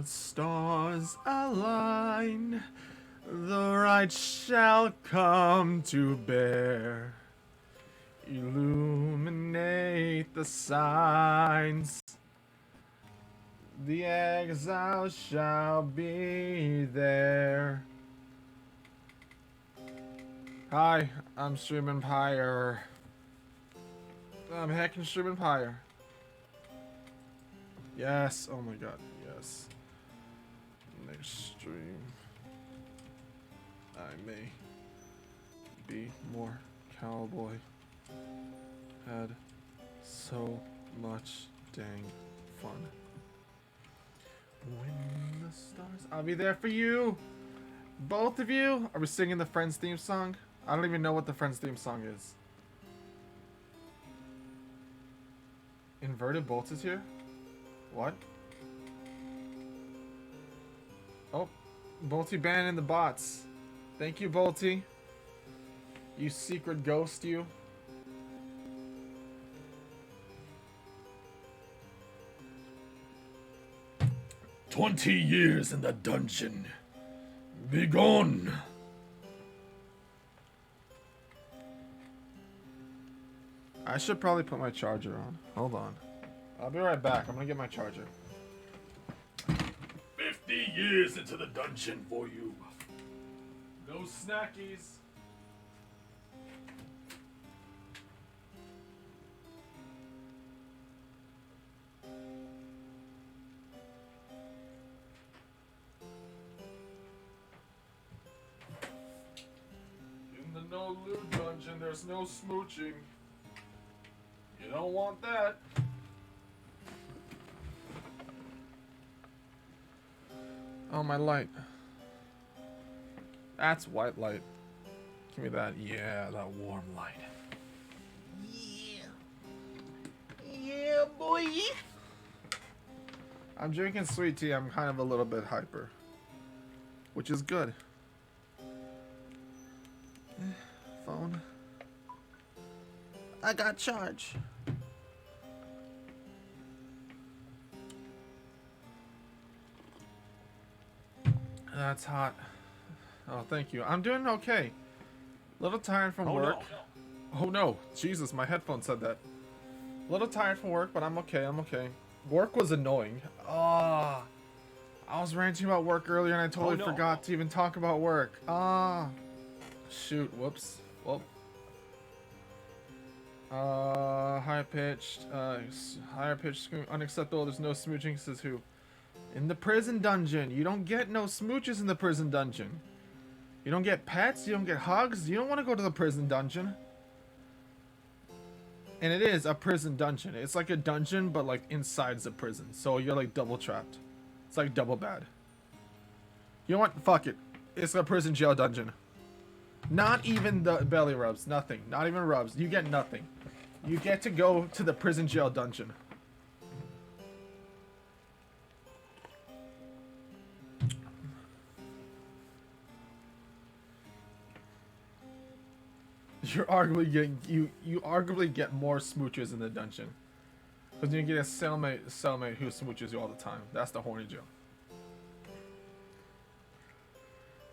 the stars align, the right shall come to bear. Illuminate the signs. The exile shall be there. Hi, I'm streaming Pyre. I'm hacking streaming Pyre. Yes, oh my god, yes. Next stream, I may be more cowboy. Had so much dang fun. When the stars, I'll be there for you. Both of you. Are we singing the Friends theme song? I don't even know what the Friends theme song is. Inverted Bolts is here? What? Oh, Bolty banning the bots. Thank you, Bolty. You secret ghost, you. "20 years in the dungeon. Begone!" I should probably put my charger on. Hold on. I'll be right back. I'm gonna get my charger. 50 years into the dungeon for you. No snackies. In the no loot dungeon, there's no smooching. You don't want that. Oh, my light. That's white light. Give me that. Yeah, that warm light. Yeah. Yeah, boy. I'm drinking sweet tea. I'm kind of a little bit hyper. Which is good. Phone. I got charge. That's hot. Oh, thank you. I'm doing okay. A little tired from work. No. Oh no, Jesus, my headphone said that. A little tired from work, but I'm okay, I'm okay. Work was annoying. Ah, I was ranting about work earlier and I totally forgot to even talk about work. Ah, shoot, whoops. Well. Higher pitched, unacceptable, there's no smooching, says who? In the prison dungeon. You don't get no smooches in the prison dungeon. You don't get pets, you don't get hugs, you don't want to go to the prison dungeon. And it is a prison dungeon. It's like a dungeon, but like inside the prison. So you're like double trapped. It's like double bad. You know what? Fuck it. It's a prison jail dungeon. Not even the belly rubs. Nothing. Not even rubs. You get nothing. You get to go to the prison jail dungeon. You're arguably getting you arguably get more smoochers in the dungeon. Because you get a cellmate who smooches you all the time. That's the horny jail.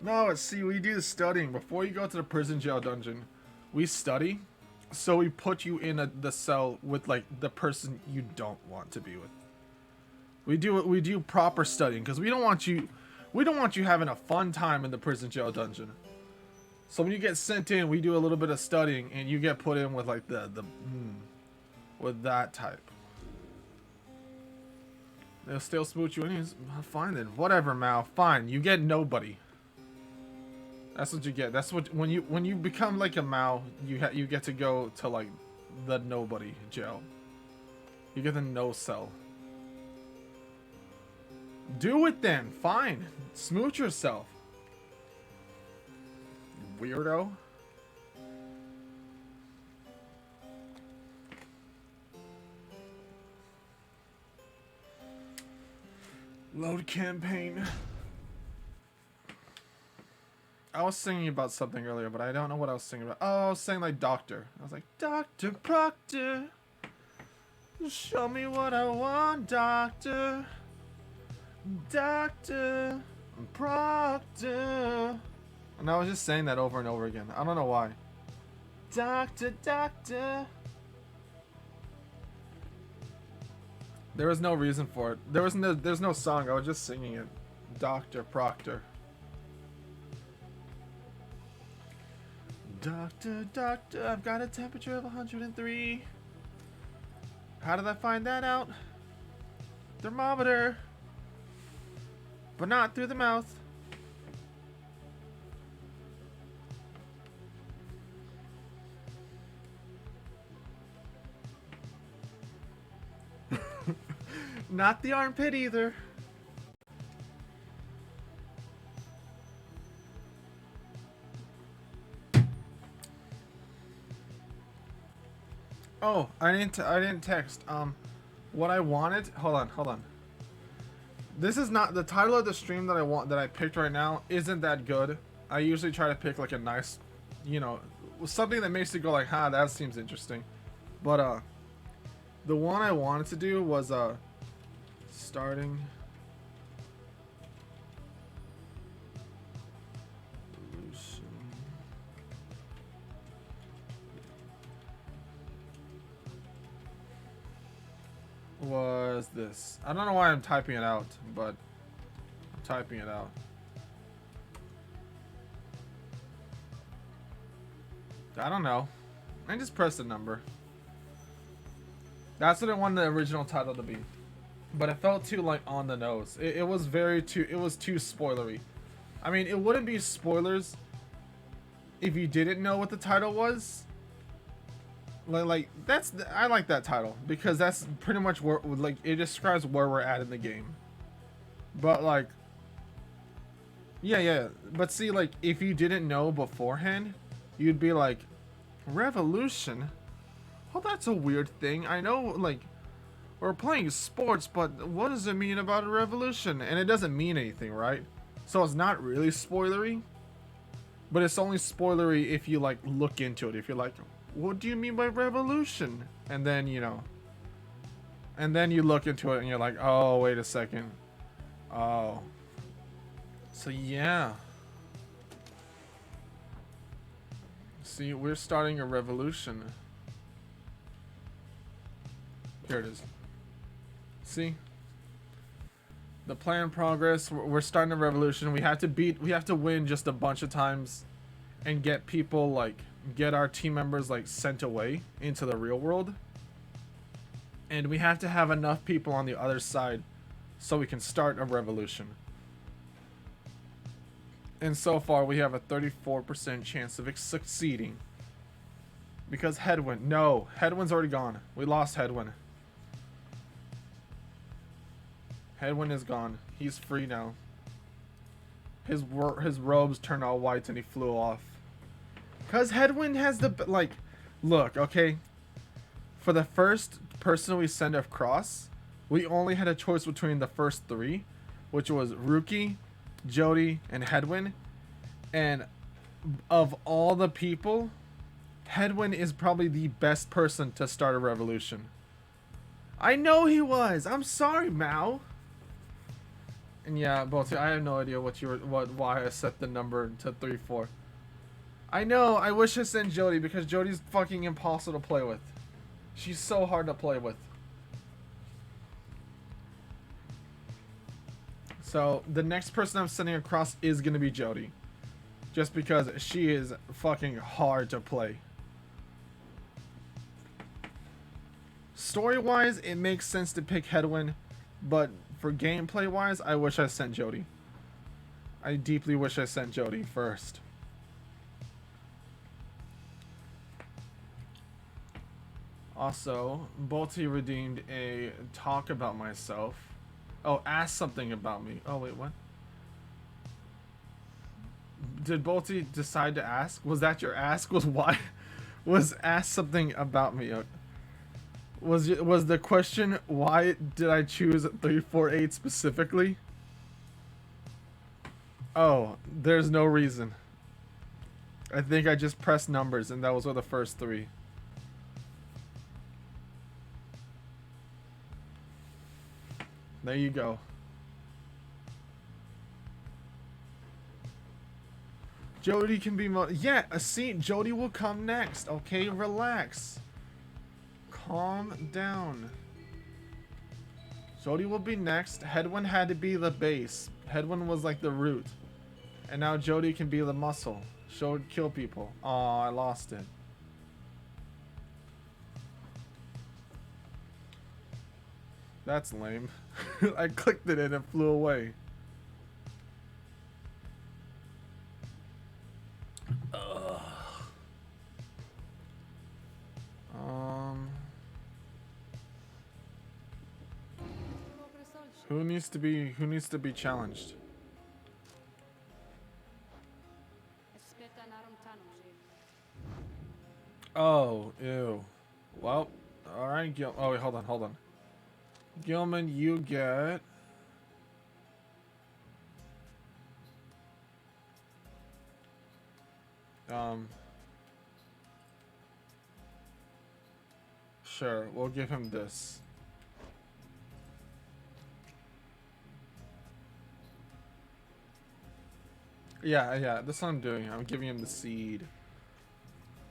No, see, we do the studying. Before you go to the prison jail dungeon, we study. So we put you in the cell with like the person you don't want to be with. We do proper studying because we don't want you having a fun time in the prison jail dungeon. So when you get sent in, we do a little bit of studying and you get put in with like with that type. They'll still smooch you anyways. Fine then. Whatever, Mal. Fine. You get nobody. That's what you get. That's what when you become like a Mao, you get to go to like the nobody jail. You get the no cell. Do it then. Fine. Smooch yourself. Weirdo. Load campaign. I was singing about something earlier, but I don't know what I was singing about. Oh, I was saying like Doctor. I was like, Dr. Proctor, show me what I want, Doctor. Doctor Proctor. And I was just saying that over and over again. I don't know why. Doctor, doctor. There was no reason for it. There's no song. I was just singing it. Doctor Proctor. Doctor, doctor, I've got a temperature of 103. How did I find that out? Thermometer. But not through the mouth. Not the armpit either. Oh, I didn't text. What I wanted. Hold on. This is not the title of the stream that I picked right now. Isn't that good? I usually try to pick like a nice, something that makes you go like, "Ha, that seems interesting." But the one I wanted to do was starting. Was this. I don't know why I'm typing it out, but I'm typing it out. I don't know. I just pressed a number. That's what I wanted the original title to be. But it felt too like on the nose. It was too spoilery. I mean, it wouldn't be spoilers if you didn't know what the title was. I like that title because that's pretty much where like it describes where we're at in the game. But like, yeah. But see, like if you didn't know beforehand, you'd be like, revolution. Well, that's a weird thing. I know, like, we're playing sports, but what does it mean about a revolution? And it doesn't mean anything, right? So it's not really spoilery. But it's only spoilery if you like look into it. If you're like, what do you mean by revolution? And then, and then you look into it and you're like, oh, wait a second. Oh. So, yeah. See, we're starting a revolution. Here it is. See? The plan progress. We're starting a revolution. We have to win just a bunch of times and get people like get our team members like sent away into the real world, and we have to have enough people on the other side so we can start a revolution. And so far we have a 34% chance of succeeding because Headwind's already gone. We lost Headwind. Headwind is gone. He's free now. His robes turned all white and he flew off. Cause Headwind has the look, okay. For the first person we send across, we only had a choice between the first three, which was Rookie, Jody, and Headwind. And of all the people, Headwind is probably the best person to start a revolution. I know he was. I'm sorry, Mao. And yeah, both I have no idea why I set the number to 3-4. I know, I wish I sent Jody because Jody's fucking impossible to play with. She's so hard to play with. So, the next person I'm sending across is gonna be Jody. Just because she is fucking hard to play. Story-wise, it makes sense to pick Headwind, but for gameplay-wise, I wish I sent Jody. I deeply wish I sent Jody first. Also, Bolty redeemed a talk about myself. Oh, ask something about me. Oh, wait, what? Did Bolty decide to ask? Was that your ask? Was ask something about me? Was the question, why did I choose 348 specifically? Oh, there's no reason. I think I just pressed numbers and those were the first three. There you go. Jody can be yeah, see, Jody will come next, okay? Relax. Calm down. Jody will be next. Headwind had to be the base. Headwind was like the root. And now Jody can be the muscle. She'll kill people. Aw, I lost it. That's lame. I clicked it and it flew away. Ugh. Who needs to be challenged? Oh, ew. Well, alright, Gil. Oh, wait, hold on. Gilman, you get. Sure, we'll give him this. Yeah, that's what I'm doing. I'm giving him the seed.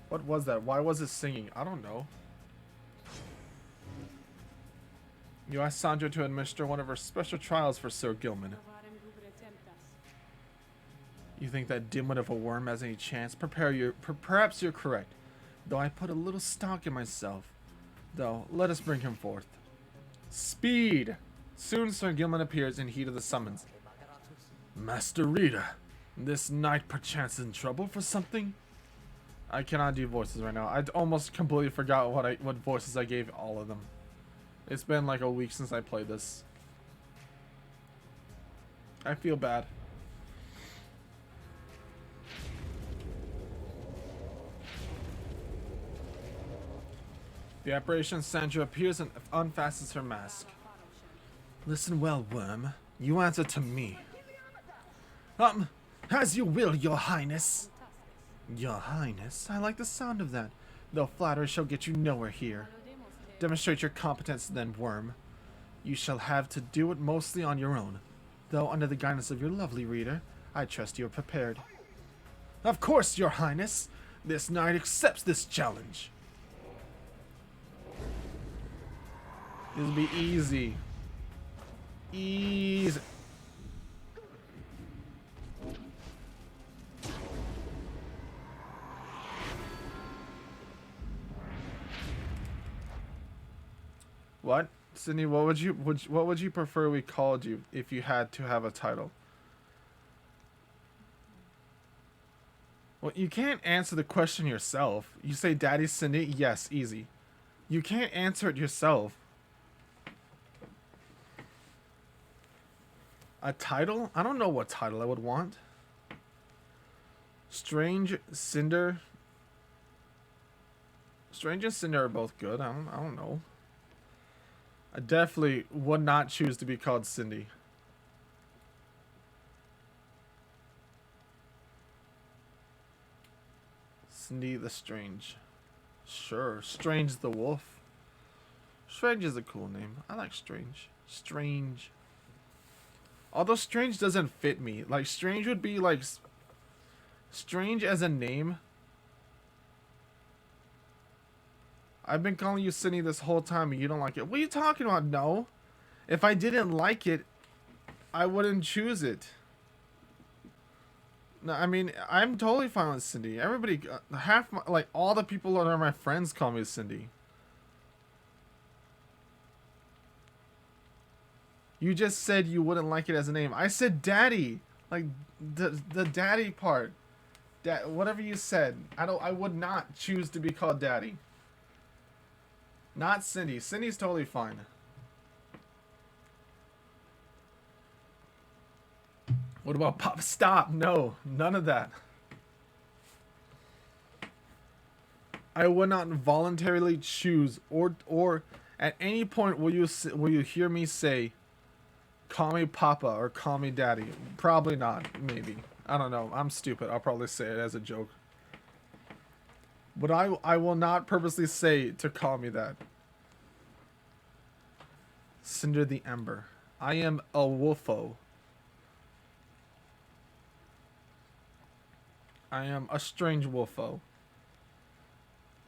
What was that? Why was it singing? I don't know. You asked Sandra to administer one of her special trials for Sir Gilman. You think that dimwit of a worm has any chance? Perhaps you're correct. Though I put a little stock in myself. Though, let us bring him forth. Speed! Soon Sir Gilman appears in heat of the summons. Master Rita, this knight perchance in trouble for something? I cannot do voices right now. I almost completely forgot what voices I gave all of them. It's been like a week since I played this. I feel bad. The apparition Sandra appears and unfastens her mask. Listen well, worm. You answer to me. As you will, your highness. Your highness? I like the sound of that. Though flattery shall get you nowhere here. Demonstrate your competence then, worm. You shall have to do it mostly on your own. Though under the guidance of your lovely reader, I trust you are prepared. Of course, your highness. This knight accepts this challenge. This will be easy. Easy. What? Sydney, what would you prefer we called you if you had to have a title? Well, you can't answer the question yourself. You say Daddy Cindy, yes, easy. You can't answer it yourself. A title? I don't know what title I would want. Strange, Cinder. Strange and Cinder are both good. I don't know. I definitely would not choose to be called Cindy. Cindy the Strange. Sure. Strange the Wolf. Strange is a cool name. I like Strange. Strange. Although Strange doesn't fit me. Like, Strange would be like... Strange as a name. I've been calling you Cindy this whole time and you don't like it. What are you talking about? No. If I didn't like it, I wouldn't choose it. No, I mean, I'm totally fine with Cindy. Everybody, like, all the people that are my friends call me Cindy. You just said you wouldn't like it as a name. I said daddy. Like, the daddy part. Whatever you said. I would not choose to be called daddy. Not Cindy. Cindy's totally fine. What about Pop? Stop. No. None of that. I would not voluntarily choose or at any point will you hear me say call me Papa or call me Daddy? Probably not. Maybe. I don't know. I'm stupid. I'll probably say it as a joke. But I will not purposely say to call me that. Cinder the Ember. I am a wolfo. I am a strange wolfo.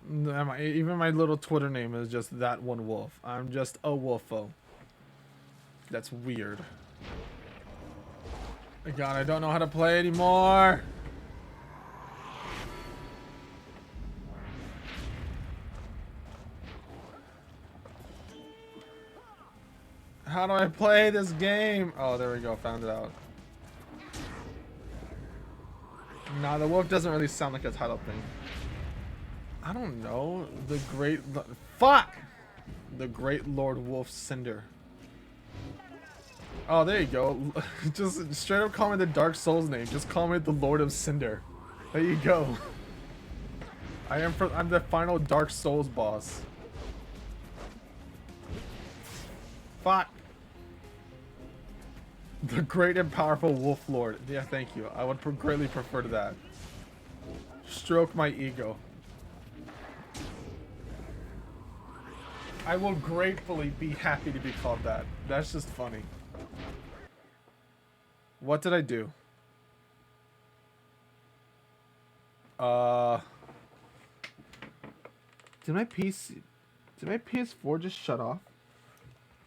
Even my little Twitter name is just that one wolf. I'm just a wolfo. That's weird. God, I don't know how to play anymore. How do I play this game? Oh, there we go. Found it out. Nah, the wolf doesn't really sound like a title thing. I don't know. The great... Fuck! The Great Lord Wolf Cinder. Oh, there you go. Just straight up call me the Dark Souls name. Just call me the Lord of Cinder. There you go. I'm the final Dark Souls boss. Fuck. The great and powerful Wolf Lord. Yeah, thank you. I would greatly prefer to that. Stroke my ego. I will gratefully be happy to be called that. That's just funny. What did I do? Did my PS4 just shut off?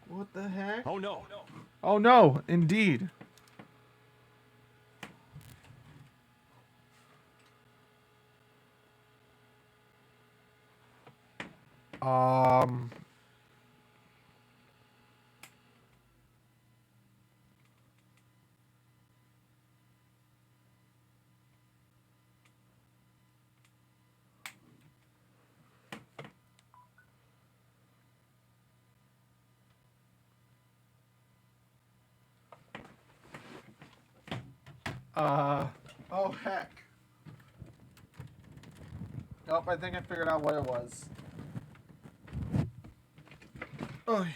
What the heck? Oh no. Oh no, indeed. Um oh heck. Nope, I think I figured out what it was. Oh.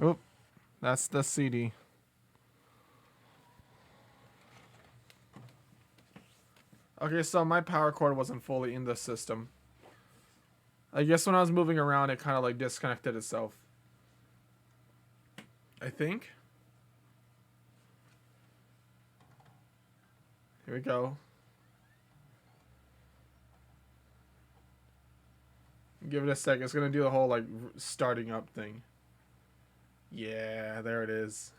Oop, that's the CD. Okay, so my power cord wasn't fully in the system. I guess when I was moving around, it kind of like disconnected itself. I think. Here we go. Give it a sec. It's gonna do the whole like starting up thing. Yeah, there it is.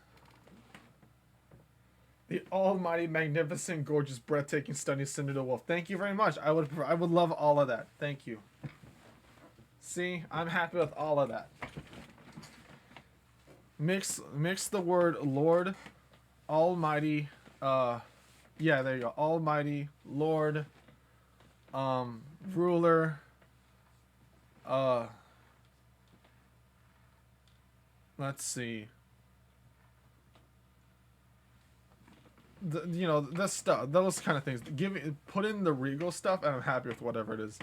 The almighty, magnificent, gorgeous, breathtaking, stunning Cinder the Wolf. Thank you very much. I would love all of that. Thank you. See, I'm happy with all of that. Mix the word Lord, Almighty, yeah, there you go. Almighty, Lord, ruler, let's see. You know, this stuff, those kind of things. Put in the regal stuff, and I'm happy with whatever it is.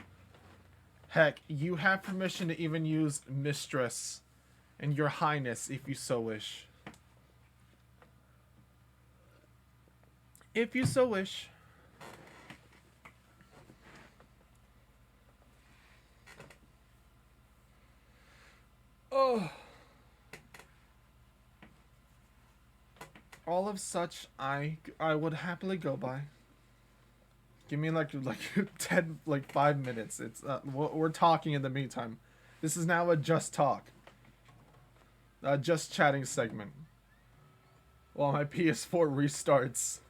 Heck, you have permission to even use Mistress and Your Highness if you so wish. If you so wish. Oh. All of such I would happily go by. Give me like 5 minutes. It's we're talking in the meantime. This is now a just talk. Just chatting segment. While my PS4 restarts.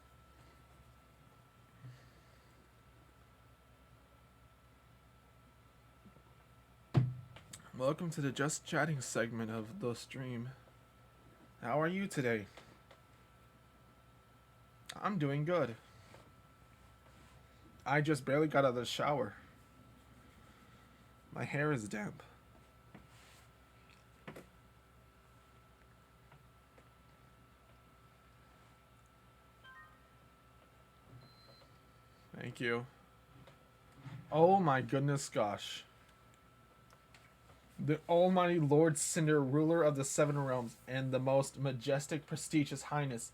Welcome to the just chatting segment of the stream. How are you today? I'm doing good. I just barely got out of the shower. My hair is damp. Thank you. Oh my goodness gosh. The almighty Lord Cinder, ruler of the seven realms, and the most majestic, prestigious highness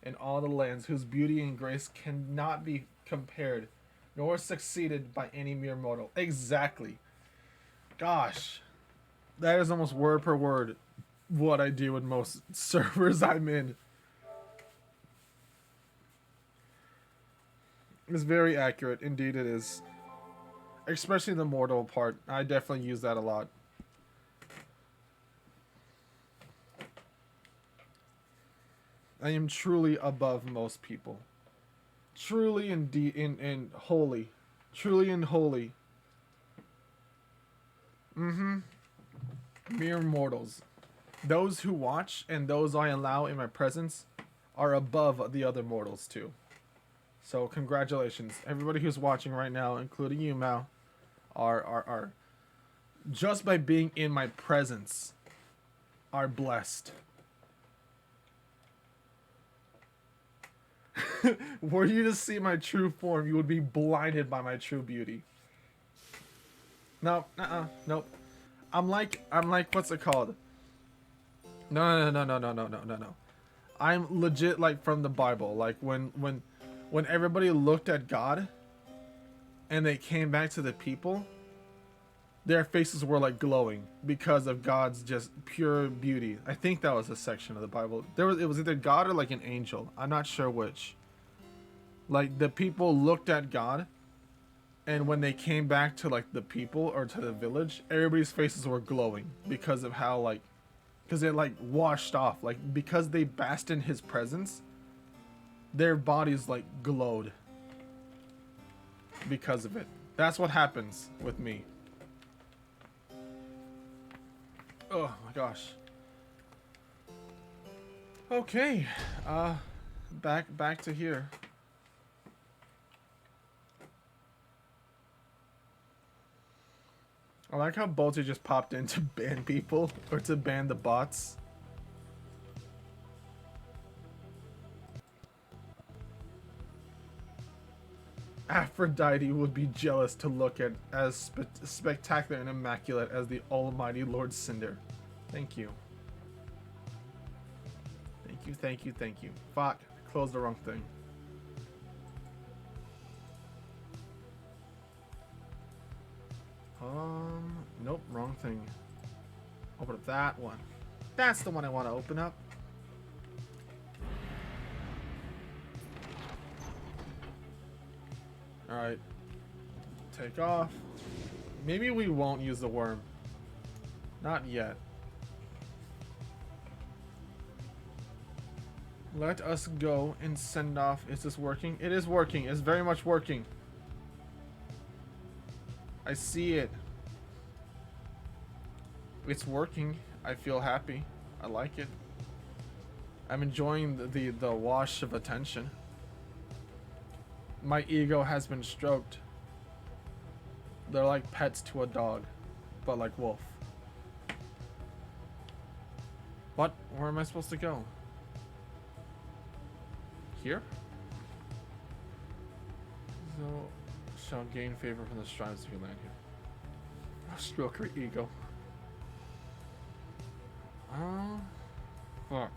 in all the lands, whose beauty and grace cannot be compared, nor succeeded by any mere mortal. Exactly. Gosh. That is almost word per word what I do in most servers I'm in. It's very accurate. Indeed it is. Especially the mortal part. I definitely use that a lot. I am truly above most people. Truly indeed in holy. Truly and holy. Mm-hmm. Mere mortals. Those who watch and those I allow in my presence are above the other mortals too. So congratulations. Everybody who's watching right now, including you, Mao, are just by being in my presence are blessed. Were you to see my true form, you would be blinded by my true beauty. No, nope. I'm like, what's it called? No. I'm legit like from the Bible. Like when everybody looked at God and they came back to the people, their faces were like glowing because of God's just pure beauty. I think that was a section of the Bible. It was either God or like an angel. I'm not sure which. Like the people looked at God, and when they came back to like the people or to the village, everybody's faces were glowing because of how like, because it like washed off, like because they basked in his presence, their bodies like glowed because of it. That's what happens with me. Oh my gosh. Okay, back to here. I like how Bolter just popped in to ban people, or to ban the bots. Aphrodite would be jealous to look at as spectacular and immaculate as the almighty Lord Cinder. Thank you. Thank you. Fuck, closed the wrong thing. Nope, wrong thing. Open up that one. That's the one I want to open up. Alright. Take off. Maybe we won't use the worm. Not yet. Let us go and send off. Is this working? It is working. It's very much working. I see it. It's working. I feel happy. I like it. I'm enjoying the wash of attention. My ego has been stroked. They're like pets to a dog, but like wolf. What? Where am I supposed to go? Here? So, shall gain favor from the strives if you land here. I'll stroke her ego. Oh, fuck.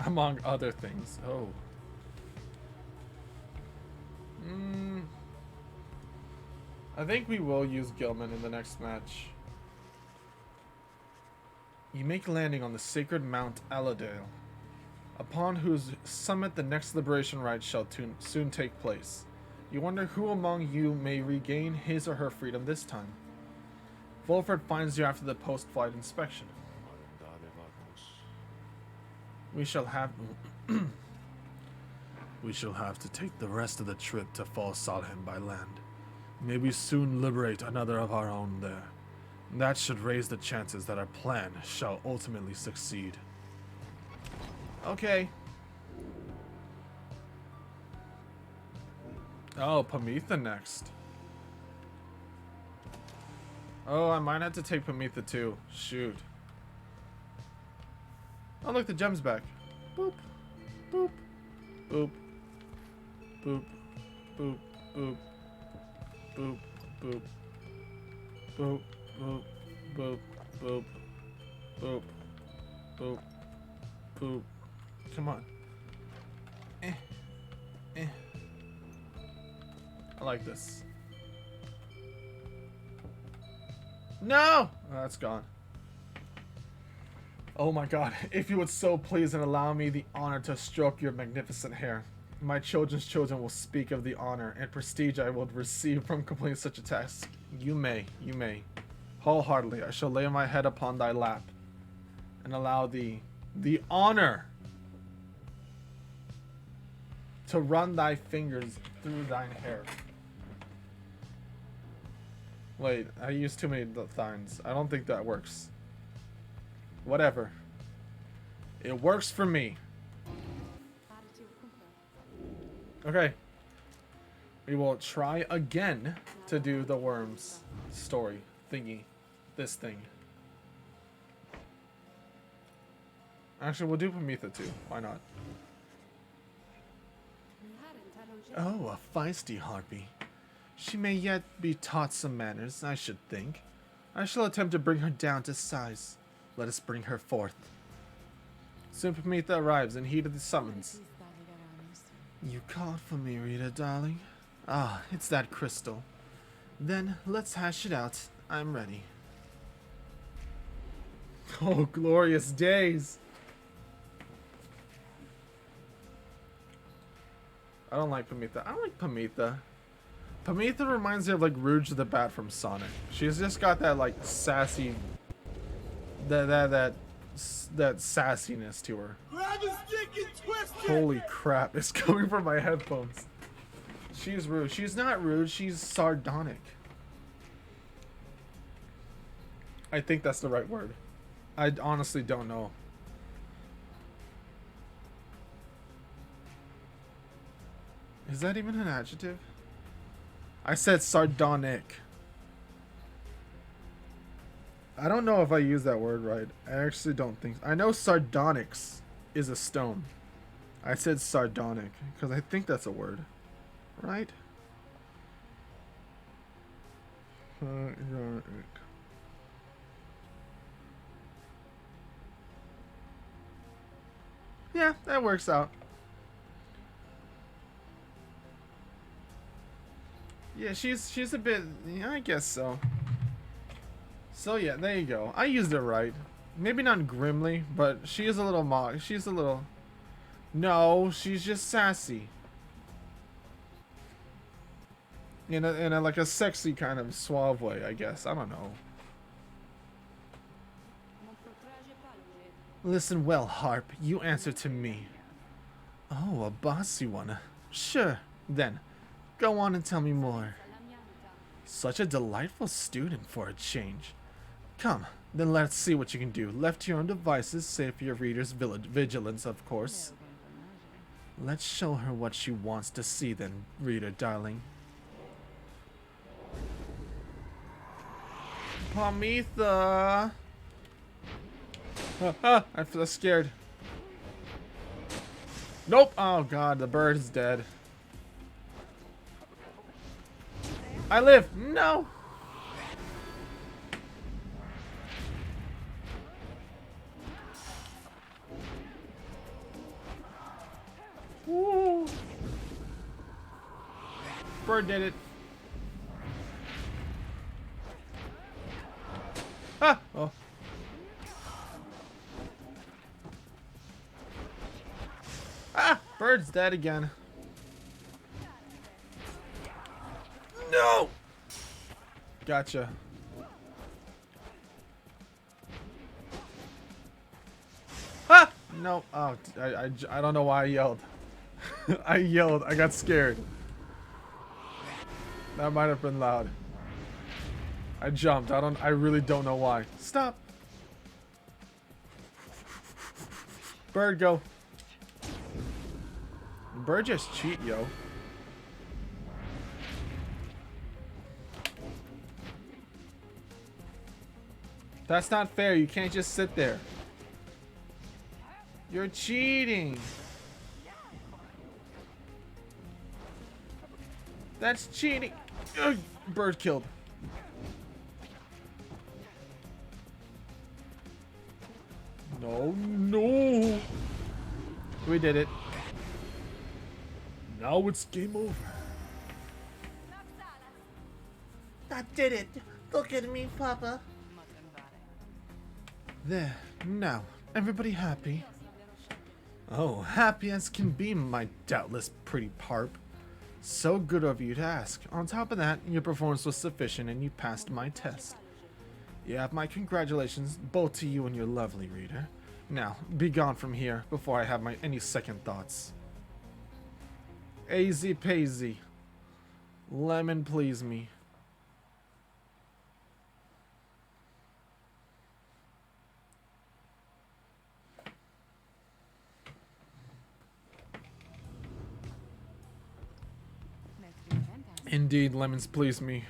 Among other things. Oh. I think we will use Gilman in the next match. You make landing on the sacred Mount Aladale, upon whose summit the next liberation rite shall soon take place. You wonder who among you may regain his or her freedom this time. Volford finds you after the post-flight inspection. We shall have to take the rest of the trip to Fall Salhem by land. May we soon liberate another of our own there. That should raise the chances that our plan shall ultimately succeed. Okay. Oh, Pamitha next. Oh, I might have to take Pamitha too. Shoot. Oh, look, the gem's back. Boop. Boop. Boop. Boop. Boop. Boop. Boop. Boop. Boop. Boop. Boop. Boop. Boop. Boop. Boop. Come on. I like this. No! Oh, that's gone. Oh my god, if you would so please and allow me the honor to stroke your magnificent hair. My children's children will speak of the honor and prestige I will receive from completing such a task. You may. Wholeheartedly, I shall lay my head upon thy lap and allow thee the honor to run thy fingers through thine hair. Wait, I used too many thines. I don't think that works. Whatever. It works for me. Okay. We will try again to do the worms story thingy. This thing. Actually, we'll do Pamitha too. Why not? Oh, a feisty harpy. She may yet be taught some manners, I should think. I shall attempt to bring her down to size. Let us bring her forth. Soon Pamitha arrives and heeded the summons. You called for me, Rita, darling. Ah, it's that crystal. Then let's hash it out. I'm ready. Oh, glorious days! I don't like Pamitha. I like Pamitha. Pamitha reminds me of like Rouge the Bat from Sonic. She's just got that like sassy, that sassiness to her. Holy crap! It's coming from my headphones. She's rude. She's not rude. She's sardonic. I think that's the right word. I honestly don't know. Is that even an adjective? I said sardonic. I don't know if I use that word right. I actually don't think. I know sardonyx is a stone. I said sardonic because I think that's a word. Right? Sardonic. Yeah, that works out. Yeah, she's a bit. Yeah, I guess so. So yeah, there you go. I used it right. Maybe not grimly, but she is a little mock. She's a little. No, she's just sassy. In a like a sexy kind of suave way, I guess. I don't know. Listen well, Harp. You answer to me. Oh, a bossy one. Sure, then. Go on and tell me more. Such a delightful student for a change. Come, then let's see what you can do. Left to your own devices, save for your reader's vigilance, of course. Let's show her what she wants to see then, reader darling. Pamitha! I feel scared. Nope! Oh god, the bird is dead. I live! No! Woo! Bird did it. Ah! Oh. Ah! Bird's dead again. No! Gotcha. Ah! No. Oh, I don't know why I yelled. I yelled. I got scared. That might have been loud. I jumped. I really don't know why. Stop. Bird, go. Bird just cheat, yo. That's not fair. You can't just sit there. You're cheating. That's cheating. Ugh, bird killed. No, no. We did it. Now it's game over. I did it. Look at me, Papa. There, now, everybody happy? Oh, happy as can be, my doubtless pretty parp. So good of you to ask. On top of that, your performance was sufficient and you passed my test. You have my congratulations, both to you and your lovely reader. Now, be gone from here before I have any second thoughts. Easy paisy. Lemon please me. Indeed, lemons please me.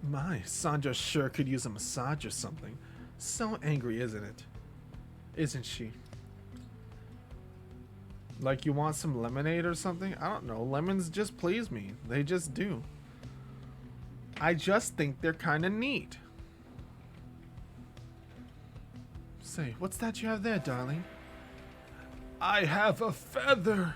My, Sandra sure could use a massage or something. So angry, isn't it? Isn't she? Like you want some lemonade or something? I don't know. Lemons just please me. They just do. I just think they're kind of neat. Say, what's that you have there, darling? I have a feather.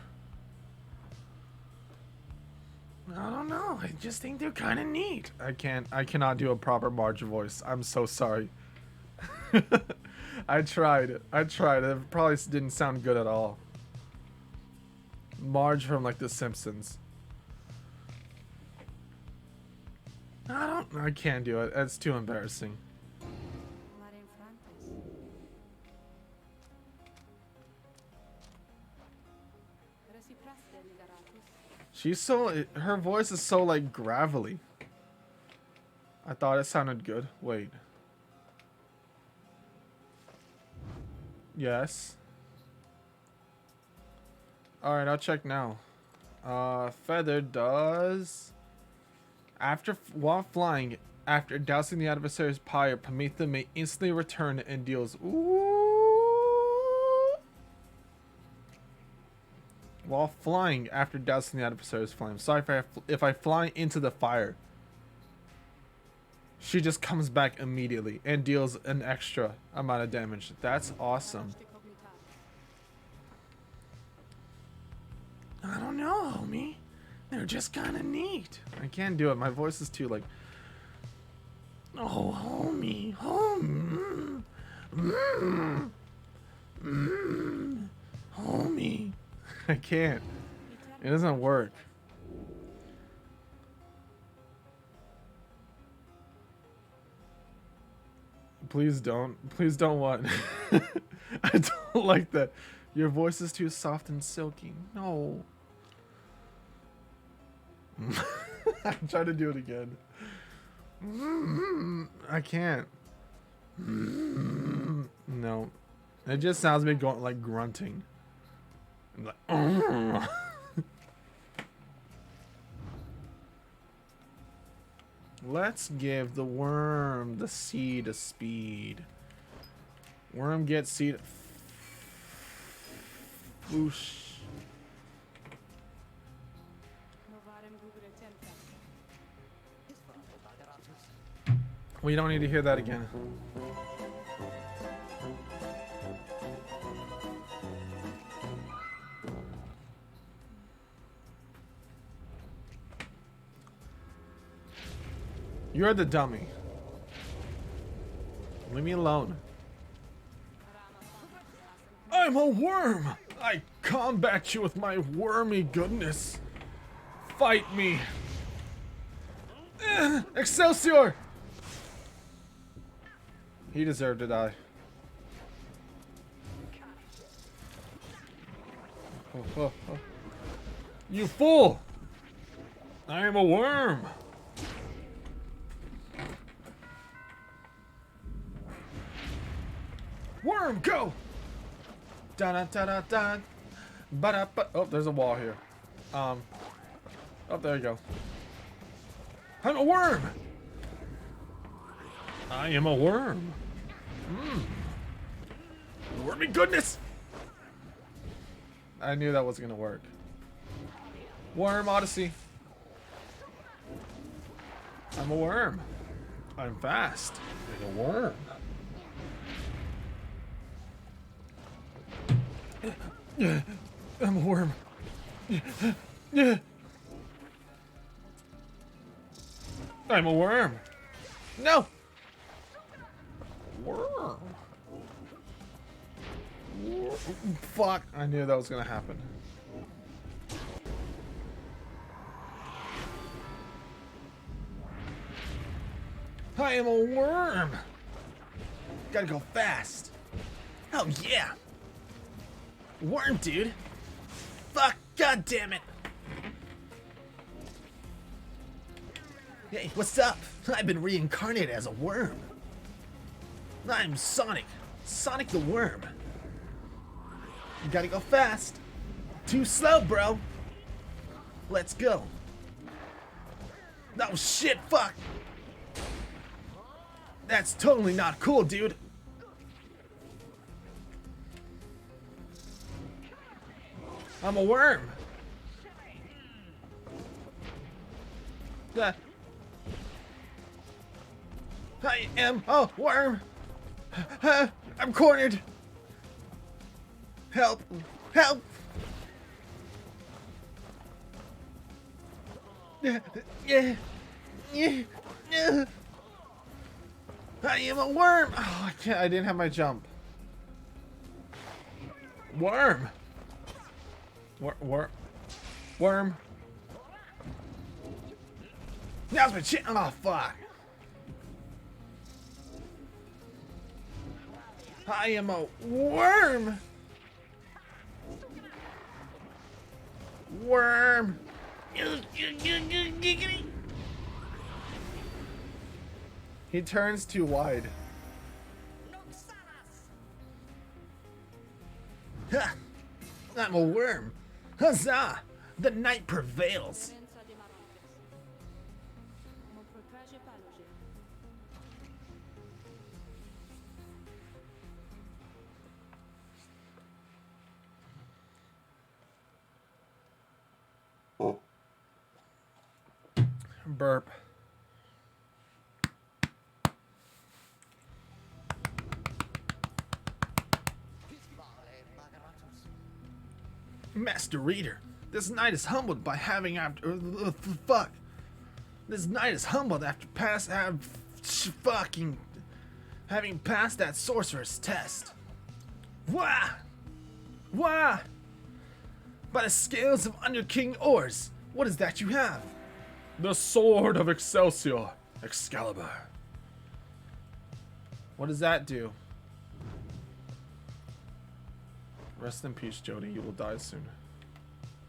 I don't know. I just think they're kind of neat. I cannot do a proper Marge voice. I'm so sorry. I tried. It probably didn't sound good at all. Marge from like The Simpsons. I can't do it. It's too embarrassing. She's so, her voice is so like gravelly. I thought it sounded good. Wait. Yes. Alright, I'll check now. Feather does... While flying, after dousing the adversary's pyre, Prometha may instantly return and deals... Ooh! While flying, after dousing the adversary's flame. Sorry if I fly into the fire. She just comes back immediately and deals an extra amount of damage. That's awesome. I don't know, homie. They're just kind of neat. I can't do it. My voice is too like... Oh, homie. Homie. I can't. It doesn't work. Please don't. Please don't what? I don't like that. Your voice is too soft and silky. No. I'm trying to do it again. I can't. No. It just sounds me going like grunting. I'm like, let's give the worm the seed of speed. Worm gets seed. Whoosh. We don't need to hear that again. You're the dummy. Leave me alone. I'm a worm! I combat you with my wormy goodness. Fight me. Excelsior! He deserved to die. Oh. You fool! I am a worm! Worm, go! Da da da da da. Ba da ba. Oh, there's a wall here. Oh, there you go. I'm a worm! I am a worm. Wormy goodness! I knew that wasn't gonna work. Worm Odyssey. I'm a worm. I'm fast. Like a worm. I'm a worm. I'm a worm. No! worm. Fuck, I knew that was gonna happen. I am a worm. Gotta go fast. Oh yeah. Worm, dude. Fuck, god damn it. Hey, what's up? I've been reincarnated as a worm. I'm Sonic. Sonic the Worm. You gotta go fast. Too slow, bro. Let's go. Oh shit, fuck. That's totally not cool, dude. I'm a worm. I am a worm. I'm cornered. Help. Help. Yeah. I am a worm. Oh, I can't. I didn't have my jump. Worm. Worm. Now's my chance. Oh, fuck. I am a worm. Worm. He turns too wide. Ha! I'm a worm. Huzzah! The night prevails. Burp. Master Reader, this knight is humbled by having after fuck. This knight is humbled after having passed that sorcerer's test. Wah! Wah! By the scales of Under King Ors, what is that you have? The Sword of Excelsior, Excalibur. What does that do? Rest in peace, Jody. You will die soon.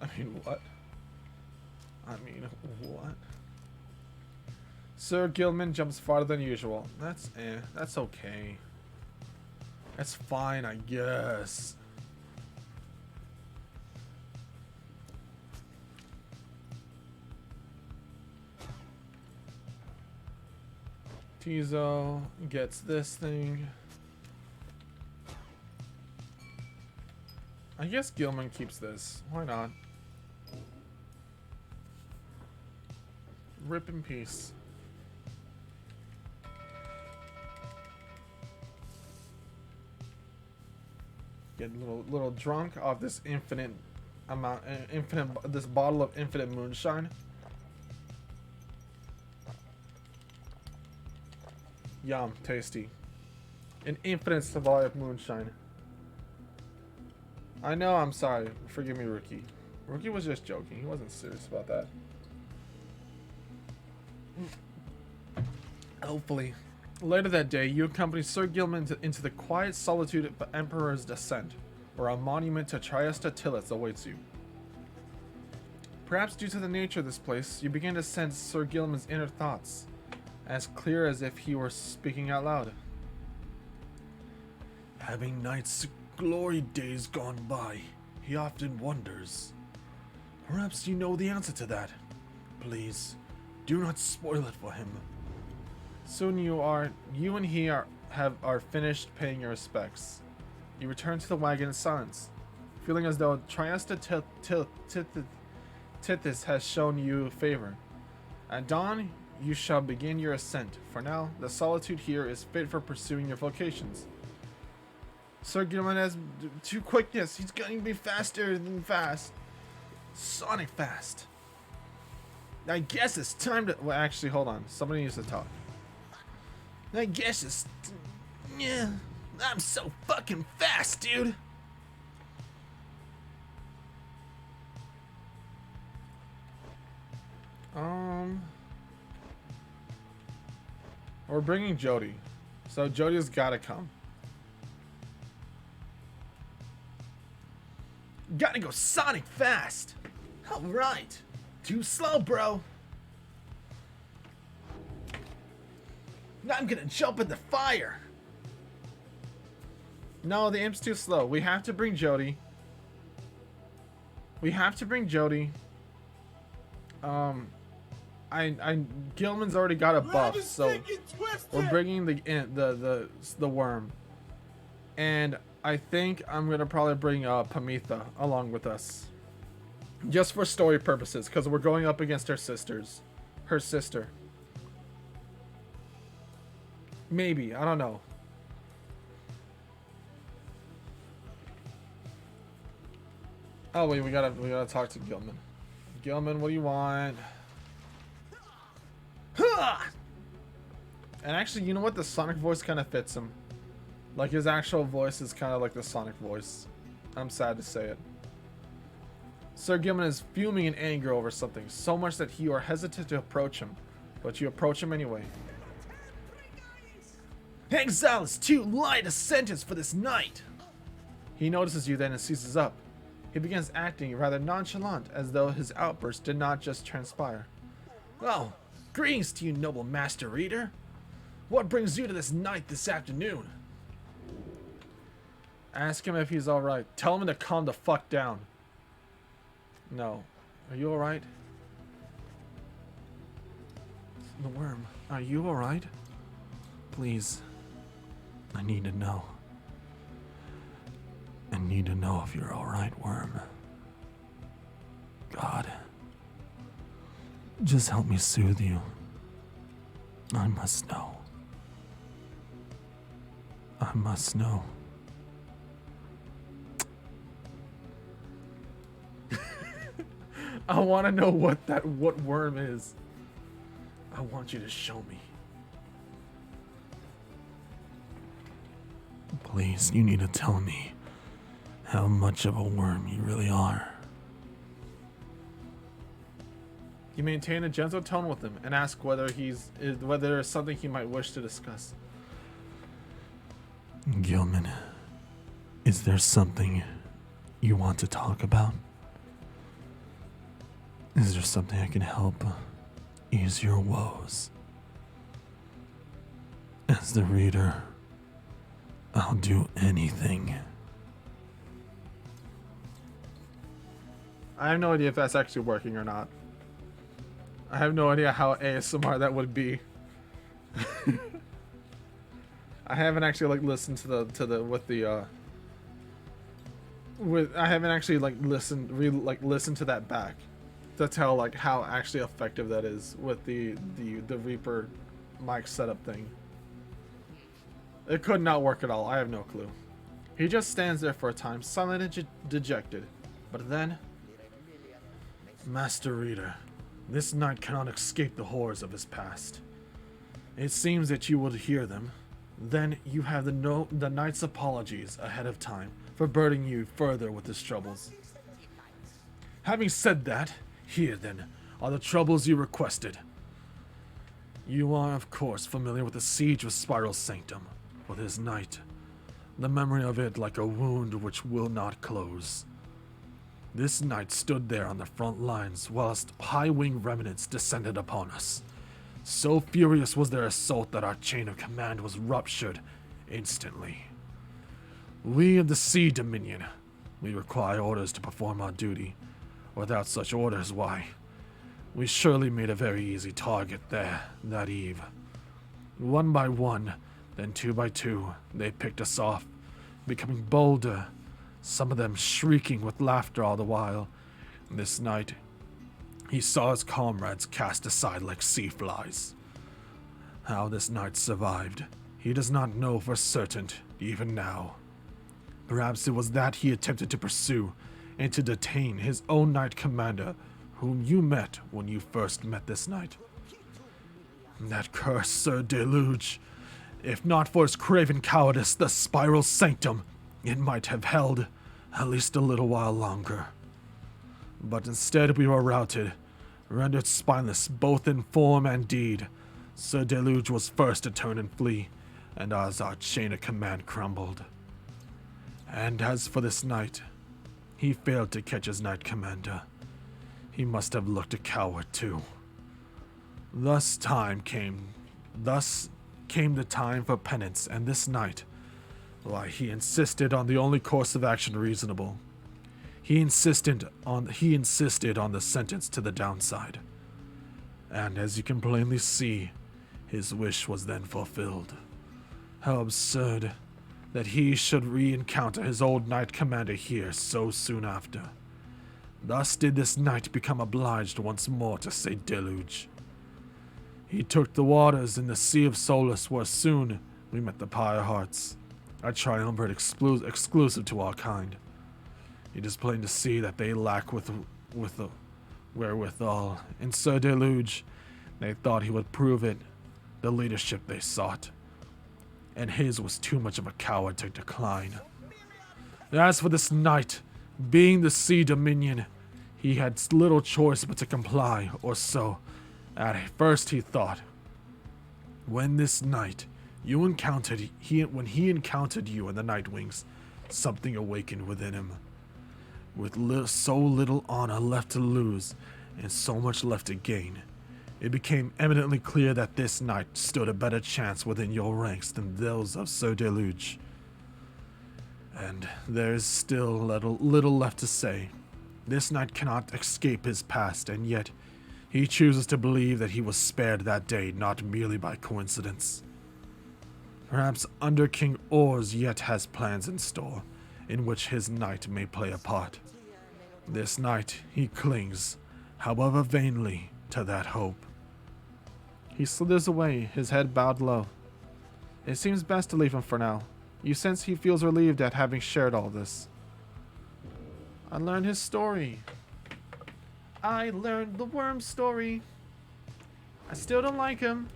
I mean, what? Sir Gilman jumps farther than usual. That's That's okay. That's fine, I guess. Tizo gets this thing. I guess Gilman keeps this. Why not? Rip in peace. Get a little drunk off this this bottle of infinite moonshine. Yum, tasty. An infinite supply of moonshine. I know, I'm sorry. Forgive me, Rookie. Rookie was just joking. He wasn't serious about that. Hopefully. Later that day, you accompany Sir Gilman into the quiet solitude of Emperor's Descent, where a monument to Triesta Tillits awaits you. Perhaps due to the nature of this place, you begin to sense Sir Gilman's inner thoughts, as clear as if he were speaking out loud. Having Knight's glory days gone by, he often wonders. Perhaps you know the answer to that. Please, do not spoil it for him. Soon you and he are finished paying your respects. You return to the wagon in silence, feeling as though Triesta Tithis has shown you favor. At dawn, you shall begin your ascent. For now, the solitude here is fit for pursuing your vocations. Sir Gilman has too quickness. He's going to be faster than fast. Sonic fast. I guess it's time to... Well, actually, hold on. Somebody needs to talk. I guess it's... Yeah, I'm so fucking fast, dude. We're bringing Jody. So Jody's gotta come. Gotta go Sonic fast. Alright. Too slow, bro. I'm gonna jump in the fire. No, the imp's too slow. We have to bring Jody. We have to bring Jody. Gilman's already got a buff, so we're bringing the worm, and I think I'm gonna probably bring Pamitha along with us, just for story purposes, because we're going up against her sister. Maybe, I don't know. Oh wait, we gotta talk to Gilman. Gilman, what do you want? And actually, you know what? The Sonic voice kind of fits him. Like, his actual voice is kind of like the Sonic voice. I'm sad to say it. Sir Gilman is fuming in anger over something, so much that you are hesitant to approach him. But you approach him anyway. Exile is too light a sentence for this night. He notices you then and seizes up. He begins acting rather nonchalant, as though his outburst did not just transpire. Oh, greetings to you, noble Master Reader. What brings you to this night this afternoon? Ask him if he's alright. Tell him to calm the fuck down. No. Are you alright? The worm. Are you alright? Please. I need to know. I need to know if you're alright, worm. God. Just help me soothe you. I must know. I must know. I want to know what worm is. I want you to show me. Please, you need to tell me how much of a worm you really are. You maintain a gentle tone with him and ask whether there's something he might wish to discuss. Gilman, is there something you want to talk about? Is there something I can help ease your woes? As the reader, I'll do anything. I have no idea if that's actually working or not. I have no idea how ASMR that would be. I haven't actually listened to I haven't actually listened to that back to tell how actually effective that is with the Reaper mic setup thing. It could not work at all. I have no clue. He just stands there for a time, silent and dejected. But then, Master Reader, this knight cannot escape the horrors of his past. It seems that you would hear them. Then you have the knight's apologies ahead of time for burdening you further with his troubles. Having said that, here then are the troubles you requested. You are of course familiar with the siege of Spiral Sanctum, with his knight, the memory of it like a wound which will not close. This knight stood there on the front lines whilst high-wing remnants descended upon us. So furious was their assault that our chain of command was ruptured instantly. We of the Sea Dominion, we require orders to perform our duty. Without such orders, why, we surely made a very easy target there that eve. One by one, then two by two, they picked us off, becoming bolder, some of them shrieking with laughter all the while. This night, he saw his comrades cast aside like sea flies. How this knight survived, he does not know for certain, even now. Perhaps it was that he attempted to pursue and to detain his own knight commander, whom you met when you first met this knight. That cursed Sir Deluge, If not for his craven cowardice, the spiral sanctum, it might have held at least a little while longer. But instead we were routed, rendered spineless both in form and deed. Sir Deluge was first to turn and flee, and as our chain of command crumbled. And as for this knight, he failed to catch his knight commander. He must have looked a coward too. Thus came the time for penance, and this night, why, he insisted on the only course of action reasonable. He insisted on the sentence to the downside. And as you can plainly see, his wish was then fulfilled. How absurd that he should re-encounter his old knight commander here so soon after. Thus did this knight become obliged once more to say deluge. He took the waters in the Sea of Solace, where soon we met the Pyre Hearts, a triumvirate exclusive to our kind. It is plain to see that they lack with the wherewithal. In Sir Deluge, they thought he would prove it, the leadership they sought, and his was too much of a coward to decline. As for this knight, being the Sea Dominion, he had little choice but to comply, or so at first he thought. When this night when he encountered you and the Nightwings, something awakened within him. With so little honor left to lose, and so much left to gain, it became eminently clear that this knight stood a better chance within your ranks than those of Sir Deluge. And there is still little left to say. This knight cannot escape his past, and yet he chooses to believe that he was spared that day not merely by coincidence. Perhaps Under King Ors yet has plans in store, in which his knight may play a part. This night he clings, however vainly, to that hope. He slithers away, his head bowed low. It seems best to leave him for now. You sense he feels relieved at having shared all this. I learned his story. I learned the worm story. I still don't like him.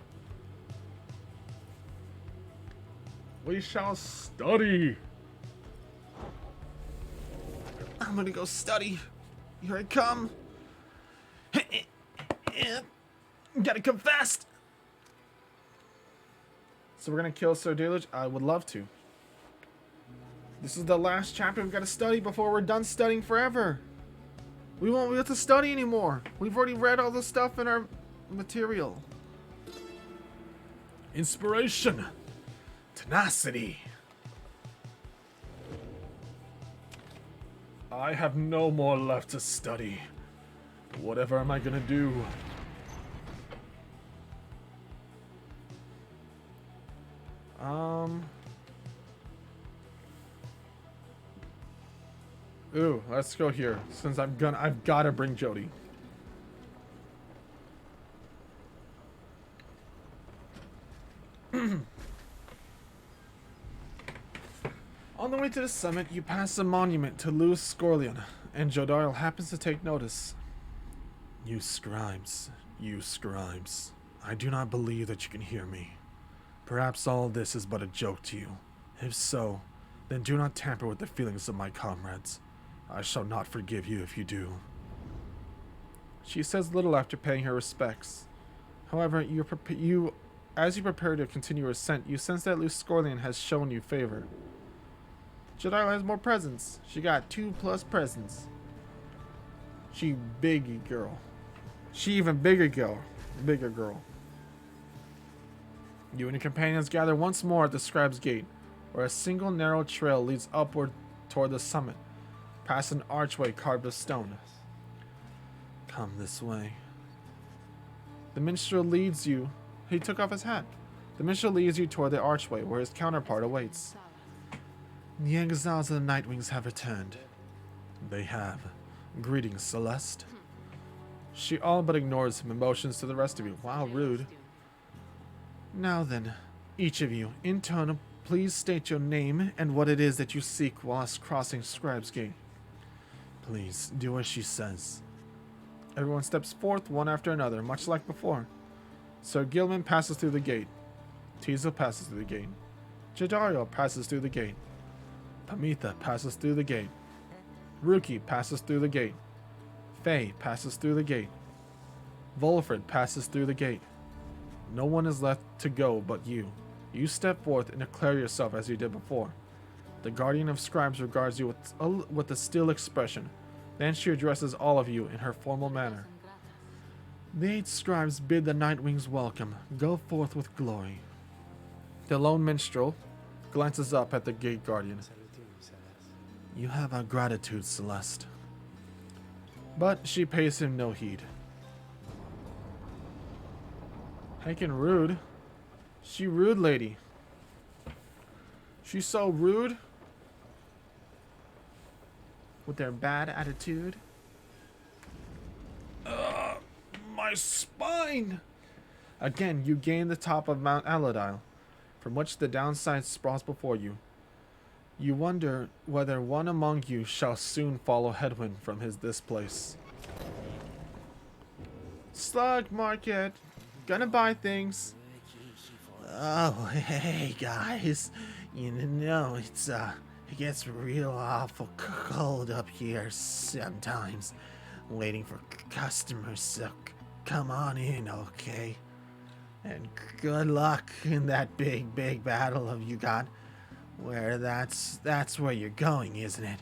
We shall study. I'm gonna go study. Here I come. Gotta come fast. So we're gonna kill Sir Deluge? I would love to. This is the last chapter we've got to study before we're done studying forever. We won't be able to study anymore. We've already read all the stuff in our material. Inspiration. Tenacity. I have no more left to study. Whatever am I gonna do? Ooh, let's go here. Since I've gotta bring Jody. On the way to the summit, you pass a monument to Louis Scorlion, and Jodar happens to take notice. You scribes, I do not believe that you can hear me. Perhaps all this is but a joke to you. If so, then do not tamper with the feelings of my comrades. I shall not forgive you if you do. She says little after paying her respects. However, as you prepare to continue your ascent, you sense that Louis Scorlion has shown you favor. Jodar has more presents. She got 2+ presents. She big girl. She even bigger girl. Bigger girl. You and your companions gather once more at the Scribe's Gate, where a single narrow trail leads upward toward the summit, past an archway carved of stone. Come this way. The minstrel leads you. He took off his hat. The minstrel leads you toward the archway, where his counterpart awaits. The exiles of the Nightwings have returned. They have. Greetings, Celeste. She all but ignores him and motions to the rest of you. Wow, rude. Now then, each of you, in turn, please state your name and what it is that you seek whilst crossing Scribe's Gate. Please, do as she says. Everyone steps forth one after another, much like before. Sir Gilman passes through the gate. Tiza passes through the gate. Jadario passes through the gate. Pamitha passes through the gate. Ruki passes through the gate. Faye passes through the gate. Volfred passes through the gate. No one is left to go but you. You step forth and declare yourself as you did before. The Guardian of Scribes regards you with a still expression. Then she addresses all of you in her formal manner. The 8 scribes bid the Nightwings welcome. Go forth with glory. The lone minstrel glances up at the gate guardian. You have our gratitude, Celeste. But she pays him no heed. Heckin' rude. She rude lady. She's so rude. With their bad attitude. My spine! Again, you gain the top of Mount Aladile, from which the downside sprawls before you. You wonder whether one among you shall soon follow headwind from this place. Slug Market. Gonna buy things. Oh, hey guys. You know, it gets real awful cold up here sometimes. Waiting for customers, so come on in, okay? And good luck in that big battle of you got. Where that's where you're going, isn't it?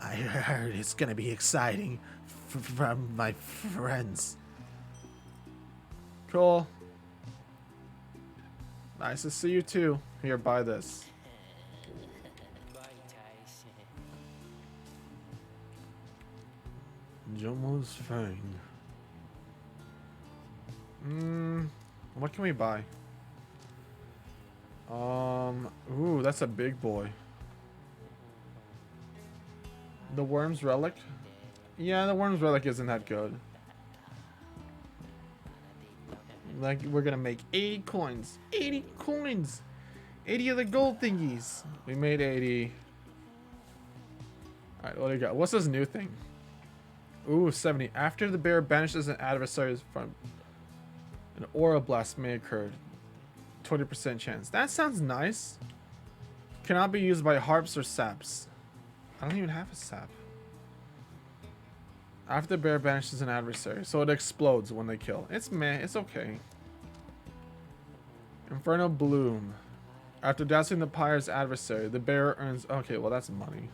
I heard it's gonna be exciting from my friends. Cool. Nice to see you too. Here, buy this. Jomo's Fang. What can we buy? Ooh, that's a big boy. The Worm's Relic? Yeah, the Worm's Relic isn't that good. Like, we're gonna make 80 coins. 80 coins! 80 of the gold thingies. We made 80. Alright, what do we got? What's this new thing? Ooh, 70. After the bear banishes an adversary from an aura blast may occur. 20% chance. That sounds nice. Cannot be used by harps or saps. I don't even have a sap. After the bear banishes an adversary, so it explodes when they kill. It's meh, it's okay. Inferno Bloom. After dazzling the Pyre's adversary, the bear earns... Okay, well that's money.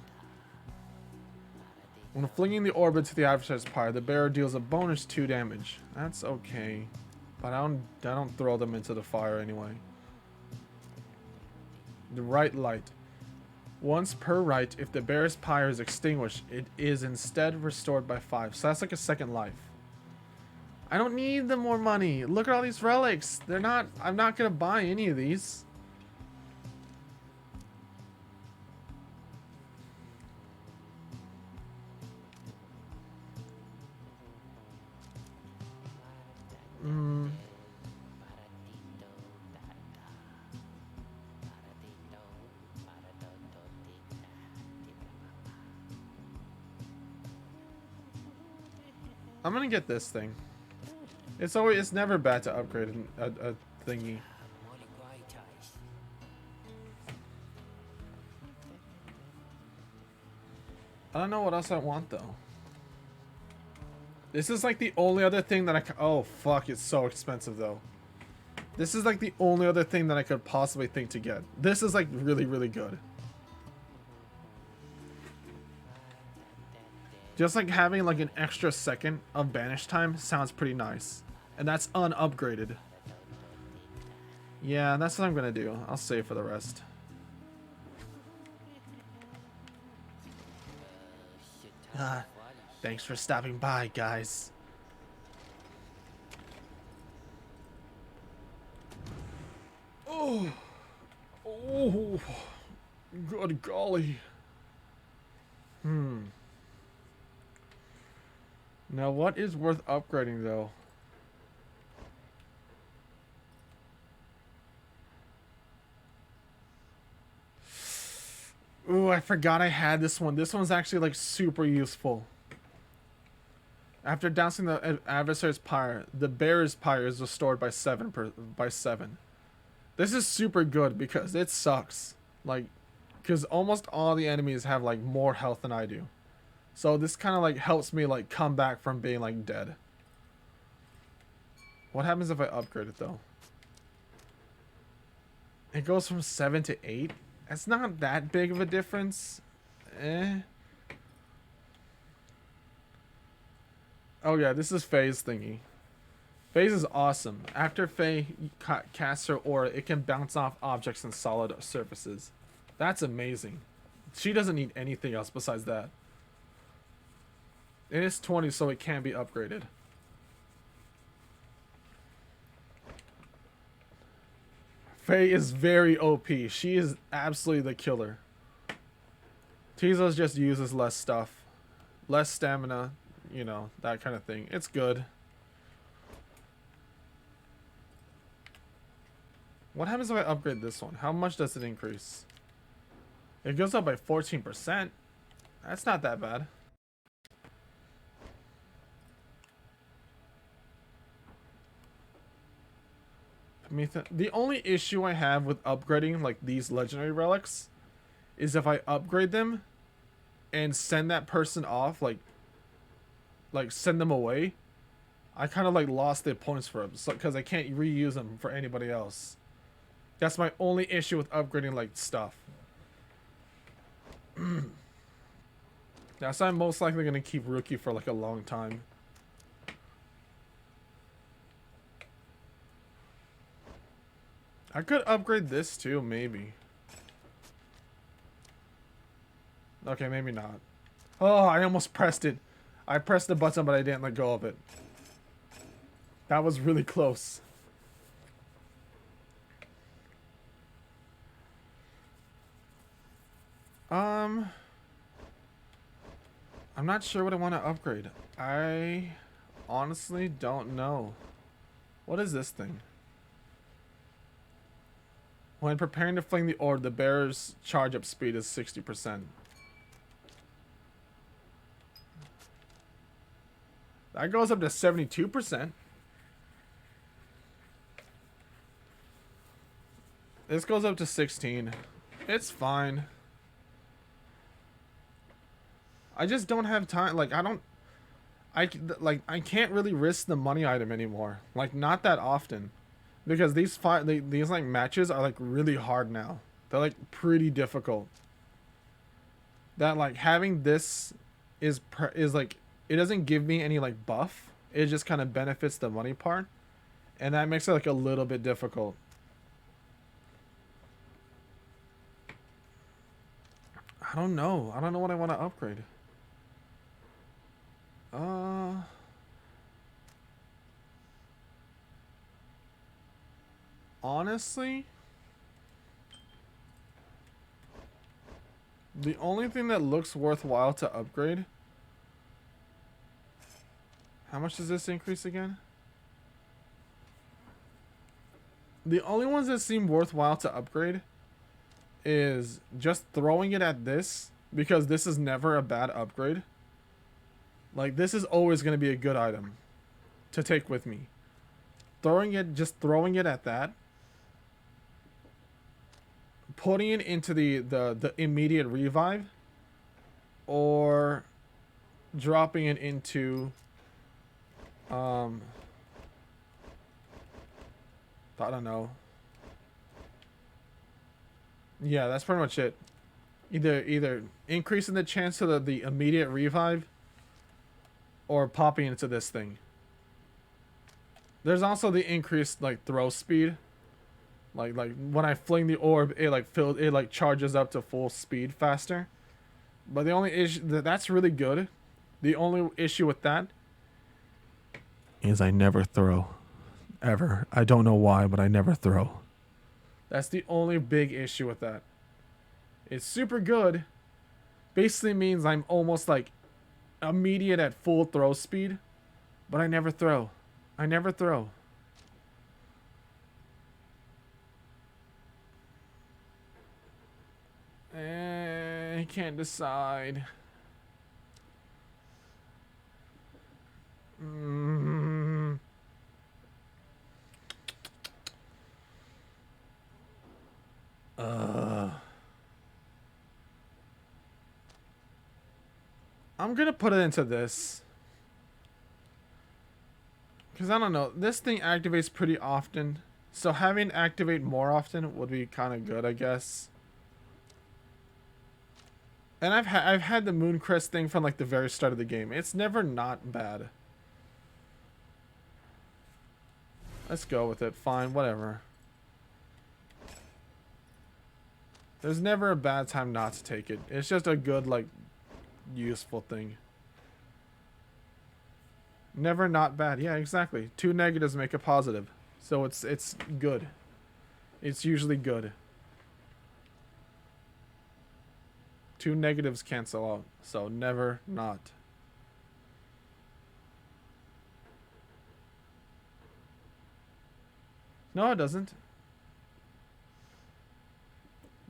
When flinging the orb into the adversary's pyre, the bearer deals a bonus 2 damage. That's okay. But I don't throw them into the fire anyway. The right light. Once per right, if the bearer's pyre is extinguished, it is instead restored by 5. So that's like a second life. I don't need the more money. Look at all these relics. They're not... I'm not gonna buy any of these. I'm gonna get this thing. It's never bad to upgrade a thingy. I don't know what else I want though. This is like the only other thing that I can... Oh fuck, it's so expensive though. This is like the only other thing that I could possibly think to get. This is like really, really good. Just like having like an extra second of banish time sounds pretty nice. And that's unupgraded. Yeah, that's what I'm gonna do. I'll save for the rest. Thanks for stopping by, guys. Oh, good golly. Now, what is worth upgrading, though? Ooh, I forgot I had this one. This one's actually, like, super useful. After dousing the adversary's pyre, the bearer's pyre is restored by 7. This is super good because it sucks. Like, because almost all the enemies have like more health than I do. So this kind of like helps me like come back from being like dead. What happens if I upgrade it though? It goes from 7 to 8. That's not that big of a difference. Eh. Oh yeah, this is Faye's thingy. Phase is awesome. After Faye casts her aura, it can bounce off objects and solid surfaces. That's amazing. She doesn't need anything else besides that. And it's 20, so it can be upgraded. Faye is very OP. She is absolutely the killer. Tezos just uses less stuff. Less stamina, you know, that kind of thing. It's good. What happens if I upgrade this one? How much does it increase? It goes up by 14%. That's not that bad. The only issue I have with upgrading like these legendary relics is if I upgrade them and send that person off, like send them away, I kind of like lost their points for them, so because I can't reuse them for anybody else. That's my only issue with upgrading like stuff. That's why I'm most likely gonna keep Rookie for like a long time. I could upgrade this too, maybe. Okay, maybe not. Oh, I almost pressed it. I pressed the button, but I didn't let go of it. That was really close. I'm not sure what I want to upgrade. I honestly don't know. What is this thing? When preparing to fling the orb, the bearer's charge up speed is 60%. That goes up to 72%. This goes up to 16. It's fine. I just don't have time. Like, I can't really risk the money item anymore. Like, not that often. Because these like matches are like really hard now. They're like pretty difficult. That like having this is like, it doesn't give me any like buff. It just kind of benefits the money part, and that makes it like a little bit difficult. I don't know. I don't know what I want to upgrade. Honestly, the only thing that looks worthwhile to upgrade. How much does this increase again? The only ones that seem worthwhile to upgrade is just throwing it at this, because this is never a bad upgrade. Like, this is always going to be a good item to take with me. Just throwing it at that. Putting it into the immediate revive, or dropping it into I don't know. Yeah, that's pretty much it. Either increasing the chance of the immediate revive, or popping into this thing. There's also the increased like throw speed. Like when I fling the orb, it like charges up to full speed faster. But the only issue that's really good. The only issue with that is I never throw. Ever. I don't know why, but I never throw. That's the only big issue with that. It's super good. Basically means I'm almost like immediate at full throw speed, but I never throw. I never throw. I can't decide. I'm gonna put it into this. Because I don't know. This thing activates pretty often. So having activate more often would be kind of good, I guess. And I've had the Mooncrest thing from like the very start of the game. It's never not bad. Let's go with it. Fine, whatever. There's never a bad time not to take it. It's just a good, like, useful thing. Never not bad. Yeah, exactly. 2 negatives make a positive. So it's good. It's usually good. 2 negatives cancel out. So never not. No, it doesn't.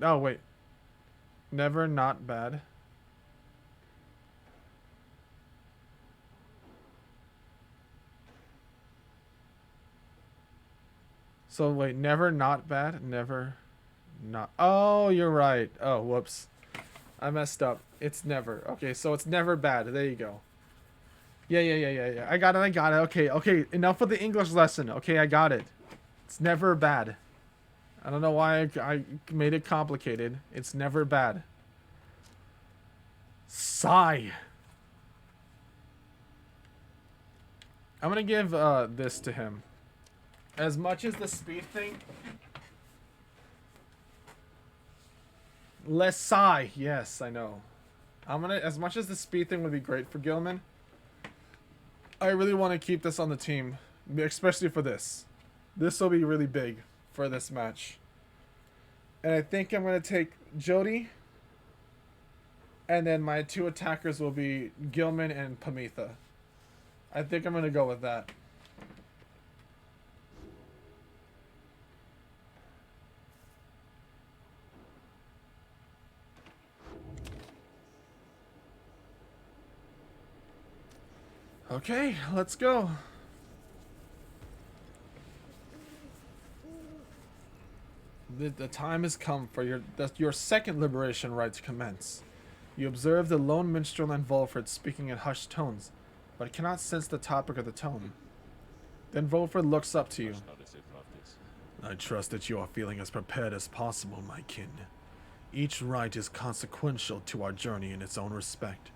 Oh, wait. Never not bad. So wait, never not bad? Never not. Oh, you're right. Oh, whoops. I messed up. It's never. Okay, so it's never bad. There you go. Yeah. I got it. Okay. Enough of the English lesson. Okay, I got it. It's never bad. I don't know why I made it complicated. It's never bad. Sigh. I'm gonna give this to him. As much as the speed thing. Less sigh. Yes, I know. I'm gonna, as much as the speed thing would be great for Gilman, I really want to keep this on the team, especially for this. This will be really big for this match. And I think I'm gonna take Jody. And then my 2 attackers will be Gilman and Pamitha. I think I'm gonna go with that. Okay, let's go. The time has come for your second liberation rite to commence. You observe the lone minstrel and Volfred speaking in hushed tones, but cannot sense the topic of the tone. Then Volfred looks up to you. I trust that you are feeling as prepared as possible, my kin. Each rite is consequential to our journey in its own respect,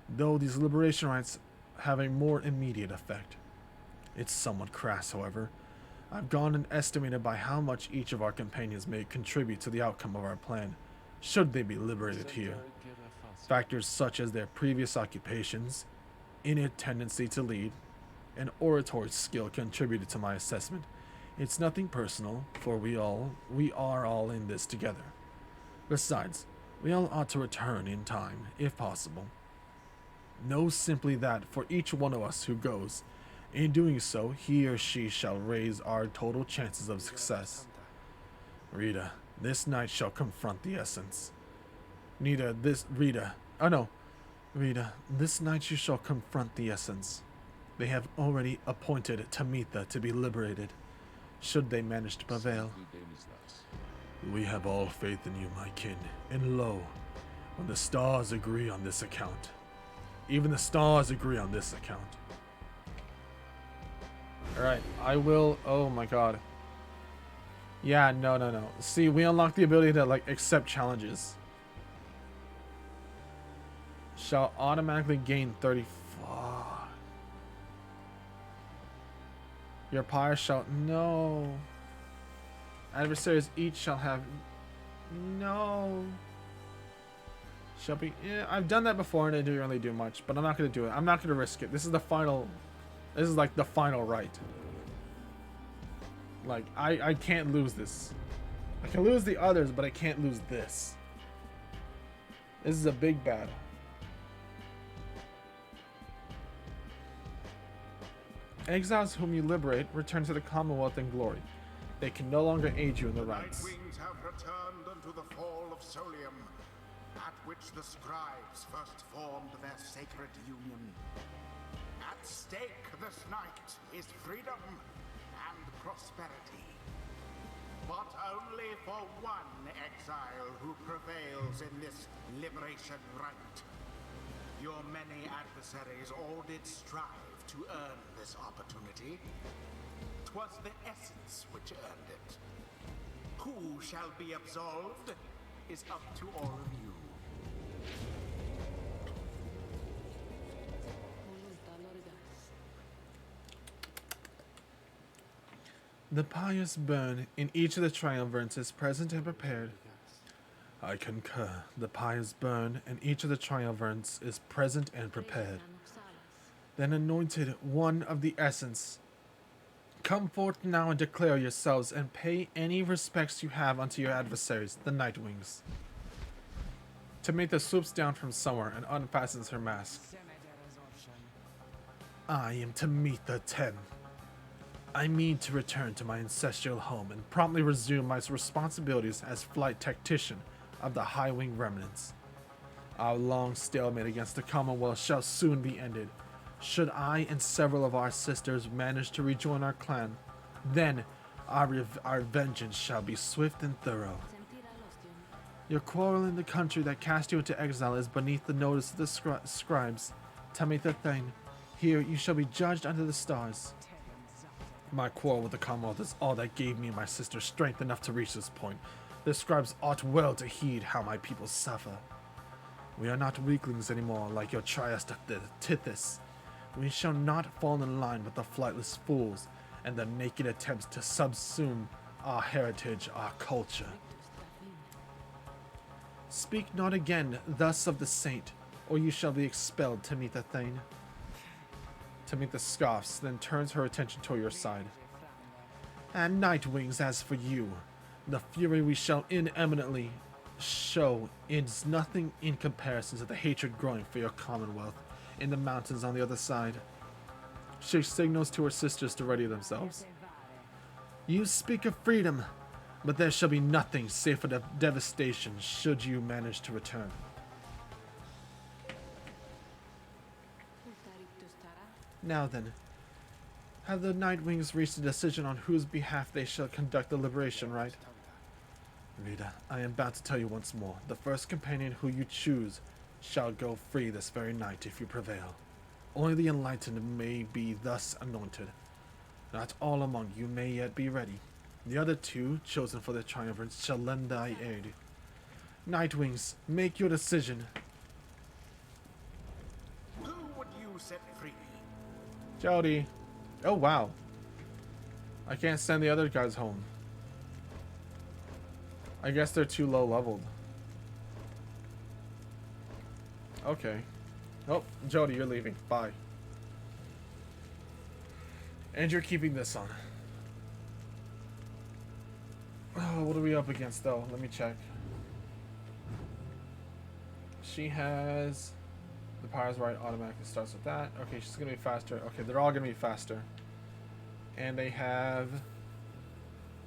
though these liberation rites have a more immediate effect. It's somewhat crass, however. I've gone and estimated by how much each of our companions may contribute to the outcome of our plan, should they be liberated here. Factors such as their previous occupations, innate tendency to lead, and oratory skill contributed to my assessment. It's nothing personal, for we are all in this together. Besides, we all ought to return in time, if possible. Know simply that for each one of us who goes, in doing so, he or she shall raise our total chances of success. Rita, this night shall confront the essence. Rita, this night you shall confront the essence. They have already appointed Tamitha to be liberated, should they manage to prevail. We have all faith in you, my kin, and lo, when the stars agree on this account. Even the stars agree on this account. Alright, I will... Oh my god. Yeah, no. See, we unlock the ability to, like, accept challenges. Shall automatically gain 30... Fuck. Your pyre shall... No. Adversaries each shall have... No. Shall be... Yeah, I've done that before and it didn't really do much, but I'm not going to do it. I'm not going to risk it. This is the final... This is like the final right. Like, I can't lose this. I can lose the others, but I can't lose this. This is a big bad. Exiles whom you liberate return to the Commonwealth in glory. They can no longer aid you in the rites. The Nightwings have returned unto the fall of Solium, at which the scribes first formed their sacred union. At stake this night is freedom and prosperity. But only for one exile who prevails in this liberation rite. Your many adversaries all did strive to earn this opportunity. 'Twas the essence which earned it. Who shall be absolved is up to all of you. The pious burn in each of the triumvirates is present and prepared. I concur. The pious burn in each of the triumvirates is present and prepared. Then anointed one of the essence, come forth now and declare yourselves and pay any respects you have unto your adversaries, the Nightwings. Tamitha swoops down from somewhere and unfastens her mask. I am Tamitha 10. I mean to return to my ancestral home and promptly resume my responsibilities as flight tactician of the High Wing Remnants. Our long stalemate against the Commonwealth shall soon be ended. Should I and several of our sisters manage to rejoin our clan, then our vengeance shall be swift and thorough. Your quarrel in the country that cast you into exile is beneath the notice of the scribes. Tamitha Thane, here you shall be judged under the stars. My quarrel with the Commonwealth is all that gave me and my sister strength enough to reach this point. The scribes ought well to heed how my people suffer. We are not weaklings anymore like your Triastithis. We shall not fall in line with the flightless fools and their naked attempts to subsume our heritage, our culture. Speak not again thus of the saint, or you shall be expelled, Tamitha Thane. Tamitha scoffs, then turns her attention to your side. And Nightwings, as for you, the fury we shall ineminently show is nothing in comparison to the hatred growing for your commonwealth in the mountains on the other side. She signals to her sisters to ready themselves. You speak of freedom, but there shall be nothing save for the devastation should you manage to return. Now then, have the Nightwings reached a decision on whose behalf they shall conduct the liberation rite? Rita, I am about to tell you once more. The first companion who you choose shall go free this very night if you prevail. Only the enlightened may be thus anointed. Not all among you may yet be ready. The other two, chosen for the triumvirates, shall lend thy aid. Nightwings, make your decision. Who would you set free? Jody. Oh, wow. I can't send the other guys home. I guess they're too low leveled. Okay. Oh, Jody, you're leaving. Bye. And you're keeping this on. Oh, what are we up against, though? Let me check. She has... The Pyre's right automatically starts with that. Okay, she's going to be faster. Okay, they're all going to be faster. And they have...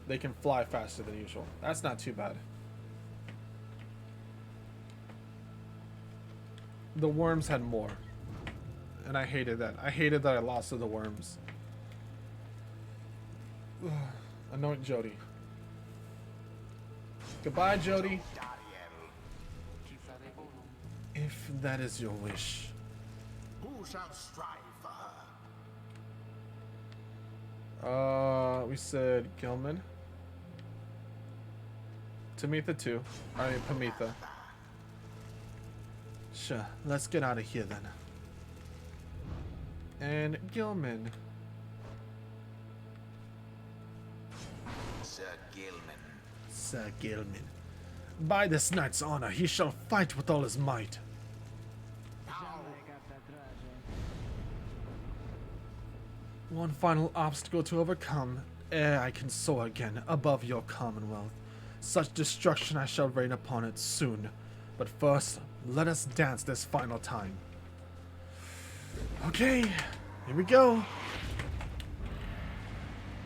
They can fly faster than usual. That's not too bad. The worms had more. And I hated that. I hated that I lost to the worms. Ugh. Anoint Jody. Goodbye, Jody. If that is your wish. Who shall strive for her? We said Gilman. Tamitha too. I mean Pamitha. Sure, let's get out of here then. And Gilman. Sir Gilman. Sir Gilman. By this knight's honor, he shall fight with all his might. One final obstacle to overcome, ere I can soar again above your commonwealth. Such destruction I shall rain upon it soon. But first, let us dance this final time. Okay, here we go.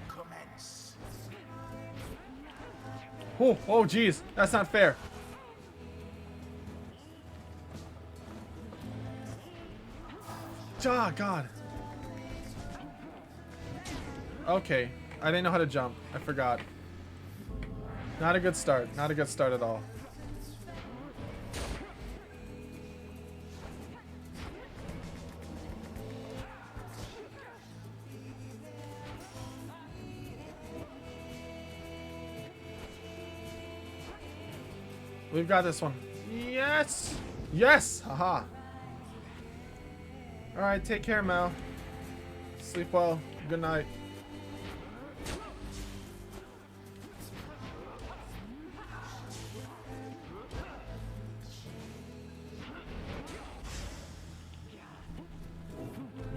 Commence. Oh, geez, that's not fair. Ah, God. Okay, I didn't know how to jump. I forgot. Not a good start. Not a good start at all. We've got this one. Yes! Yes! Haha. Alright, take care, Mal. Sleep well. Good night.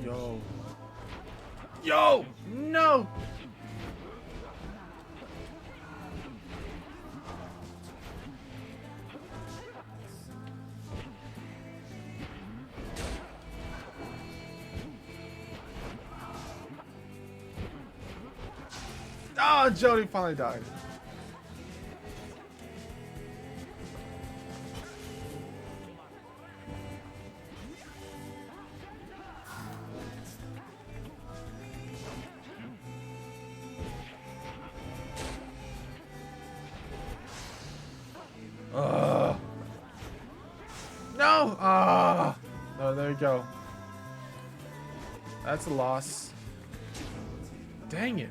Yo. Yo! No! Oh, Jody finally died. No! Ah! Oh, there you go. That's a loss. Dang it.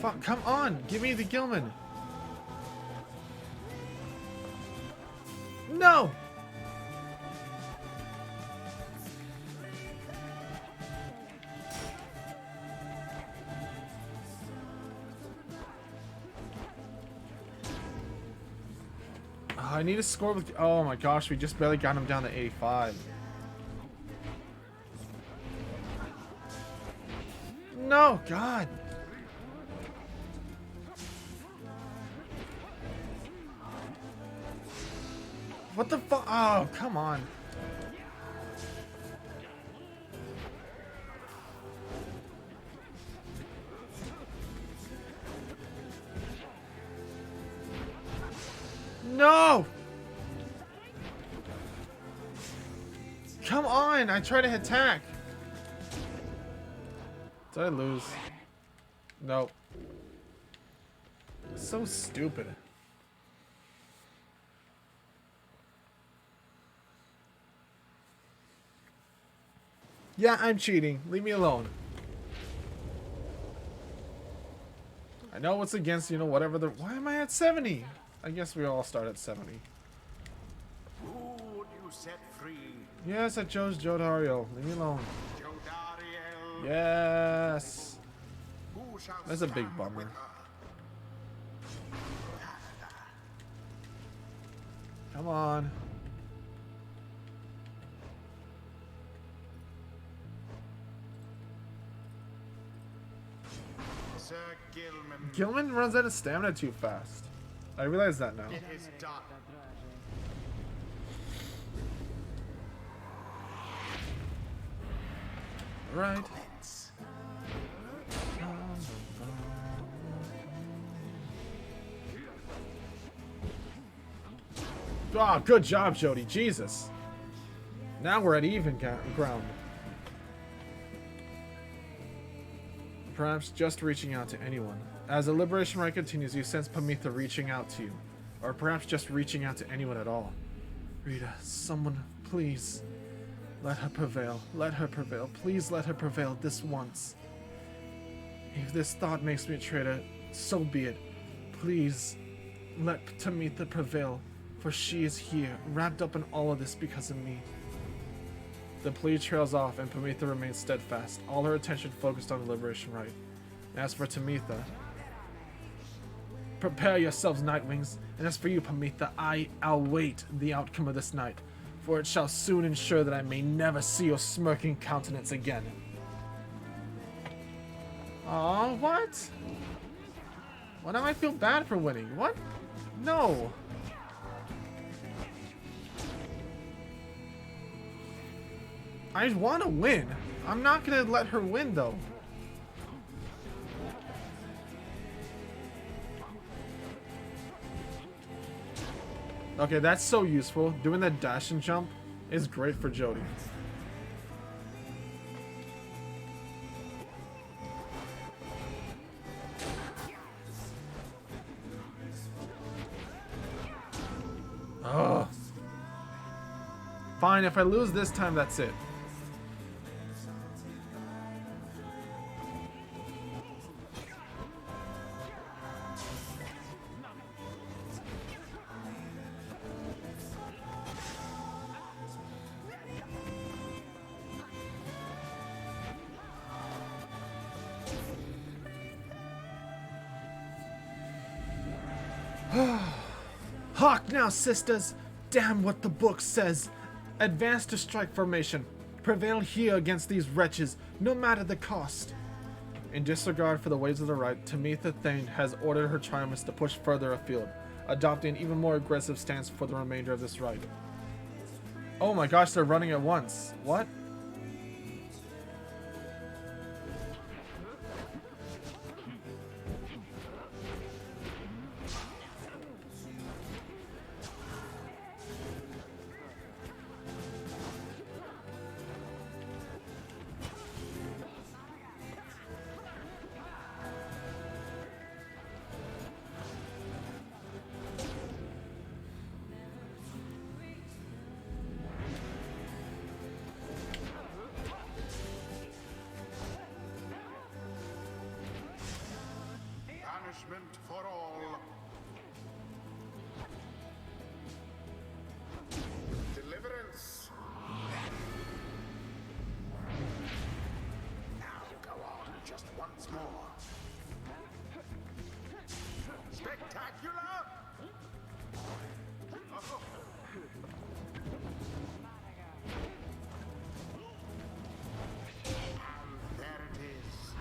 Fuck, come on! Give me the Gilman! No! I need to score with... Oh my gosh, we just barely got him down to 85. No, God! What the fuck? Oh, come on. No! Come on! I tried to attack. Did I lose? Nope. So stupid. Yeah, I'm cheating. Leave me alone. I know what's against, you know, whatever the... Why am I at 70? I guess we all start at 70. Who would you set free? Yes, I chose Jodario. Leave me alone. Jodariel. Yes. Who shall That's a big stand bummer. with her? Come on. Sir Gilman. Gilman runs out of stamina too fast. I realize that now. It is done. Right. Oh, good job, Jody. Jesus. Now we're at even ground. Perhaps just reaching out to anyone. As the liberation rite continues, you sense Pamitha reaching out to you. Or perhaps just reaching out to anyone at all. Rita, someone, please. Let her prevail. Let her prevail. Please let her prevail this once. If this thought makes me a traitor, so be it. Please, let Pamitha prevail. For she is here, wrapped up in all of this because of me. The plea trails off, and Pamitha remains steadfast, all her attention focused on the liberation rite. As for Pamitha, prepare yourselves, Nightwings, and as for you, Pamitha, I await the outcome of this night, for it shall soon ensure that I may never see your smirking countenance again. Aw, what? Why do I feel bad for winning? What? No. I want to win. I'm not going to let her win, though. Okay, that's so useful. Doing that dash and jump is great for Jody. Ugh. Fine, if I lose this time, that's it. Hawk now, sisters! Damn what the book says! Advance to strike formation. Prevail here against these wretches, no matter the cost. In disregard for the ways of the right, Tamitha Thane has ordered her Triumphs to push further afield, adopting an even more aggressive stance for the remainder of this rite. Oh my gosh, they're running at once. What? Punishment for all. Deliverance. Now go on just once more. Spectacular! Oh. And there it is.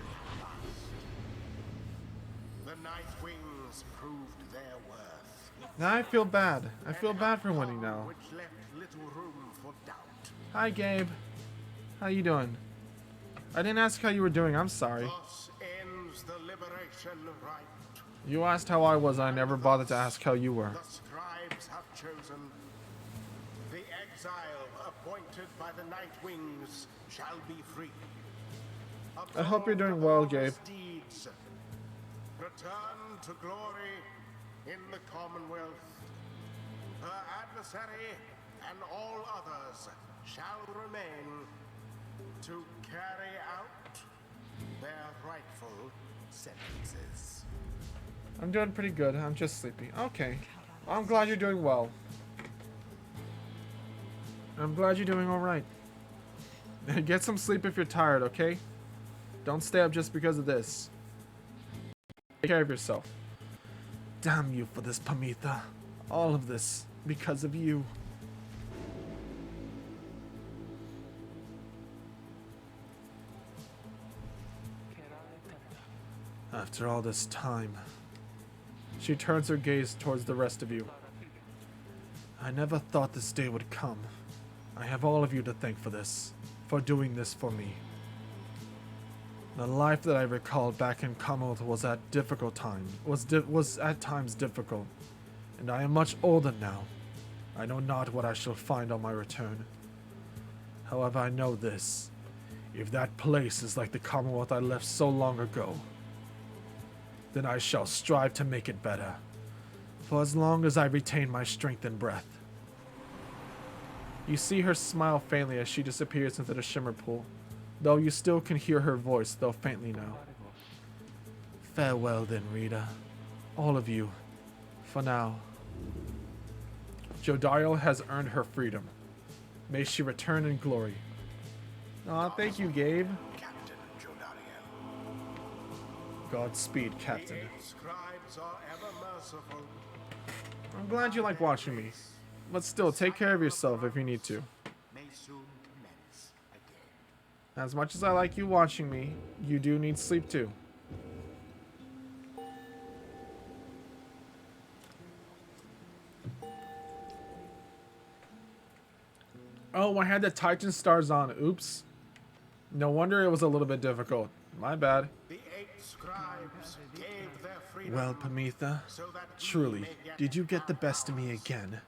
The Night Wings proved their worth. Now I feel bad. I feel bad for winning now. Which left little room for doubt. Hi, Gabe. How you doing? I didn't ask how you were doing. I'm sorry. Thus ends the liberation rite. You asked how I was. I never bothered to ask how you were. The scribes have chosen. The exile appointed by the Night Wings shall be free. I hope you're doing well, Gabe. Deeds. Return to glory in the Commonwealth. Her adversary and all others shall remain to carry out their rightful sentences. I'm doing pretty good. I'm just sleepy. Okay. I'm glad you're doing well. I'm glad you're doing alright. Get some sleep if you're tired, okay? Don't stay up just because of this. Take care of yourself. Damn you for this, Pamitha. All of this because of you. After all this time, She turns her gaze towards the rest of you. I never thought this day would come. I have all of you to thank for this, for doing this for me. The life that I recalled back in Commonwealth was at times difficult, and I am much older now. I know not what I shall find on my return. However, I know this: if that place is like the Commonwealth I left so long ago, then I shall strive to make it better, for as long as I retain my strength and breath. You see her smile faintly as she disappears into the shimmer pool, though you still can hear her voice, though faintly now. Farewell then, Rita. All of you. For now. Jodiel has earned her freedom. May she return in glory. Aw, thank you, Gabe. Captain Jodiel. Godspeed, Captain. The scribes are ever merciful. I'm glad you like watching me. But still, take care of yourself if you need to. May soon commence again. As much as I like you watching me, you do need sleep too. Oh, I had the Titan stars on. Oops. No wonder it was a little bit difficult. My bad. The 8 scribes gave their freedom. Well, Pamitha, so that we truly, may get did you get the best of me ours. again?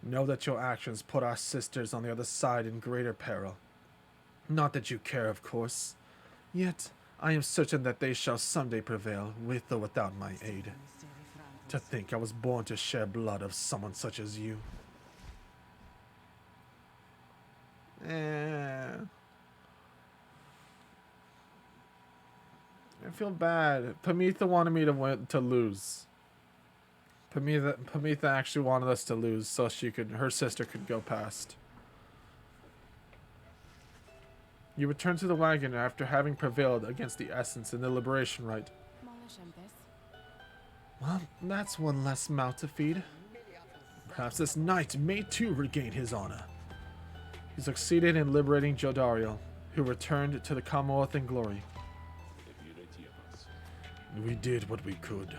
Know that your actions put our sisters on the other side in greater peril. Not that you care, of course. Yet, I am certain that they shall someday prevail, with or without my aid. To think I was born to share blood of someone such as you. I feel bad. Pamitha wanted me to lose. Pamitha actually wanted us to lose so her sister could go past. You return to the wagon after having prevailed against the Essence in the Liberation Rite. Well, that's one less mouth to feed. Perhaps this knight may too regain his honor. He succeeded in liberating Jodariel, who returned to the Commonwealth in glory. We did what we could.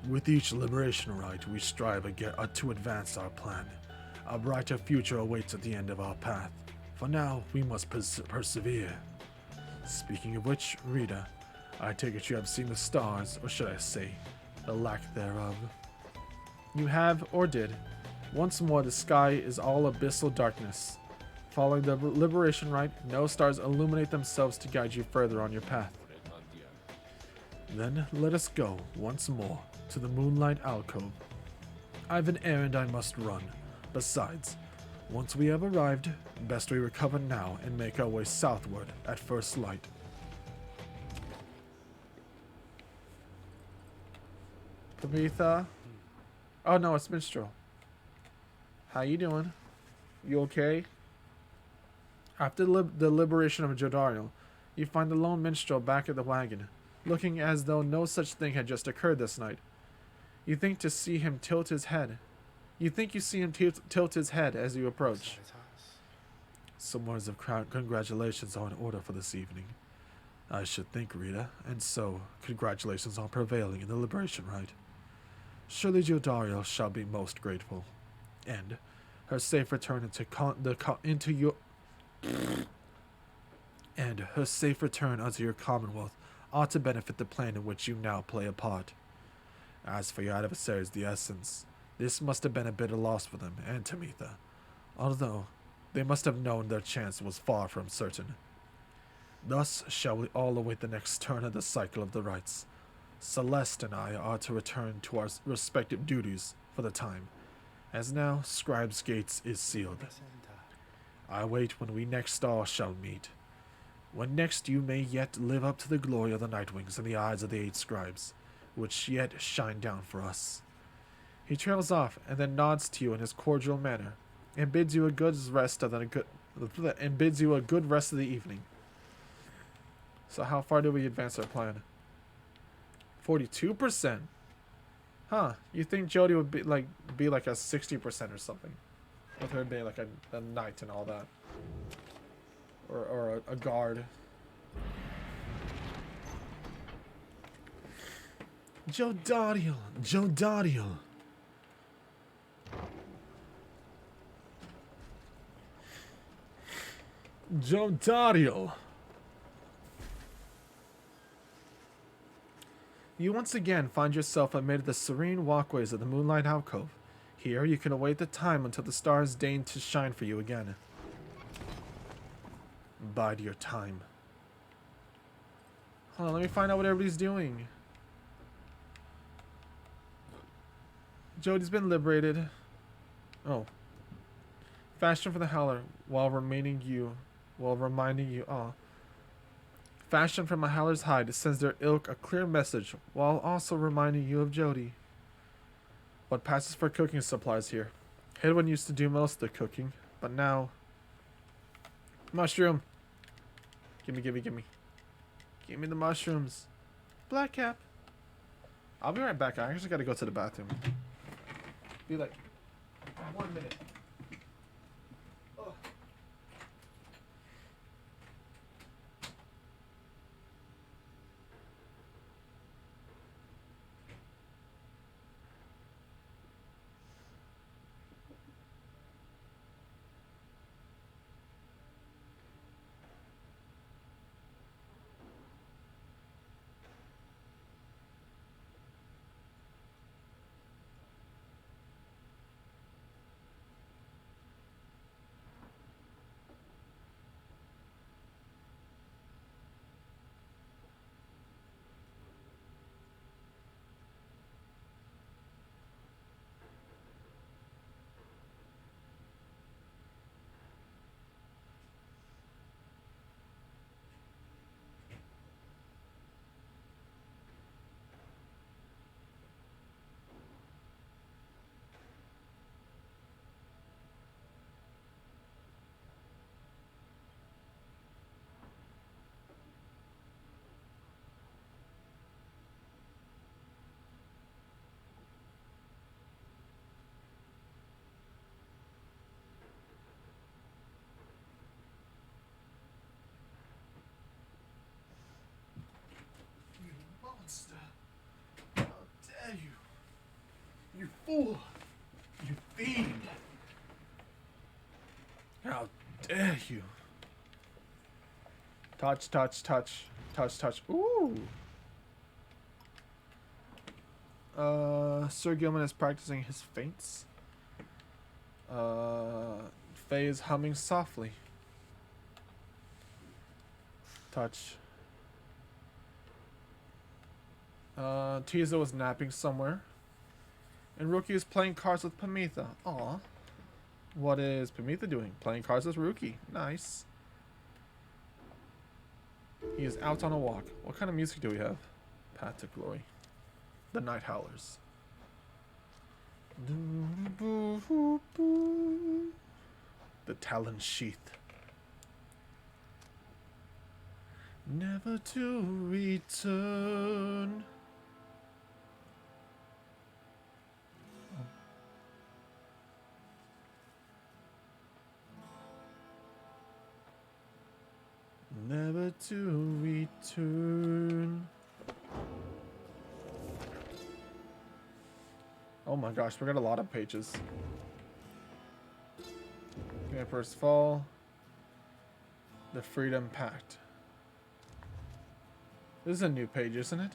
With each liberation rite, we strive to advance our plan. A brighter future awaits at the end of our path. For now, we must persevere. Speaking of which, Rita, I take it you have seen the stars, or should I say, the lack thereof. You have, or did. Once more, the sky is all abyssal darkness. Following the liberation rite, no stars illuminate themselves to guide you further on your path. Then let us go, once more, to the Moonlight Alcove. I've an errand I must run. Besides, once we have arrived, best we recover now and make our way southward at first light. Pamitha? Oh no, it's Minstrel. How you doing? You okay? After the liberation of Jodariel, you find the lone minstrel back at the wagon, looking as though no such thing had just occurred this night. You think to see him tilt his head. You think you see him tilt his head as you approach. Some words of congratulations are in order for this evening. I should think, Rita, and so, congratulations on prevailing in the liberation rite. Surely Jodariel shall be most grateful, and her safe return unto your commonwealth ought to benefit the plan in which you now play a part. As for your adversaries, the Essence, this must have been a bitter loss for them and Tamitha, although they must have known their chance was far from certain. Thus shall we all await the next turn of the cycle of the rites. Celeste and I are to return to our respective duties for the time, as now Scribe's Gates is sealed. I wait when we next all shall meet. When next you may yet live up to the glory of the Nightwings in the eyes of the 8 scribes, which yet shine down for us. He trails off and then nods to you in his cordial manner, and bids you a good rest of the evening. So how far do we advance our plan? 42%. Huh? You think Jody would be like a 60% or something, with her being like a knight and all that, or a guard. Jodariel, Jodariel. Jodariel. You once again find yourself amid the serene walkways of the Moonlight Alcove. Here you can await the time until the stars deign to shine for you again. Bide your time. Hold on, let me find out what everybody's doing. Jody's been liberated. Oh. Fashioned for the Howler while reminding you. Fashioned from a Howler's hide sends their ilk a clear message while also reminding you of Jody. What passes for cooking supplies here? Hedwin used to do most of the cooking, but now... Mushroom! Gimme. Give me the mushrooms. Black Cap. I'll be right back. I actually gotta go to the bathroom. Be like 1 minute. You fool! You fiend! How dare you! Touch, touch, touch. Touch, touch. Ooh! Sir Gilman is practicing his feints. Faye is humming softly. Touch. Tiza was napping somewhere. And Rookie is playing cards with Pamitha. Aw. What is Pamitha doing? Playing cards with Rookie. Nice. He is out on a walk. What kind of music do we have? Path to Glory. The Night Howlers. The Talon Sheath. Never to return. Never to return. Oh my gosh, we got a lot of pages. The Emperor's Fall. The Freedom Pact. This is a new page, isn't it?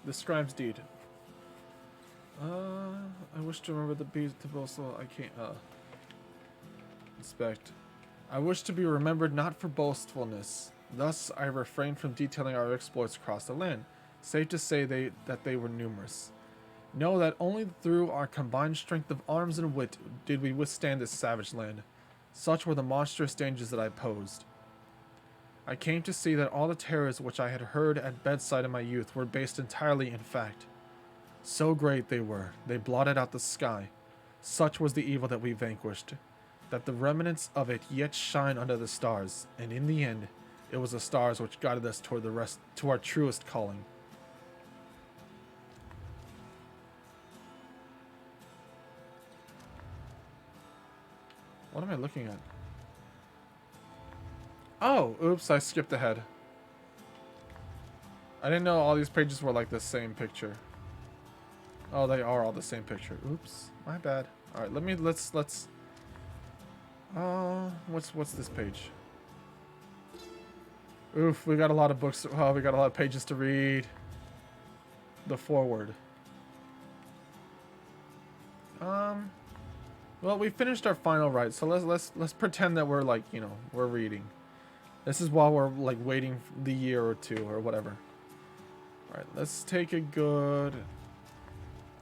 The Scribe's Deed. I wish to remember the bees to boastful. I can't, inspect. I wish to be remembered not for boastfulness. Thus, I refrained from detailing our exploits across the land. Safe to say that they were numerous. Know that only through our combined strength of arms and wit did we withstand this savage land. Such were the monstrous dangers that I posed. I came to see that all the terrors which I had heard at bedside in my youth were based entirely in fact. So great they were, they blotted out the sky. Such was the evil that we vanquished, that the remnants of it yet shine under the stars, and in the end, it was the stars which guided us toward to our truest calling. What am I looking at? Oh, oops, I skipped ahead. I didn't know all these pages were like the same picture. Oh, they are all the same picture. Oops, my bad. All right, let's what's this page? Oof, we got a lot of books. Oh, we got a lot of pages to read. The foreword. Well, we finished our final rite, so let's pretend that we're like, you know, we're reading. This is while we're like waiting the year or two or whatever. All right, let's take a good.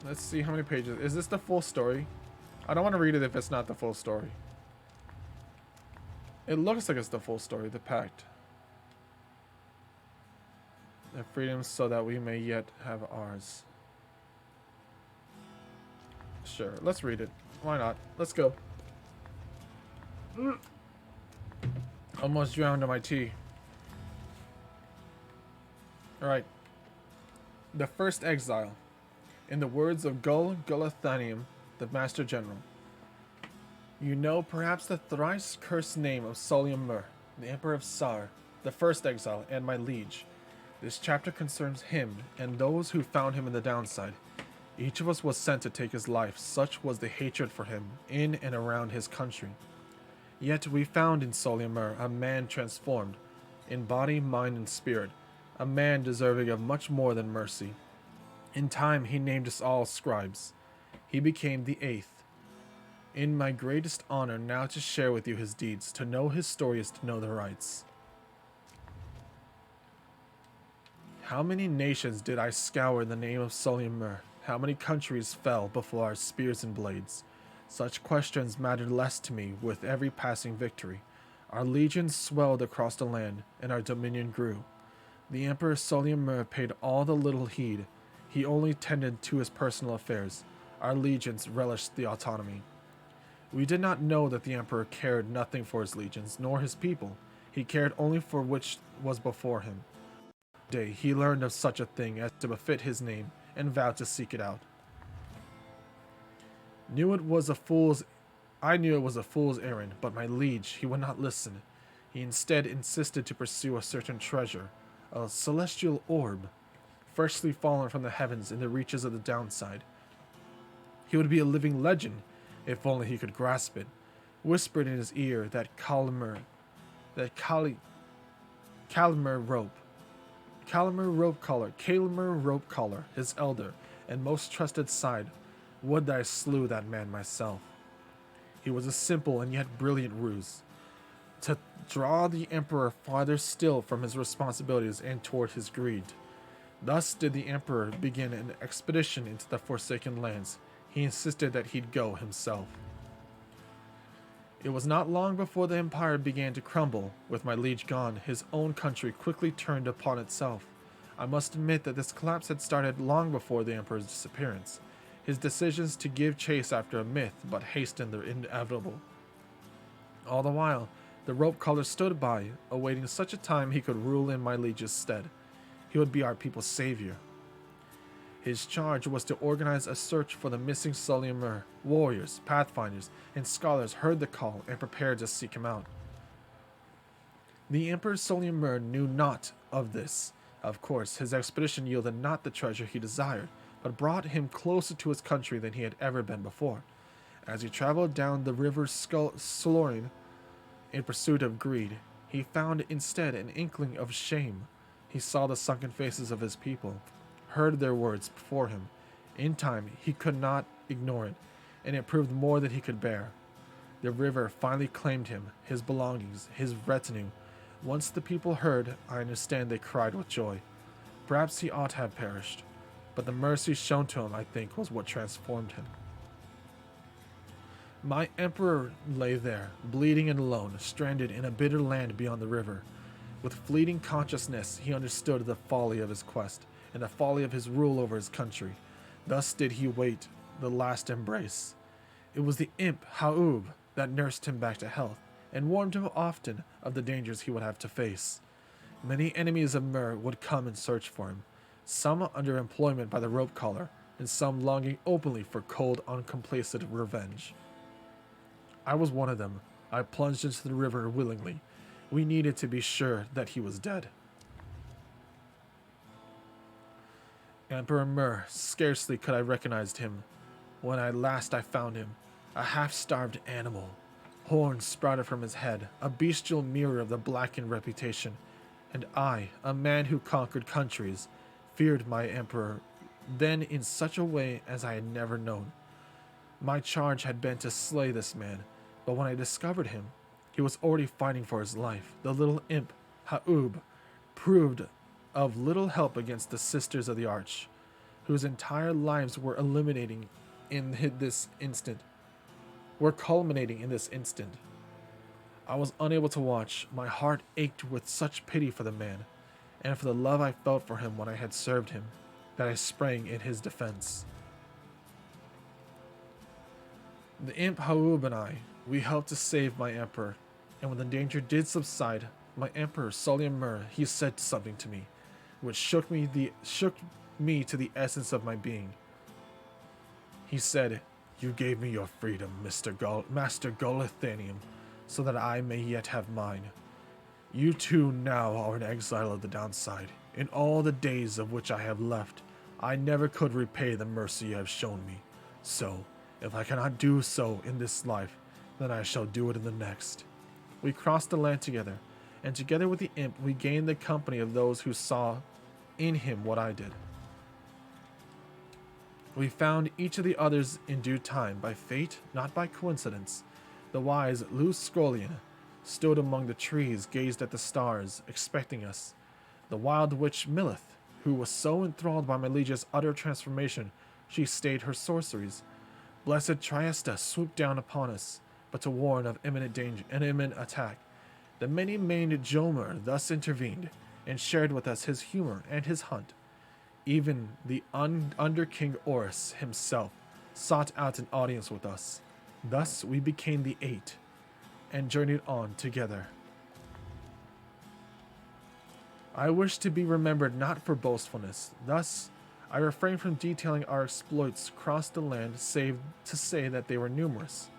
Let's see how many pages. Is this the full story? I don't want to read it if it's not the full story. It looks like it's the full story, the pact. The freedom so that we may yet have ours. Sure, let's read it. Why not? Let's go. Almost drowned in my tea. Alright. The first exile. In the words of Gul Gulathanium, the Master General. You know perhaps the thrice cursed name of Solium Mur, the Emperor of Sar, the first exile, and my liege. This chapter concerns him and those who found him in the downside. Each of us was sent to take his life, such was the hatred for him in and around his country. Yet we found in Solium Mur a man transformed, in body, mind, and spirit, a man deserving of much more than mercy. In time he named us all scribes. He became the eighth. In my greatest honor now to share with you his deeds. To know his story is to know the rights. How many nations did I scour in the name of Solium Mur? How many countries fell before our spears and blades? Such questions mattered less to me with every passing victory. Our legions swelled across the land, and our dominion grew. The Emperor Solium Mur paid all the little heed. He only tended to his personal affairs. Our legions relished the autonomy. We did not know that the Emperor cared nothing for his legions, nor his people. He cared only for which was before him. One day he learned of such a thing as to befit his name, and vowed to seek it out. I knew it was a fool's errand, but my liege, he would not listen. He instead insisted to pursue a certain treasure, a celestial orb, freshly fallen from the heavens in the reaches of the downside. He would be a living legend, if only he could grasp it. Whispered in his ear that Calimer rope. Calimer rope collar, his elder and most trusted side. Would that I slew that man myself. He was a simple and yet brilliant ruse, to draw the Emperor farther still from his responsibilities and toward his greed. Thus did the Emperor begin an expedition into the Forsaken Lands. He insisted that he'd go himself. It was not long before the Empire began to crumble. With my liege gone, his own country quickly turned upon itself. I must admit that this collapse had started long before the Emperor's disappearance. His decisions to give chase after a myth but hastened the inevitable. All the while, the rope collar stood by, awaiting such a time he could rule in my liege's stead. He would be our people's savior. His charge was to organize a search for the missing Solimer. Warriors, pathfinders, and scholars heard the call and prepared to seek him out. The Emperor Solimer knew naught of this. Of course, his expedition yielded not the treasure he desired, but brought him closer to his country than he had ever been before. As he traveled down the river Slorine in pursuit of greed, he found instead an inkling of shame. He saw the sunken faces of his people, heard their words before him. In time, he could not ignore it, and it proved more than he could bear. The river finally claimed him, his belongings, his retinue. Once the people heard, I understand they cried with joy. Perhaps he ought to have perished, but the mercy shown to him, I think, was what transformed him. My emperor lay there, bleeding and alone, stranded in a bitter land beyond the river. With fleeting consciousness, he understood the folly of his quest, and the folly of his rule over his country. Thus did he wait the last embrace. It was the imp Haub that nursed him back to health, and warned him often of the dangers he would have to face. Many enemies of Myr would come and search for him, some under employment by the rope collar, and some longing openly for cold, uncomplacent revenge. I was one of them. I plunged into the river willingly. We needed to be sure that he was dead. Emperor Myr, scarcely could I recognize him when at last I found him, a half-starved animal. Horns sprouted from his head, a bestial mirror of the blackened reputation, and I, a man who conquered countries, feared my emperor then in such a way as I had never known. My charge had been to slay this man, but when I discovered him, he was already fighting for his life. The little imp, Haub, proved of little help against the Sisters of the Arch, whose entire lives were culminating in this instant. I was unable to watch. My heart ached with such pity for the man, and for the love I felt for him when I had served him, that I sprang in his defense. The imp Haub and I, we helped to save my emperor, and when the danger did subside, my emperor Solimer, he said something to me, which shook me to the essence of my being. He said, "You gave me your freedom, Master Golithanium, so that I may yet have mine. You too now are an exile of the downside. In all the days of which I have left, I never could repay the mercy you have shown me. So, if I cannot do so in this life, then I shall do it in the next." We crossed the land together, and together with the imp we gained the company of those who saw in him what I did. We found each of the others in due time, by fate, not by coincidence. The wise Luscolian stood among the trees, gazed at the stars, expecting us. The wild witch Millith, who was so enthralled by my liege's utter transformation, she stayed her sorceries. Blessed Triesta swooped down upon us, but to warn of imminent danger and imminent attack. The many-maned Jomer thus intervened, and shared with us his humor and his hunt. Even the under King Oris himself sought out an audience with us. Thus we became the 8, and journeyed on together. I wish to be remembered not for boastfulness. Thus, I refrain from detailing our exploits across the land, save to say that they were numerous.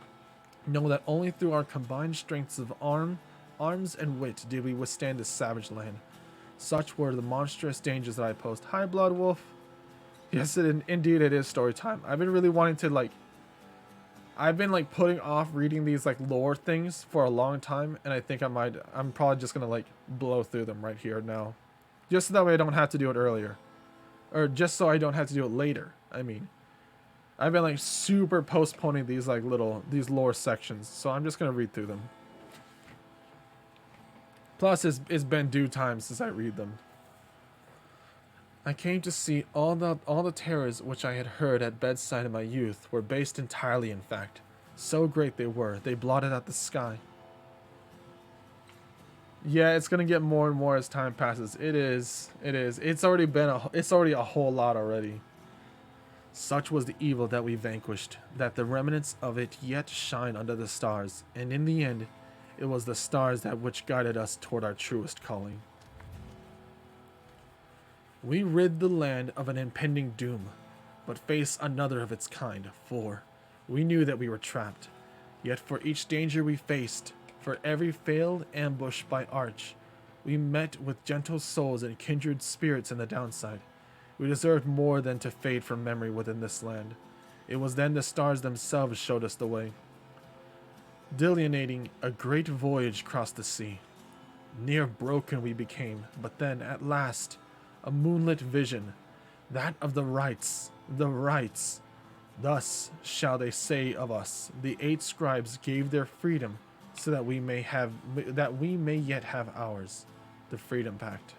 Know that only through our combined strengths of arms and wit did we withstand this savage land. Such were the monstrous dangers that I posed. Hi, Blood Wolf. Yes, indeed it is story time. I've been really wanting to like. I've been like putting off reading these like lore things for a long time, and I think I'm probably just gonna like blow through them right here now, just so that way I don't have to do it earlier, or just so I don't have to do it later. I mean, I've been like super postponing these like these lore sections, so I'm just gonna read through them. Plus, it's been due time since I read them. I came to see all the terrors which I had heard at bedside in my youth were based entirely, in fact. So great they were, they blotted out the sky. Yeah, it's gonna get more and more as time passes. It is. It's already a whole lot already. Such was the evil that we vanquished, that the remnants of it yet shine under the stars, and in the end, it was the stars that which guided us toward our truest calling. We rid the land of an impending doom, but face another of its kind, for we knew that we were trapped. Yet for each danger we faced, for every failed ambush by arch, we met with gentle souls and kindred spirits in the downside. We deserved more than to fade from memory within this land. It was then the stars themselves showed us the way. Delineating a great voyage crossed the sea. Near broken we became, but then, at last, a moonlit vision, that of the rights. Thus shall they say of us, the 8 scribes gave their freedom, so that we may yet have ours, the Freedom Pact.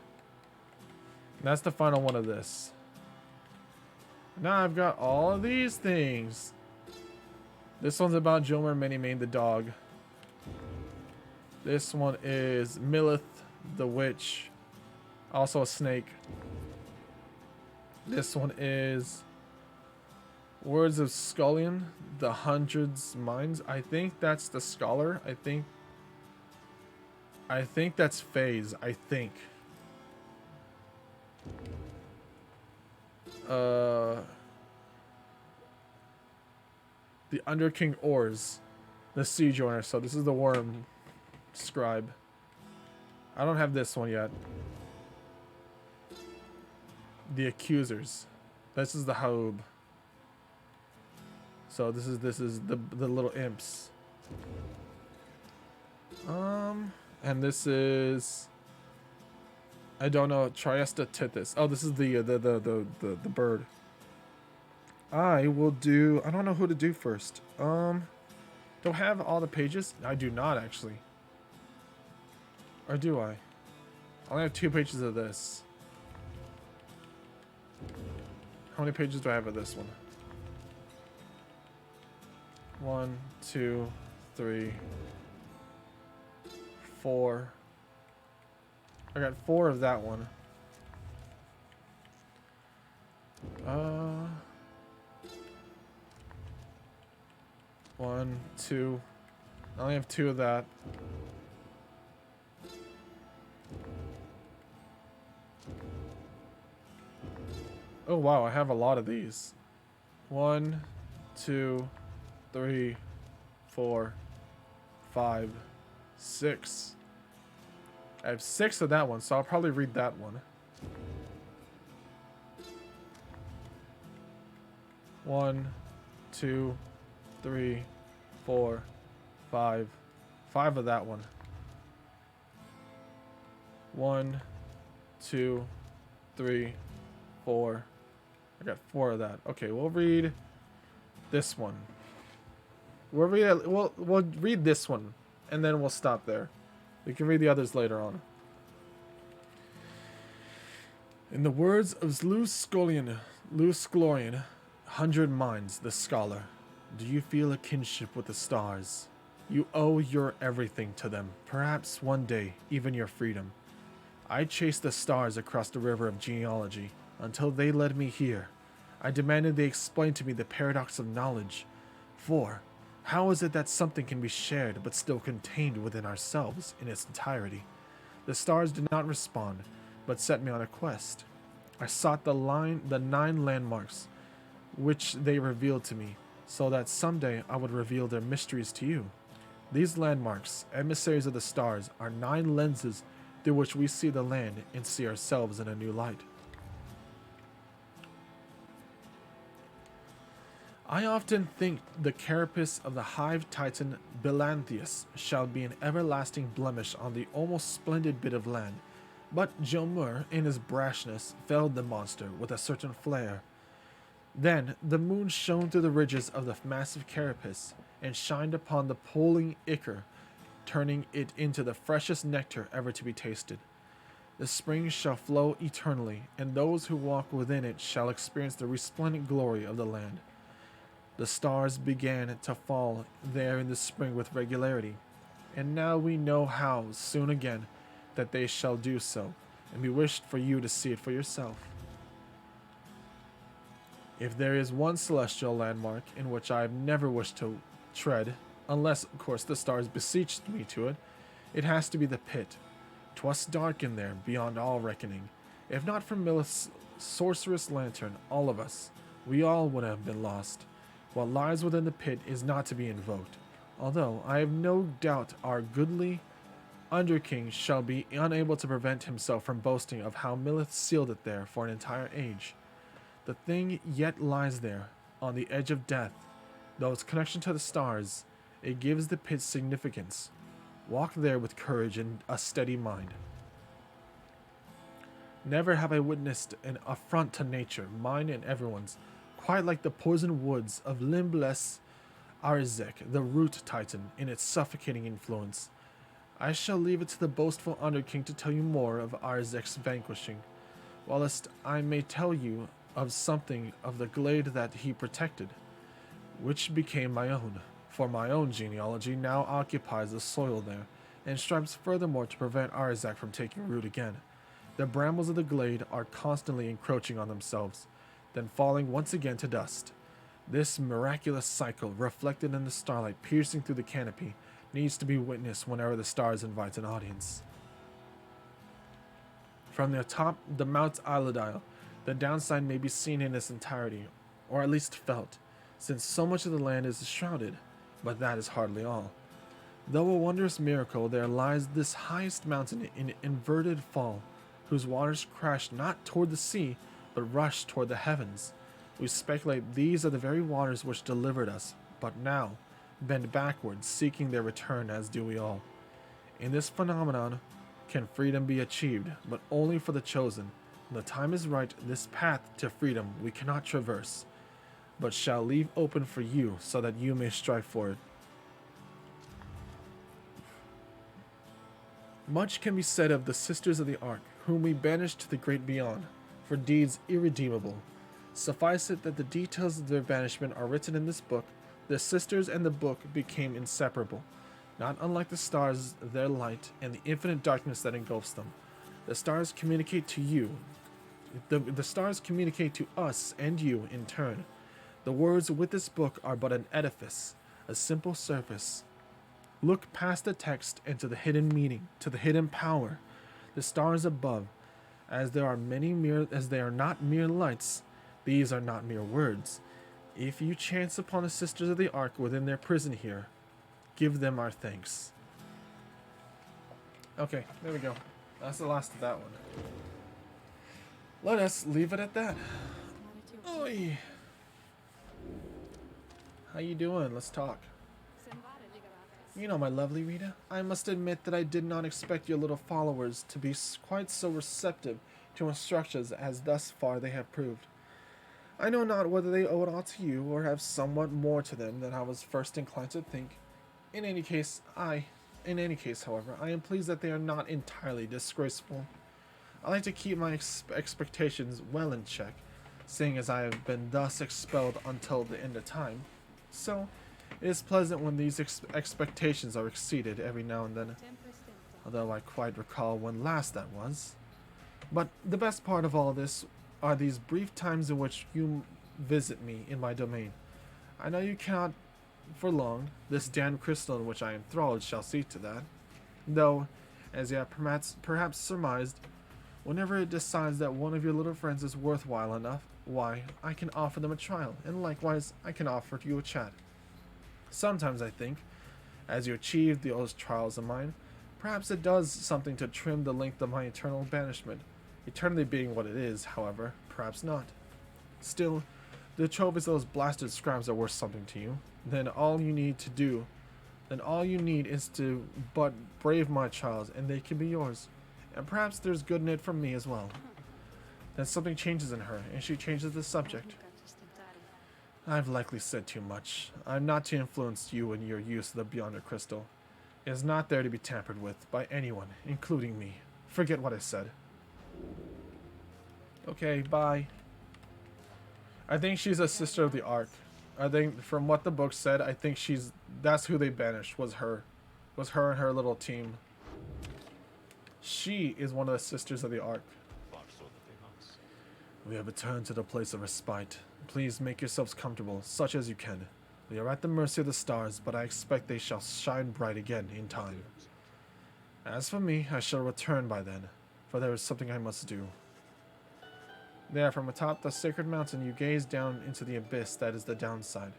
And that's the final one of this. Now I've got all of these things. This one's about Jomer Minimane the dog. This one is Millith the witch, also a snake. This one is Words of Scullion, the Hundred's Minds. I think that's the scholar. I think that's Phase. I think. The Underking Oars, the Sea Joiner. So this is the Worm Scribe. I don't have this one yet. The Accusers. This is the Haub. So this is the little imps. And this is, I don't know, Triesta Tithys. Oh, this is the bird. I will do, I don't know who to do first. Do I have all the pages? I do not actually. Or do I? I only have 2 pages of this. How many pages do I have of this one? 1, 2, 3, 4. I got 4 of that one. 1, 2. I only have 2 of that. Oh wow, I have a lot of these. 1, 2, 3, 4, 5, 6. I have 6 of that one, so I'll probably read that one. 1, 2, 3, 4, 5. 5 of that one. 1, 2, 3, 4. I got 4 of that. Okay, we'll read this one. We'll read this one, and then we'll stop there. We can read the others later on. In the words of Luce Glorian, 100 Minds, the scholar, do you feel a kinship with the stars? You owe your everything to them, perhaps one day, even your freedom. I chased the stars across the river of genealogy, until they led me here. I demanded they explain to me the paradox of knowledge. For, how is it that something can be shared but still contained within ourselves in its entirety? The stars did not respond, but set me on a quest. I sought the 9 landmarks, which they revealed to me, so that someday I would reveal their mysteries to you. These landmarks, emissaries of the stars, are 9 lenses through which we see the land and see ourselves in a new light. I often think the carapace of the hive titan Belanthius shall be an everlasting blemish on the almost splendid bit of land, but Jomur, in his brashness, felled the monster with a certain flair. Then the moon shone through the ridges of the massive carapace and shined upon the pulling ichor, turning it into the freshest nectar ever to be tasted. The springs shall flow eternally, and those who walk within it shall experience the resplendent glory of the land. The stars began to fall there in the spring with regularity, and now we know how soon again that they shall do so, and we wished for you to see it for yourself. If there is one celestial landmark in which I have never wished to tread, unless, of course, the stars beseeched me to it, it has to be the pit. 'Twas dark in there, beyond all reckoning. If not for Milith's sorceress lantern, all of us, we all would have been lost. What lies within the pit is not to be invoked, although I have no doubt our goodly Underking shall be unable to prevent himself from boasting of how Milith sealed it there for an entire age. The thing yet lies there, on the edge of death, though its connection to the stars, it gives the pit significance. Walk there with courage and a steady mind. Never have I witnessed an affront to nature, mine and everyone's, quite like the poisoned woods of limbless Arzek, the root titan, in its suffocating influence. I shall leave it to the boastful Underking to tell you more of Arzek's vanquishing, whilst I may tell you of something of the glade that he protected, which became my own, for my own genealogy now occupies the soil there, and strives furthermore to prevent Arzek from taking root again. The brambles of the glade are constantly encroaching on themselves, then falling once again to dust. This miraculous cycle, reflected in the starlight piercing through the canopy, needs to be witnessed whenever the stars invite an audience. From the top, the Mount Iladile, the downside may be seen in its entirety, or at least felt, since so much of the land is shrouded, but that is hardly all. Though a wondrous miracle, there lies this highest mountain in inverted fall, whose waters crash not toward the sea, but rush toward the heavens. We speculate these are the very waters which delivered us, but now bend backwards, seeking their return, as do we all. In this phenomenon can freedom be achieved, but only for the chosen. When the time is right, this path to freedom we cannot traverse, but shall leave open for you so that you may strive for it. Much can be said of the Sisters of the Ark, whom we banished to the great beyond, for deeds irredeemable. Suffice it that the details of their banishment are written in this book. The sisters and the book became inseparable, not unlike the stars, their light, and the infinite darkness that engulfs them. The stars communicate to you. The stars communicate to us and you in turn. The words with this book are but an edifice, a simple surface. Look past the text and to the hidden meaning, to the hidden power. The stars above, as they are not mere lights, these are not mere words. If you chance upon the Sisters of the Ark within their prison here, give them our thanks. Okay, there we go. That's the last of that one. Let us leave it at that. Oi. How you doing? Let's talk. You know, my lovely Rita, I must admit that I did not expect your little followers to be quite so receptive to instructions as thus far they have proved. I know not whether they owe it all to you or have somewhat more to them than I was first inclined to think. In any case, however, I am pleased that they are not entirely disgraceful. I like to keep my expectations well in check, seeing as I have been thus expelled until the end of time. So, it is pleasant when these expectations are exceeded every now and then, although I quite recall when last that was. But the best part of all this are these brief times in which you visit me in my domain. I know you cannot for long. This damned crystal in which I am enthralled shall see to that. Though, as you have perhaps surmised, whenever it decides that one of your little friends is worthwhile enough, why, I can offer them a trial, and likewise I can offer you a chat. Sometimes I think, as you achieve those trials of mine, perhaps it does something to trim the length of my eternal banishment. Eternity being what it is, however, perhaps not. Still, the trophies of those blasted scribes are worth something to you, then all you need is to but brave my child, and they can be yours. And perhaps there's good in it from me as well. Then something changes in her, and she changes the subject. I've likely said too much. I'm not to influence you in your use of the Beyonder Crystal. It is not there to be tampered with by anyone, including me. Forget what I said. Okay, bye. I think she's a sister of the Ark. I think from what the book said, I think that's who they banished, was her. Was her and her little team. She is one of the sisters of the Ark. We have returned to the place of respite. Please make yourselves comfortable, such as you can. We are at the mercy of the stars, but I expect they shall shine bright again in time. As for me, I shall return by then, for there is something I must do. There, from atop the sacred mountain, you gaze down into the abyss that is the downside.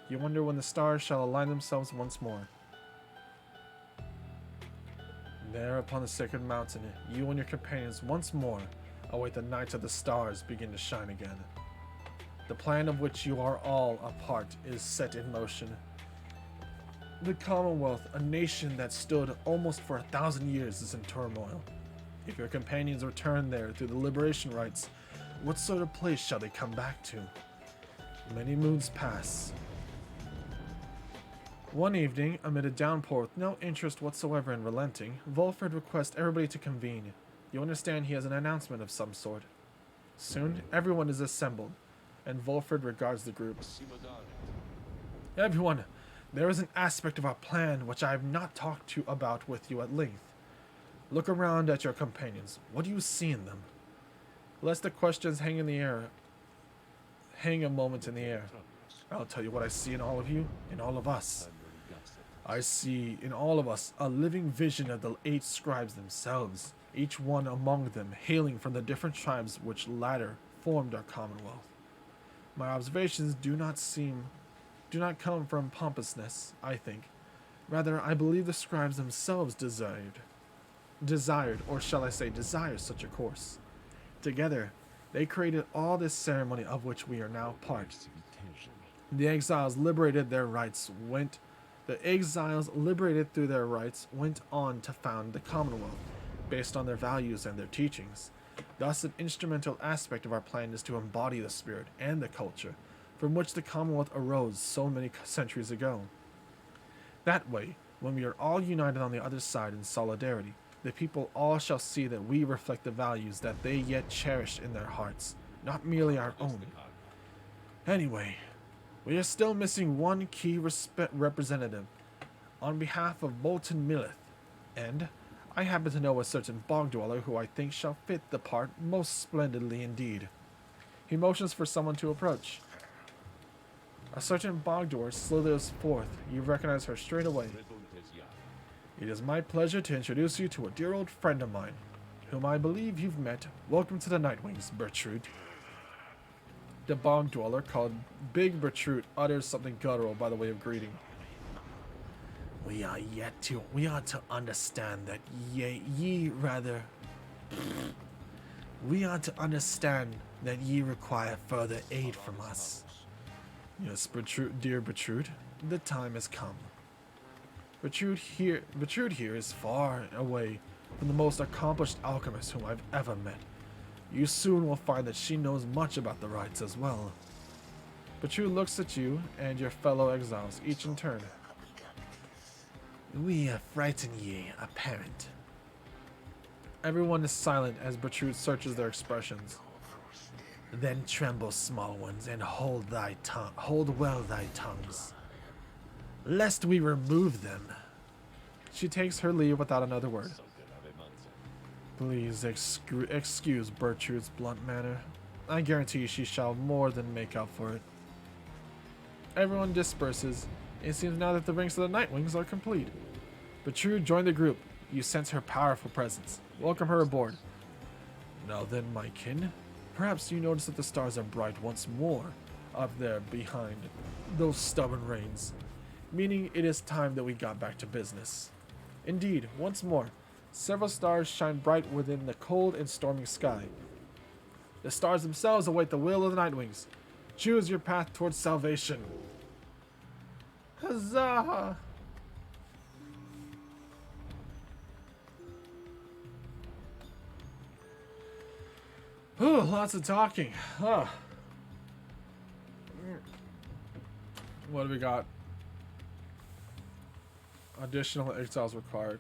You wonder when the stars shall align themselves once more. There, upon the sacred mountain, you and your companions once more await the night of the stars begin to shine again. The plan of which you are all a part is set in motion. The Commonwealth, a nation that stood almost for 1,000 years, is in turmoil. If your companions return there through the liberation rites, what sort of place shall they come back to? Many moons pass. One evening, amid a downpour with no interest whatsoever in relenting, Volfred requests everybody to convene. You understand he has an announcement of some sort. Soon, everyone is assembled, and Volfred regards the group. Everyone, there is an aspect of our plan which I have not talked about with you at length. Look around at your companions. What do you see in them? Lest the questions hang a moment in the air. I'll tell you what I see in all of you, in all of us. I see in all of us a living vision of the 8 scribes themselves, each one among them hailing from the different tribes which latter formed our Commonwealth. My observations do not come from pompousness, I think. Rather, I believe the scribes themselves desired, or shall I say desire such a course. Together, they created all this ceremony of which we are now part. The exiles liberated through their rights went on to found the Commonwealth, based on their values and their teachings. Thus, an instrumental aspect of our plan is to embody the spirit and the culture from which the Commonwealth arose so many centuries ago. That way, when we are all united on the other side in solidarity, the people all shall see that we reflect the values that they yet cherish in their hearts, not merely our own. Anyway, we are still missing one key representative on behalf of Bolton Millith, and I happen to know a certain bog dweller who I think shall fit the part most splendidly indeed. He motions for someone to approach. A certain bog dweller slithers forth. You recognize her straight away. It is my pleasure to introduce you to a dear old friend of mine, whom I believe you've met. Welcome to the Nightwings, Bertrude. The bog dweller, called Big Bertrude, utters something guttural by the way of greeting. We are to understand that ye require further aid from us. Yes, dear Bertrude, the time has come. Bertrude here is far away from the most accomplished alchemist whom I've ever met. You soon will find that she knows much about the rites as well. Bertrude looks at you and your fellow exiles, each in turn. We frighten ye, apparent. Everyone is silent as Bertrude searches their expressions. Then tremble, small ones, and hold well thy tongues, lest we remove them. She takes her leave without another word. Please excuse Bertrude's blunt manner. I guarantee she shall more than make up for it. Everyone disperses. It seems now that the ranks of the Nightwings are complete. Bertrude joined the group. You sense her powerful presence. Welcome her aboard. Now then, my kin, perhaps you notice that the stars are bright once more up there behind those stubborn rains, meaning it is time that we got back to business. Indeed, once more, several stars shine bright within the cold and stormy sky. The stars themselves await the will of the Nightwings. Choose your path towards salvation. Huzzah! Ooh, lots of talking. Huh. What do we got? Additional exiles required.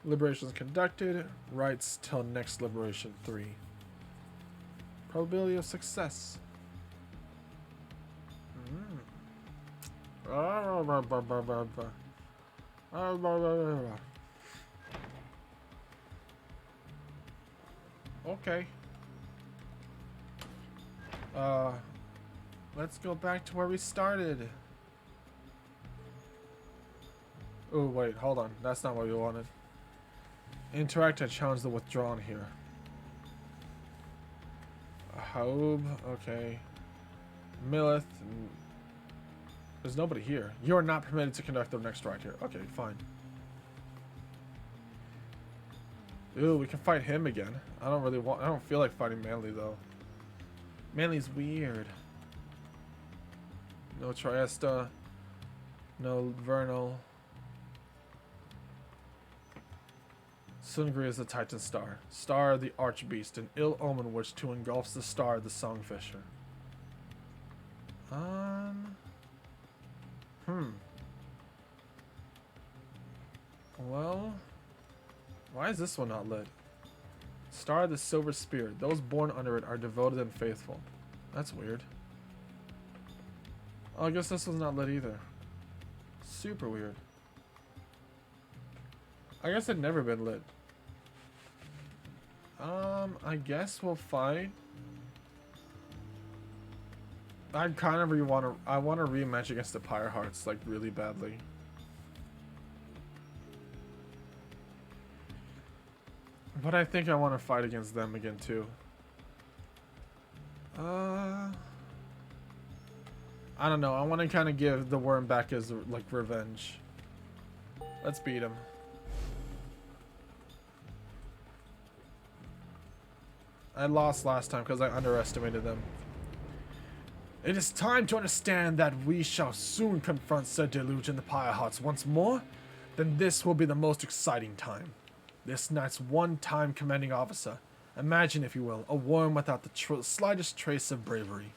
Liberations conducted. Rights till next liberation 3. Probability of success. Okay. Let's go back to where we started. Oh, wait, hold on. That's not what we wanted. Interact and challenge the withdrawn here. Haub, okay. Millith. There's nobody here. You are not permitted to conduct the next ride here. Okay, fine. Ooh, we can fight him again. I don't feel like fighting Manly though. Manly's weird. No Triesta. No Vernal. Sungri is the Titan Star. Star of the Archbeast, an ill omen which to engulfs the star of the Songfisher. Well, why is this one not lit? Star of the Silver Spear. Those born under it are devoted and faithful. That's weird. Oh, I guess this one's not lit either. Super weird. I guess it'd never been lit. I guess we'll fight. I kind of want to rematch against the Pyre Hearts like really badly. But I think I want to fight against them again too. I don't know. I want to kind of give the worm back as like revenge. Let's beat him. I lost last time because I underestimated them. It is time to understand that we shall soon confront Sir Deluge and the Pyre Hearts once more. Then this will be the most exciting time. This knight's one-time commanding officer. Imagine, if you will, a worm without the slightest trace of bravery.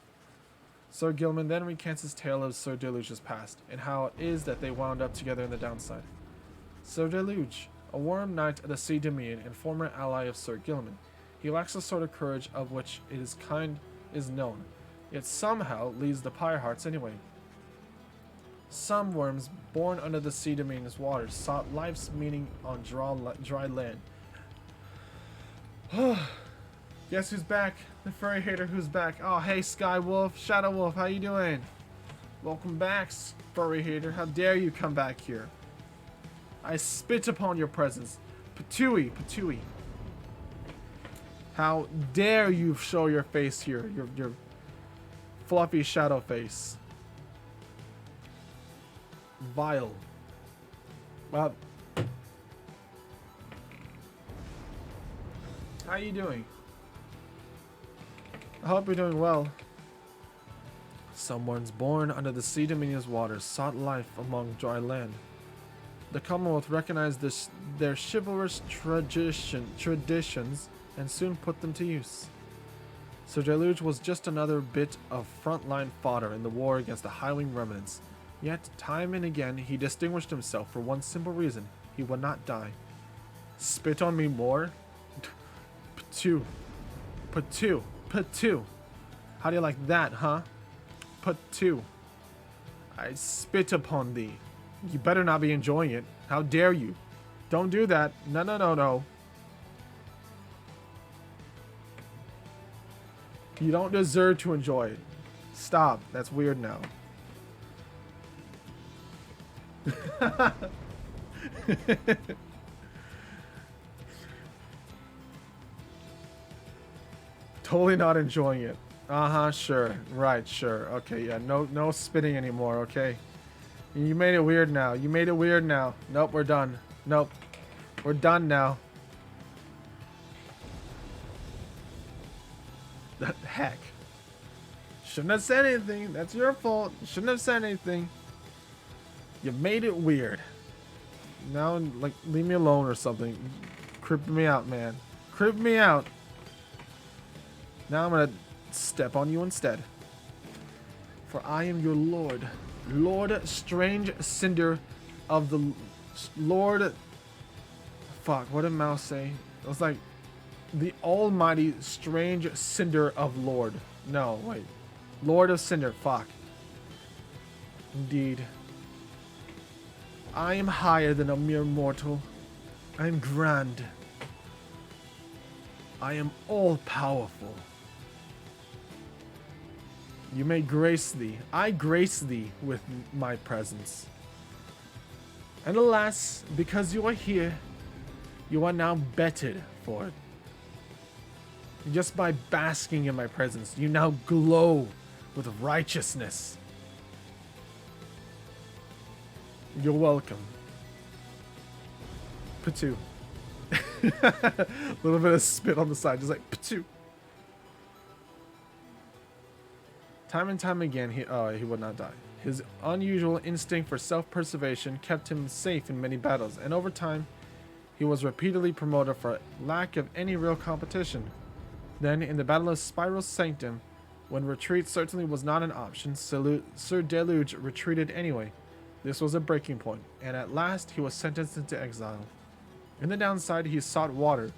Sir Gilman then recants his tale of Sir Deluge's past, and how it is that they wound up together in the downside. Sir Deluge, a worm knight of the Sea Dominion and former ally of Sir Gilman. He lacks the sort of courage of which his kind is known, yet somehow leads the Pyre Hearts anyway. Some worms born under the Sea Dominion's waters sought life's meaning on dry land. Guess who's back? The furry hater who's back. Oh, hey, Sky Wolf, Shadow Wolf, how you doing? Welcome back, furry hater. How dare you come back here? I spit upon your presence. Patooey, Patooey. How dare you show your face here, your fluffy shadow face. Vile. Well, how you doing? I hope you're doing well. Someone's born under the Sea Dominion's waters sought life among dry land. The Commonwealth recognized their chivalrous traditions and soon put them to use. Sir Deluge was just another bit of frontline fodder in the war against the Highwing remnants. Yet, time and again, he distinguished himself for one simple reason. He would not die. Spit on me more? Patoo. Patoo. Patoo. How do you like that, huh? Patoo. I spit upon thee. You better not be enjoying it. How dare you? Don't do that. No, no, no, no. You don't deserve to enjoy it. Stop. That's weird now. Totally not enjoying it. Sure. Right, sure. Okay, yeah. No spitting anymore, okay? You made it weird now. You made it weird now. Nope, we're done. Nope. We're done now. The heck. Shouldn't have said anything. That's your fault. Shouldn't have said anything. You made it weird. Now, like, leave me alone or something. Creep me out, man. Creep me out. Now I'm gonna step on you instead. For I am your lord. Lord Strange Cinder of the... Lord... Fuck, what did Mouse say? It was like... The almighty Strange Cinder of Lord. No, wait. Lord of Cinder. Fuck. Indeed. I am higher than a mere mortal. I am grand. I am all-powerful. You may grace thee. I grace thee with my presence. And alas, because you are here, you are now bettered for it. Just by basking in my presence, you now glow with righteousness. You're welcome. Patu. A little bit of spit on the side, just like patu. Time and time again, he would not die. His unusual instinct for self-preservation kept him safe in many battles, and over time, he was repeatedly promoted for lack of any real competition. Then, in the Battle of Spiral Sanctum, when retreat certainly was not an option, Sir Deluge retreated anyway. This was a breaking point, and at last he was sentenced into exile. In the downside, he sought water,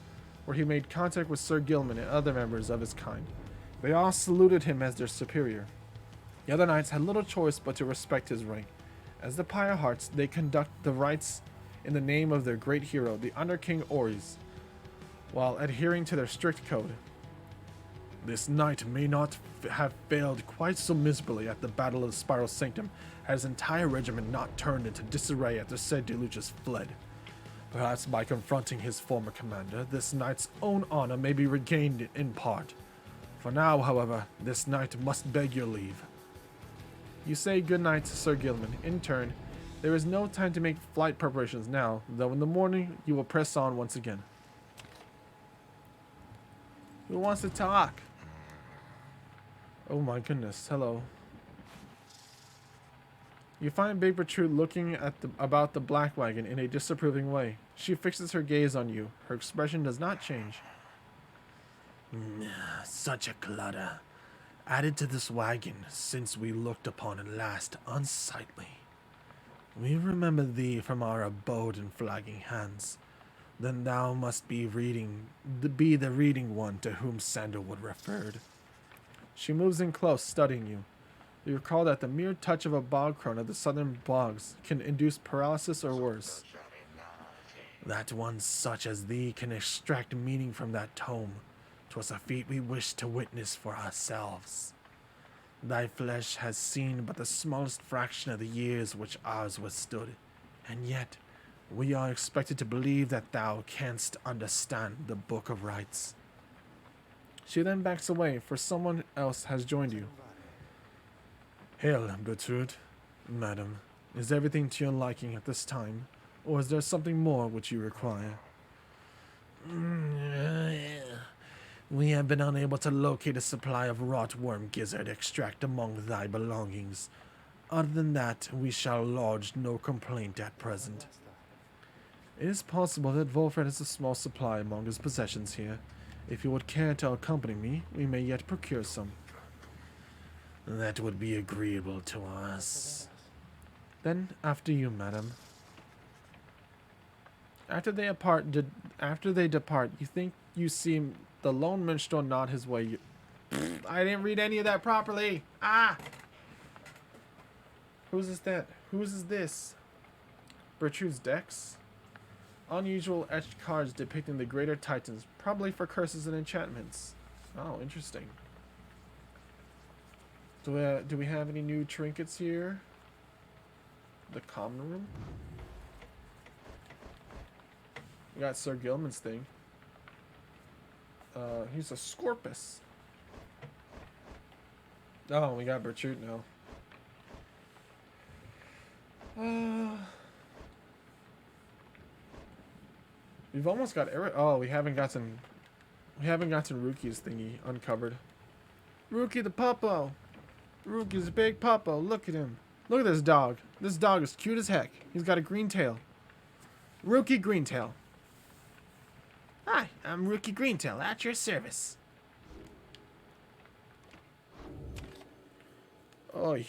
where he made contact with Sir Gilman and other members of his kind. They all saluted him as their superior. The other knights had little choice but to respect his rank. As the Pyre Hearts, they conduct the rites in the name of their great hero, the Under King Oris, while adhering to their strict code. This knight may not have failed quite so miserably at the Battle of the Spiral Sanctum had his entire regiment not turned into disarray after said Deluges fled. Perhaps by confronting his former commander, this knight's own honor may be regained in part. For now, however, this knight must beg your leave. You say good night to Sir Gilman. In turn, there is no time to make flight preparations now, though in the morning you will press on once again. Who wants to talk? Oh my goodness, hello. You find Big Bertrude looking at about the black wagon in a disapproving way. She fixes her gaze on you. Her expression does not change. Such a clutter. Added to this wagon since we looked upon it last unsightly. We remember thee from our abode in Flagging Hands. Then thou must be the reading one to whom Sandalwood referred. She moves in close, studying you. You recall that the mere touch of a bog crone of the southern bogs can induce paralysis or worse. That one such as thee can extract meaning from that tome. 'Twas a feat we wished to witness for ourselves. Thy flesh has seen but the smallest fraction of the years which ours withstood, and yet we are expected to believe that thou canst understand the Book of Rites. She then backs away, for someone else has joined you. Hail, Bertrude. Madam, is everything to your liking at this time, or is there something more which you require? We have been unable to locate a supply of wrought worm gizzard extract among thy belongings. Other than that, we shall lodge no complaint at present. It is possible that Wolfred has a small supply among his possessions here. If you would care to accompany me, we may yet procure some. That would be agreeable to us. Then, after you, madam. After they depart, you think you see the lone minstrel nod his way. I didn't read any of that properly. Ah! Whose is that? Whose is this? Bertrude's Dex? Unusual etched cards depicting the greater titans, probably for curses and enchantments. Oh, interesting. Do we have any new trinkets here? The common room? We got Sir Gilman's thing. He's a Scorpus. Oh, we got Bertrude now. We've almost got Eric. Oh, we haven't gotten Ruki's thingy uncovered. Rookie the puppo. Rookie's a big puppo. Look at him. Look at this dog. This dog is cute as heck. He's got a green tail. Rookie Greentail. Hi, I'm Rookie Greentail, at your service. Oi.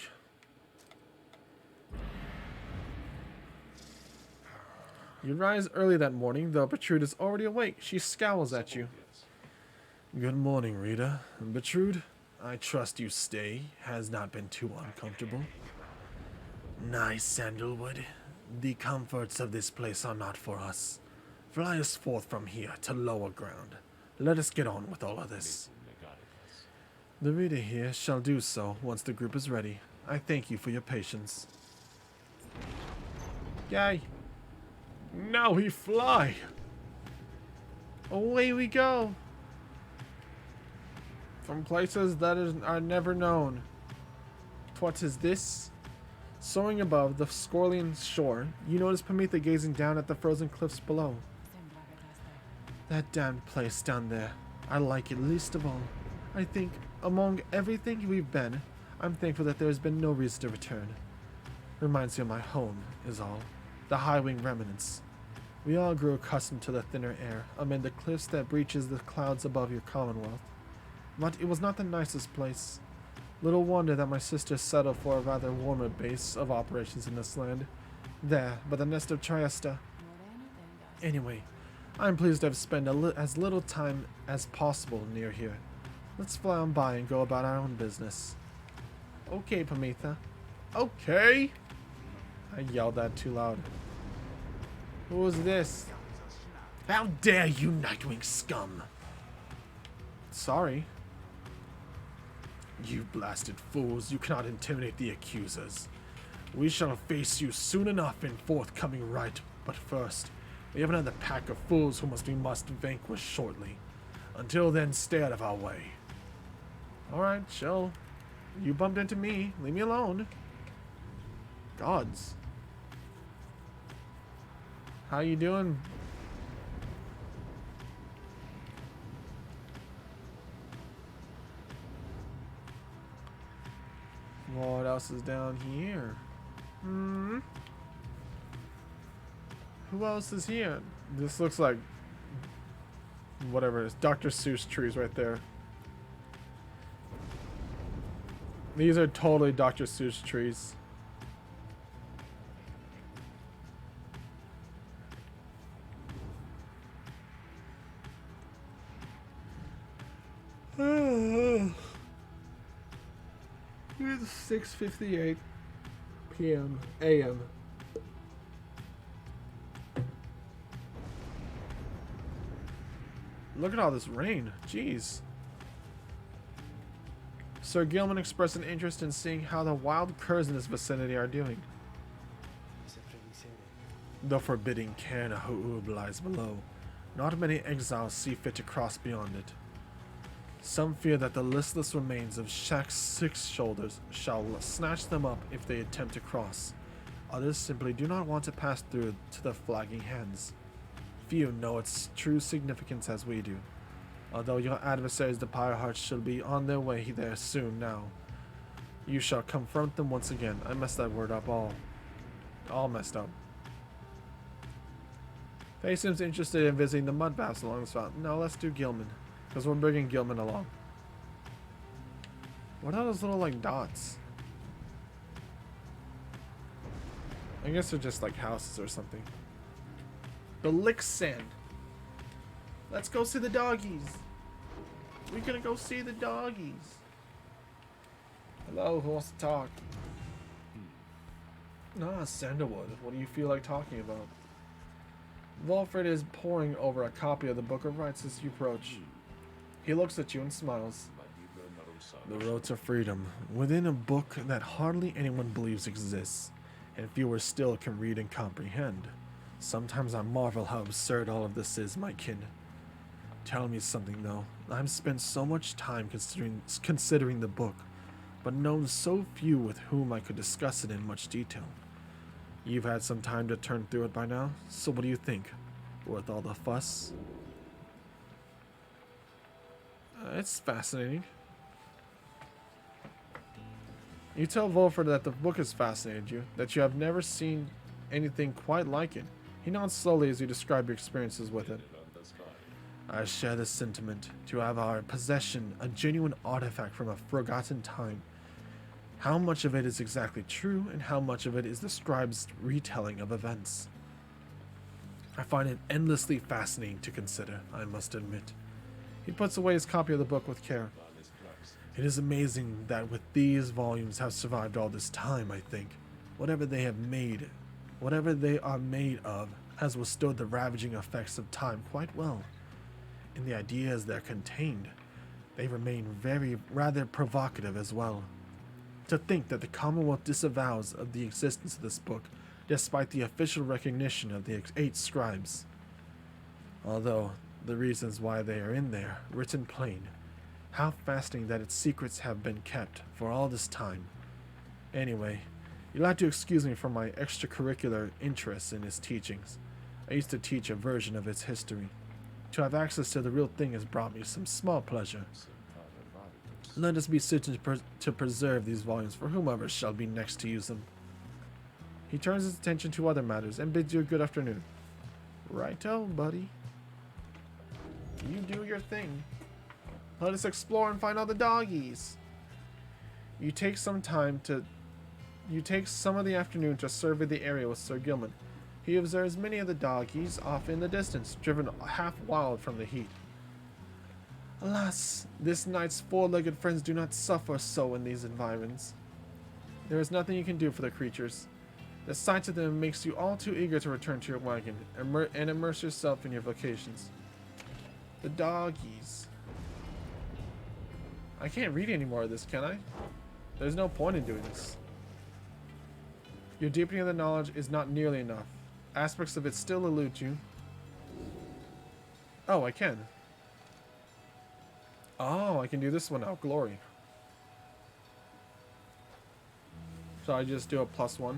You rise early that morning, though Bertrude is already awake. She scowls at you. Good morning, Rita. Bertrude, I trust you stay has not been too uncomfortable. Nice, Sandalwood. The comforts of this place are not for us. Fly us forth from here to lower ground. Let us get on with all of this. The Rita here shall do so once the group is ready. I thank you for your patience. Yay. Now we fly. Away we go. From places that are never known. What is this? Soaring above the Scorlian shore, you notice Prometha gazing down at the frozen cliffs below. That damned place down there. I like it least of all. I think, among everything we've been, I'm thankful that there has been no reason to return. Reminds me of my home, is all. The high-wing remnants. We all grew accustomed to the thinner air, amid the cliffs that breaches the clouds above your commonwealth. But it was not the nicest place. Little wonder that my sister settled for a rather warmer base of operations in this land. There, by the nest of Triesta. Anyway, I'm pleased to have spent as little time as possible near here. Let's fly on by and go about our own business. Okay, Prometha. Okay! I yelled that too loud. Who was this? How dare you, Nightwing scum! Sorry. You blasted fools, you cannot intimidate the accusers. We shall face you soon enough in forthcoming right, but first, we have another pack of fools who we must vanquish shortly. Until then, stay out of our way. Alright, chill. You bumped into me. Leave me alone. Gods. How you doing? What else is down here? Who else is here? This looks like whatever it is. Dr. Seuss trees right there. These are totally Dr. Seuss trees. It's 6:58 p.m. a.m. Look at all this rain. Jeez. Sir Gilman expressed an interest in seeing how the wild curs in this vicinity are doing. The forbidding cairn of Hu'ub lies below. Not many exiles see fit to cross beyond it. Some fear that the listless remains of Shaq's 6 shoulders shall snatch them up if they attempt to cross. Others simply do not want to pass through to the flagging hands. Few know its true significance as we do. Although your adversaries, the Pyre Hearts, shall be on their way there soon now. You shall confront them once again. I messed that word up all messed up. Faye seems interested in visiting the mud baths along this route. No, let's do Gilman. Because we're bringing Gilman along. What are those little, like, dots? I guess they're just, like, houses or something. The lick sand. Let's go see the doggies. We're gonna go see the doggies. Hello, who wants to talk? Sandalwood. What do you feel like talking about? Volfred is poring over a copy of the Book of Rights as you approach. He looks at you and smiles. The road to freedom, within a book that hardly anyone believes exists, and fewer still can read and comprehend. Sometimes I marvel how absurd all of this is, my kin. Tell me something, though. I've spent so much time considering the book, but known so few with whom I could discuss it in much detail. You've had some time to turn through it by now, so what do you think? Worth all the fuss? It's fascinating. You tell Volford that the book has fascinated you, that you have never seen anything quite like it. He nods slowly as you describe your experiences with it. I share this sentiment. To have our possession a genuine artifact from a forgotten time. How much of it is exactly true, and how much of it is the scribe's retelling of events? I find it endlessly fascinating to consider, I must admit. He puts away his copy of the book with care. It is amazing that with these volumes have survived all this time, I think. Whatever they are made of, has withstood the ravaging effects of time quite well. In the ideas they're contained, they remain rather provocative as well. To think that the Commonwealth disavows of the existence of this book, despite the official recognition of the 8 scribes. Although, the reasons why they are in there, written plain. How fascinating that its secrets have been kept for all this time. Anyway, you'll have to excuse me for my extracurricular interest in his teachings. I used to teach a version of its history. To have access to the real thing has brought me some small pleasure. Let us be certain to preserve these volumes for whomever shall be next to use them. He turns his attention to other matters and bids you a good afternoon. Righto, buddy. You do your thing. Let us explore and find all the doggies. You take some of the afternoon to survey the area with Sir Gilman. He observes many of the doggies off in the distance, driven half wild from the heat. Alas, this knight's 4-legged friends do not suffer so in these environs. There is nothing you can do for the creatures. The sight of them makes you all too eager to return to your wagon and immerse yourself in your vocations. The doggies. I can't read any more of this, can I? There's no point in doing this. Your deepening of the knowledge is not nearly enough. Aspects of it still elude you. Oh, I can. Oh, I can do this one now. Glory. So I just do a +1.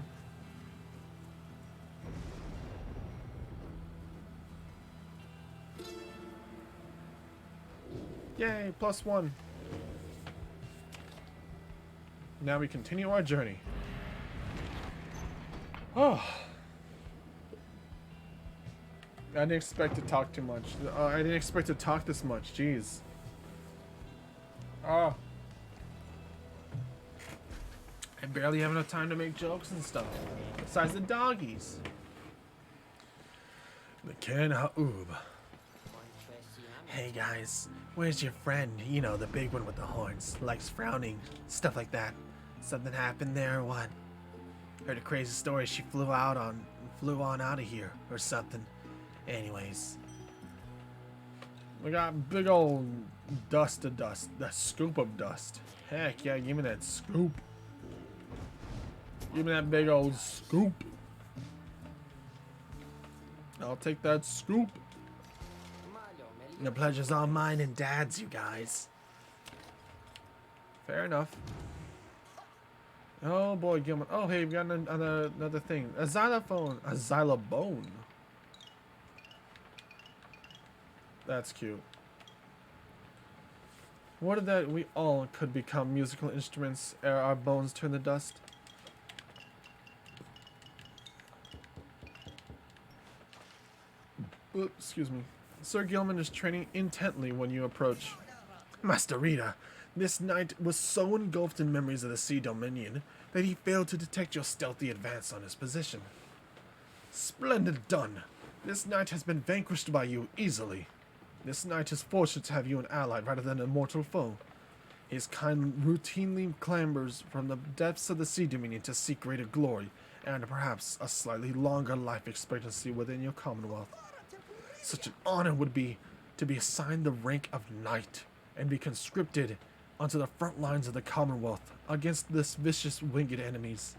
Yay, +1. Now we continue our journey. Oh. I didn't expect to talk too much. I didn't expect to talk this much. Jeez. Oh. I barely have enough time to make jokes and stuff. Besides the doggies. The Ken Ha'ub. Hey guys, where's your friend? You know, the big one with the horns. Likes frowning. Stuff like that. Something happened there or what? Heard a crazy story she flew on out of here or something. Anyways. We got big old dust of dust. The scoop of dust. Heck yeah, give me that scoop. Give me that big old scoop. I'll take that scoop. The pleasure's all mine and Dad's, you guys. Fair enough. Oh boy, Gilman. Oh hey, we got another thing. A xylophone. A xylobone. That's cute. What if that we all could become musical instruments ere our bones turn to dust? Oops, excuse me. Sir Gilman is training intently when you approach. Master Rita, this knight was so engulfed in memories of the Sea Dominion that he failed to detect your stealthy advance on his position. Splendid done. This knight has been vanquished by you easily. This knight is fortunate to have you an ally rather than a mortal foe. His kind routinely clambers from the depths of the Sea Dominion to seek greater glory and perhaps a slightly longer life expectancy within your commonwealth. Such an honor would be to be assigned the rank of knight and be conscripted onto the front lines of the Commonwealth against this vicious winged enemies.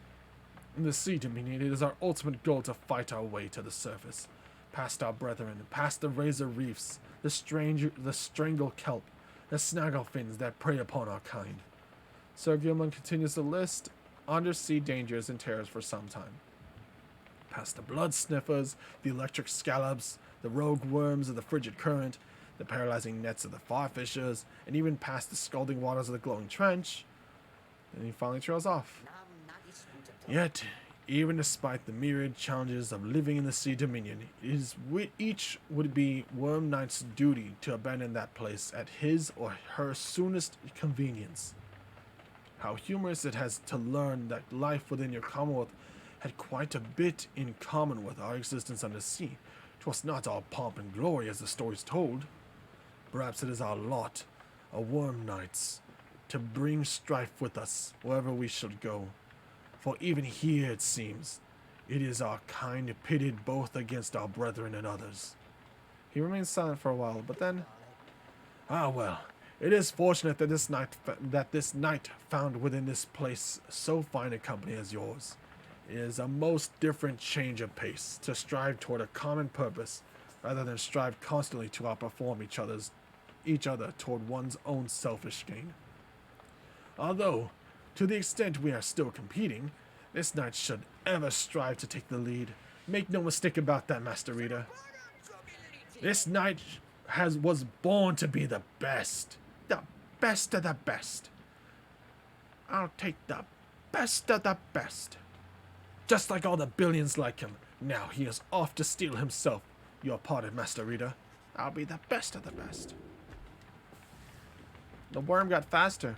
In the Sea Dominion, it is our ultimate goal to fight our way to the surface, past our brethren, past the razor reefs, the strangle kelp, the snaggle fins that prey upon our kind. Sir Gilman continues to list undersea dangers and terrors for some time. Past the blood sniffers, the electric scallops, the rogue worms of the frigid current, the paralyzing nets of the farfishers, and even past the scalding waters of the glowing trench. And he finally trails off. Yet, even despite the myriad challenges of living in the Sea Dominion, it is each would be Worm Knight's duty to abandon that place at his or her soonest convenience. How humorous it has to learn that life within your Commonwealth had quite a bit in common with our existence on the sea. 'Twas not all pomp and glory as the stories told. Perhaps it is our lot, a Worm Knights, to bring strife with us wherever we shall go. For even here, it seems, it is our kind pitted both against our brethren and others. He remains silent for a while, but then, ah well, it is fortunate that this knight found within this place so fine a company as yours. It is a most different change of pace to strive toward a common purpose, rather than strive constantly to outperform each other toward one's own selfish gain. Although, to the extent we are still competing, this knight should ever strive to take the lead. Make no mistake about that, Master Rita. This knight was born to be the best. The best of the best. I'll take the best of the best. Just like all the billions like him. Now he is off to steal himself. Your pardon, Master Rita. I'll be the best of the best. The worm got faster.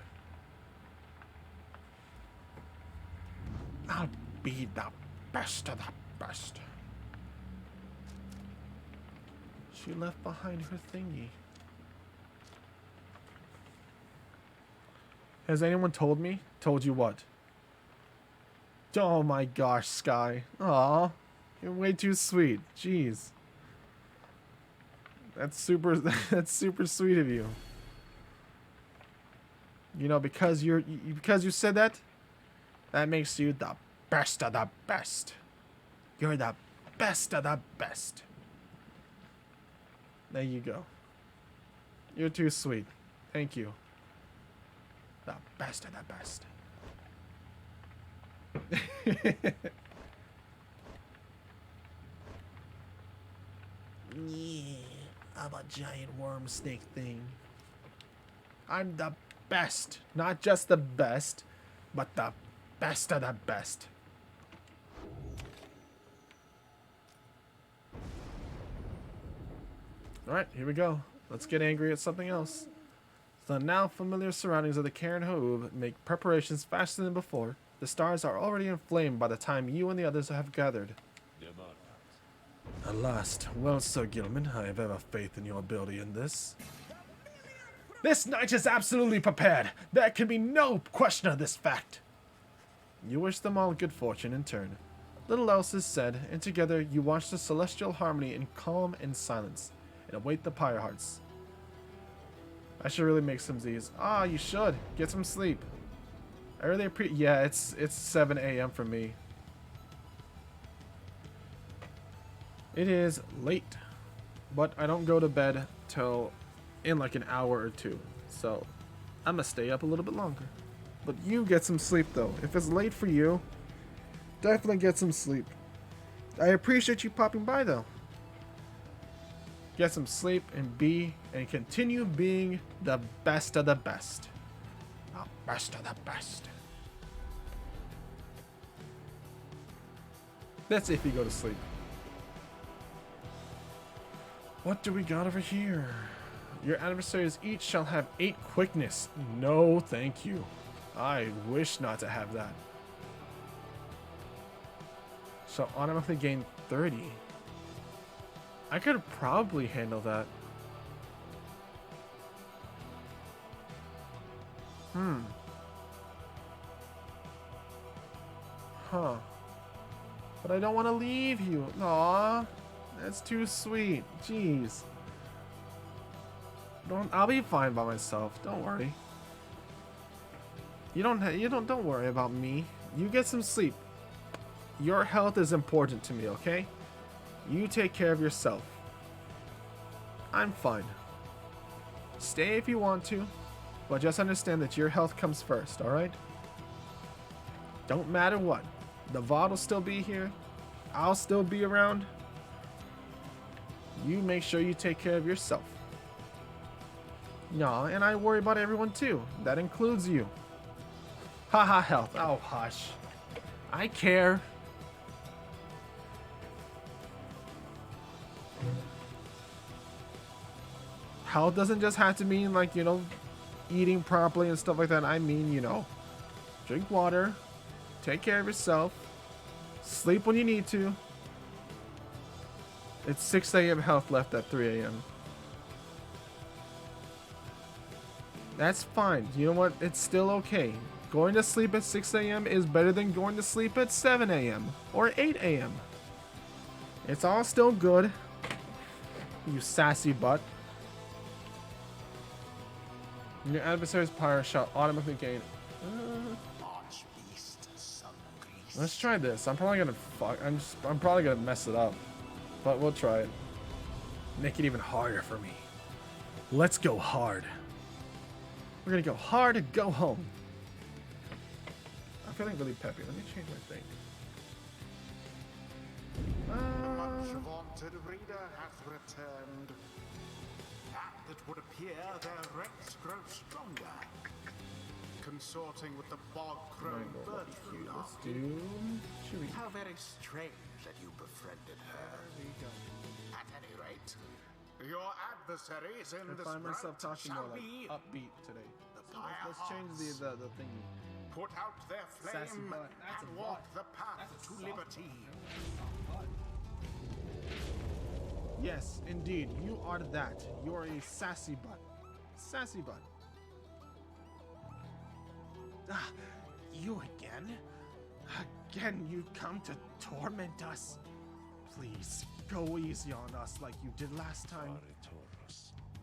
I'll be the best of the best. She left behind her thingy. Has anyone told me? Told you what? Oh my gosh, Sky. Aw. You're way too sweet. Jeez. That's super sweet of you. You know, because you said that, that makes you the best of the best. You're the best of the best. There you go. You're too sweet. Thank you. The best of the best. Yeah, I'm a giant worm snake thing. I'm the best. Not just the best, but the best of the best. Alright, here we go. Let's get angry at something else. The now familiar surroundings of the Karen Hoove make preparations faster than before. The stars are already inflamed by the time you and the others have gathered. At last. Well, Sir Gilman, I have ever faith in your ability in this. This knight is absolutely prepared. There can be no question of this fact. You wish them all good fortune in turn. Little else is said, and together you watch the celestial harmony in calm and silence, and await the Pyre hearts. I should really make some Z's. Ah, you should. Get some sleep. I really appreciate. Yeah, it's 7 a.m. for me. It is late, but I don't go to bed till in like an hour or two, so I'm gonna stay up a little bit longer. But you get some sleep though. If it's late for you, definitely get some sleep. I appreciate you popping by though. Get some sleep and continue being the best of the best. The best of the best. That's if you go to sleep. What do we got over here? Your adversaries each shall have 8 quickness. No, thank you. I wish not to have that. Shall automatically gain 30. I could probably handle that. Huh. But I don't want to leave you. Aww. That's too sweet. Jeez. I'll be fine by myself. Don't worry. Don't worry about me. You get some sleep. Your health is important to me, okay? You take care of yourself. I'm fine. Stay if you want to, but just understand that your health comes first, alright? Don't matter what. The VOD will still be here. I'll still be around. You make sure you take care of yourself. Nah, and I worry about everyone too. That includes you. Haha, health. Oh, hush. I care. Health doesn't just have to mean, like, you know, eating properly and stuff like that. I mean, you know, drink water, take care of yourself, sleep when you need to. It's 6 a.m. health left at 3 a.m. That's fine. You know what? It's still okay. Going to sleep at 6 a.m. is better than going to sleep at 7 a.m. or 8 a.m. It's all still good. You sassy butt. Your adversary's Pyre shall automatically gain. Let's try this. I'm probably gonna I'm probably gonna mess it up, but we'll try it. Make it even harder for me. Let's go hard. We're gonna go hard and go home. I'm feeling really peppy. Let me change my thing. The much vaunted reader hath returned. That would appear their ranks grow stronger. Consorting with the bog-grown bird fruit. Let's do Chewy. How very strange that you befriended her. At any rate, your adversaries in I this find myself rout talking shall more like be upbeat today. the So Pyre let's change the thingy. Put out their Sassy flame butt. That's and a walk butt. the path That's a to soft liberty. Yes, indeed. You are that. You are a sassy butt. Sassy butt. Ah, you again? Again, you come to torment us? Please, go easy on us like you did last time.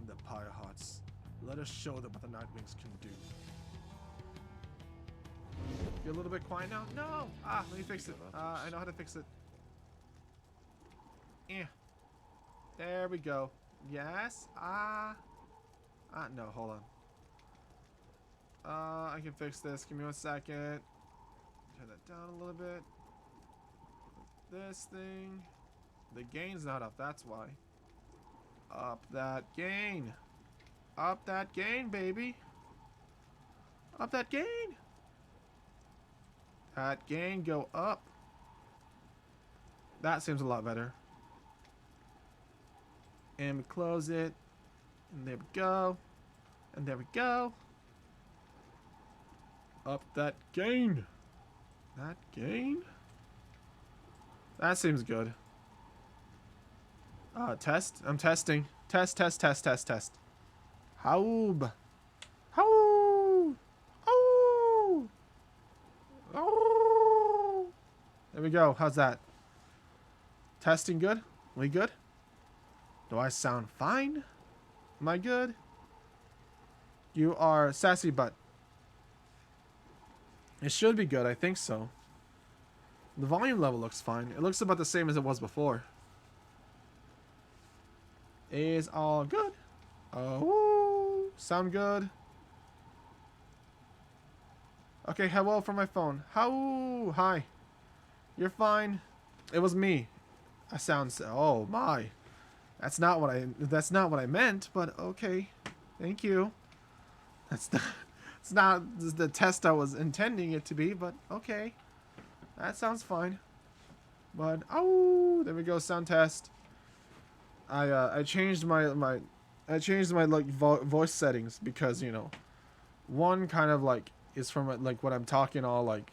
The Pyre Hearts. Let us show them what the Nightwings can do. You're a little bit quiet now? No! Ah, let me fix it. I know how to fix it. There we go. Yes. No, hold on. I can fix this. Give me 1 second. Turn that down a little bit. This thing. The gain's not up, that's why. Up that gain. Up that gain, baby. Up that gain. That gain go up. That seems a lot better. And we close it. And there we go. And there we go. Up that gain. That gain? That seems good. Test? I'm testing. Test. Haub. How? Oh. Oh. There we go. How's that? Testing good? We good? Do I sound fine? Am I good? You are sassy butt. It should be good. I think so. The volume level looks fine. It looks about the same as it was before. Is all good. Oh, sound good. Okay, hello from my phone. How? Hi. You're fine. It was me. I sound so. Oh my. That's not what I meant, but okay. Thank you. It's not the test I was intending it to be, but okay. That sounds fine. But oh, there we go, sound test. I changed my like voice settings because, you know, one kind of like is from like when I'm talking all like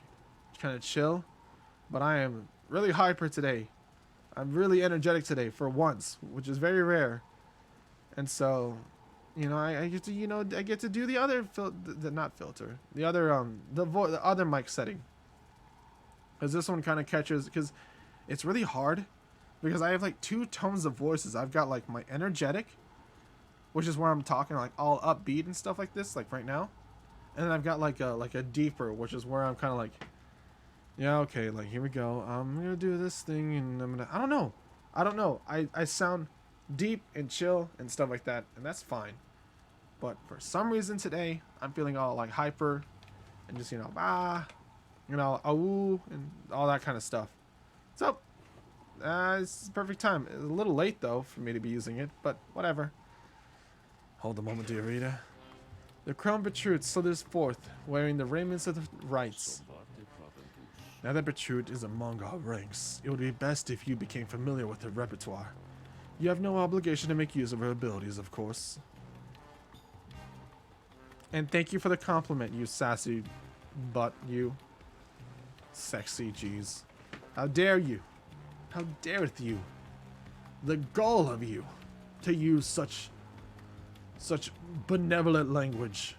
kind of chill, but I am really hyper today. I'm really energetic today for once, which is very rare. And so, you know, I get to, you know, I get to do the other the other mic setting. Because this one kind of catches, because it's really hard because I have like 2 tones of voices. I've got like my energetic, which is where I'm talking like all upbeat and stuff like this, like right now. And then I've got like a deeper, which is where I'm kind of like, yeah, okay, like here we go. I'm gonna do this thing, and I don't know. I sound deep and chill and stuff like that, and that's fine. But for some reason today, I'm feeling all like hyper, and just, you know, and all that kind of stuff. So, it's the perfect time. It's a little late though for me to be using it, but whatever. Hold a moment, dear reader. The crown Bertrude slithers forth, wearing the raiments of the rites. Now that Bertrude is among our ranks, it would be best if you became familiar with her repertoire. You have no obligation to make use of her abilities, of course. And thank you for the compliment, you sassy butt, you. Sexy, jeez. How dare you? How dareth you? The gall of you to use such benevolent language.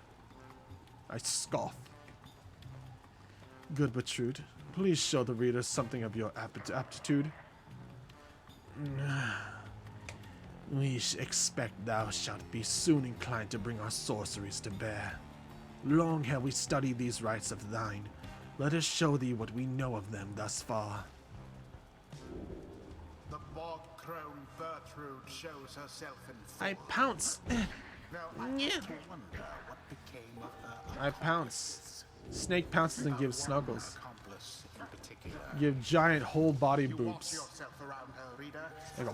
I scoff. Good Bertrude, please show the reader something of your aptitude. We expect thou shalt be soon inclined to bring our sorceries to bear. Long have we studied these rites of thine. Let us show thee what we know of them thus far. The bog-crone Bertrude shows herself in I full. pounce. Now I Yeah. have to wonder what became of her I pounce. Snake pounces and gives snuggles. accomplice in particular. Give giant whole body You walk boops. yourself around her, reader. I go,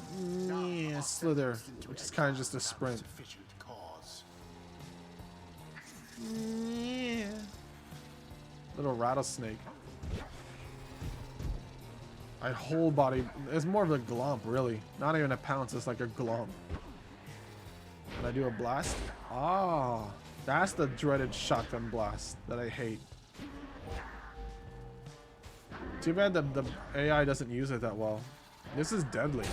yeah, slither, which is kind of just a sprint. Sufficient cause. Yeah. Little rattlesnake. I whole body. It's more of a glomp, really. Not even a pounce. It's like a glomp. Can I do a blast? Ah, that's the dreaded shotgun blast that I hate. Too bad the AI doesn't use it that well. This is deadly.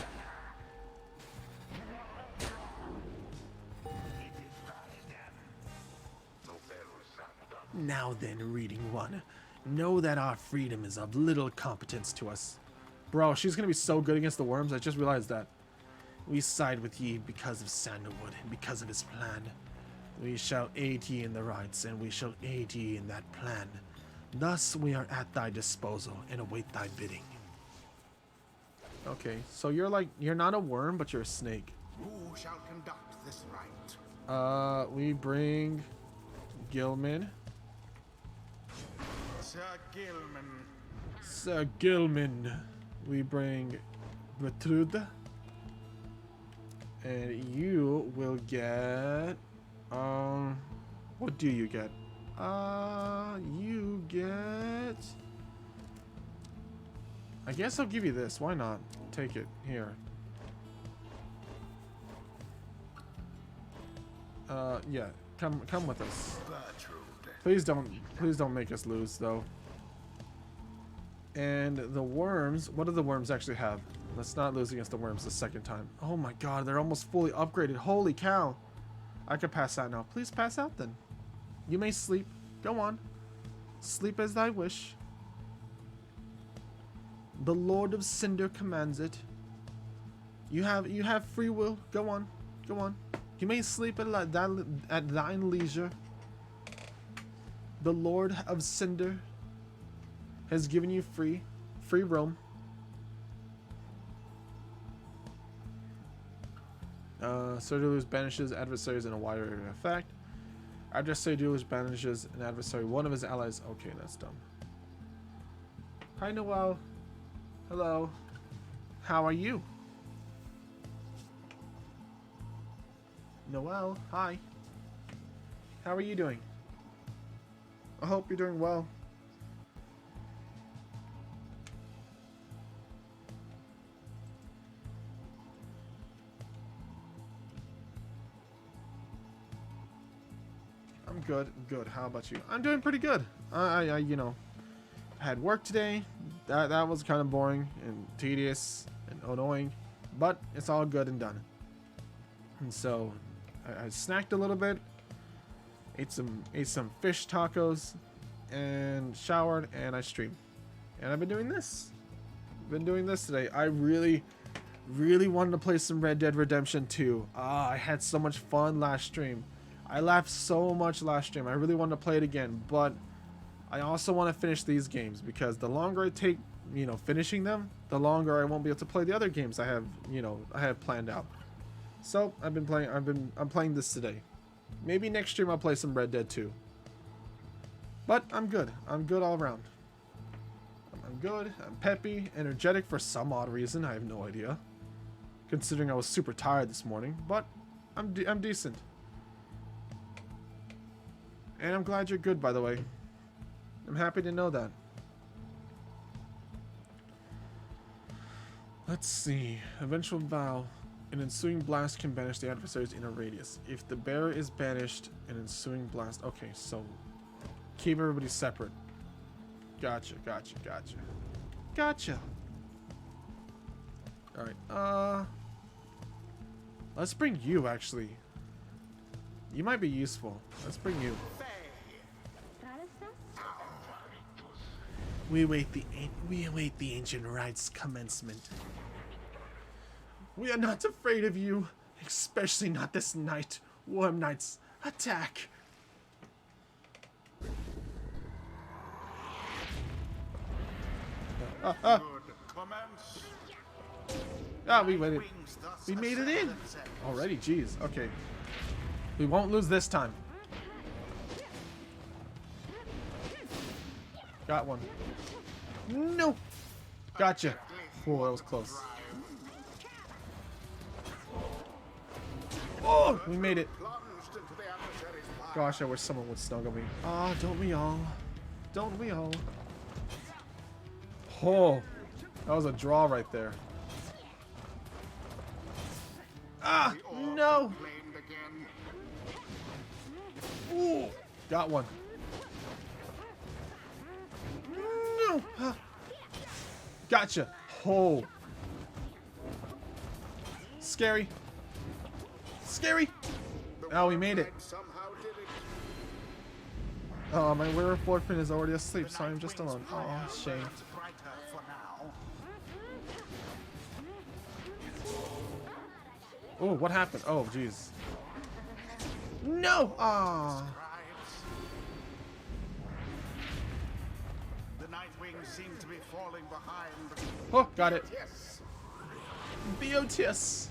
Now then, reading one, know that our freedom is of little competence to us. Bro, she's gonna be so good against the worms, I just realized that. We side with ye because of Sandalwood and because of his plan. We shall aid ye in the rites, and we shall aid ye in that plan. Thus we are at thy disposal and await thy bidding. Okay, so you're not a worm, but you're a snake. Who shall conduct this rite? We bring Gilman. Sir Gilman. Sir Gilman. We bring Bertrude. And you will get what do you get? You get, I guess I'll give you this. Why not? Take it. Here. Yeah. Come with us. Bertrude. Please don't make us lose though. And the worms, what do the worms actually have? Let's not lose against the worms the second time. Oh my god, they're almost fully upgraded. Holy cow. I could pass out now. Please pass out then. You may sleep. Go on. Sleep as thy wish. The Lord of Cinder commands it. You have free will. Go on. Go on. You may sleep at thine leisure. The Lord of Cinder has given you free roam. Sir Dealers banishes adversaries in a wide area of effect. Adversary Dealers banishes an adversary, one of his allies. Okay, that's dumb. Hi, Noel. Hello. How are you? Noel, hi. How are you doing? I hope you're doing well. I'm good. How about you? I'm doing pretty good. I you know, had work today. That was kind of boring and tedious and annoying, but it's all good and done. And so I snacked a little bit, ate some fish tacos, and showered, and I streamed. And I've been doing this. Today. I really wanted to play some Red Dead Redemption 2. I had so much fun last stream. I laughed so much last stream. I really wanted to play it again, but I also want to finish these games because the longer I take, you know, finishing them, the longer I won't be able to play the other games I have planned out. So I'm playing this today. Maybe next stream I'll play some Red Dead 2. But I'm good. I'm good all around. I'm good. I'm peppy, energetic for some odd reason. I have no idea. Considering I was super tired this morning, but I'm decent. And I'm glad you're good, by the way. I'm happy to know that. Let's see. Eventual vow. An ensuing blast can banish the adversaries in a radius. If the bearer is banished, an ensuing blast... Okay, so... Keep everybody separate. Gotcha, gotcha, gotcha. Gotcha. Alright, let's bring you, actually. You might be useful. Let's bring you. We await the ancient rites commencement. We are not afraid of you, especially not this night. Worm Knights, attack! We waited. We made it in already. Jeez. Okay. We won't lose this time. Got one. No. Gotcha. Oh, that was close. Oh, we made it. Gosh, I wish someone would snuggle me. Ah, don't we all? Don't we all? Oh, that was a draw right there. Ah, no. Ooh, got one. No. Gotcha. Oh. Scary. Scary. Oh, we made it. Oh, my werewolf boyfriend is already asleep, so I'm just alone. Oh, shame. Oh, what happened? Oh, jeez. No! Ah. The Nightwing seem to be falling behind. Oh, got it. Yes. Beotius.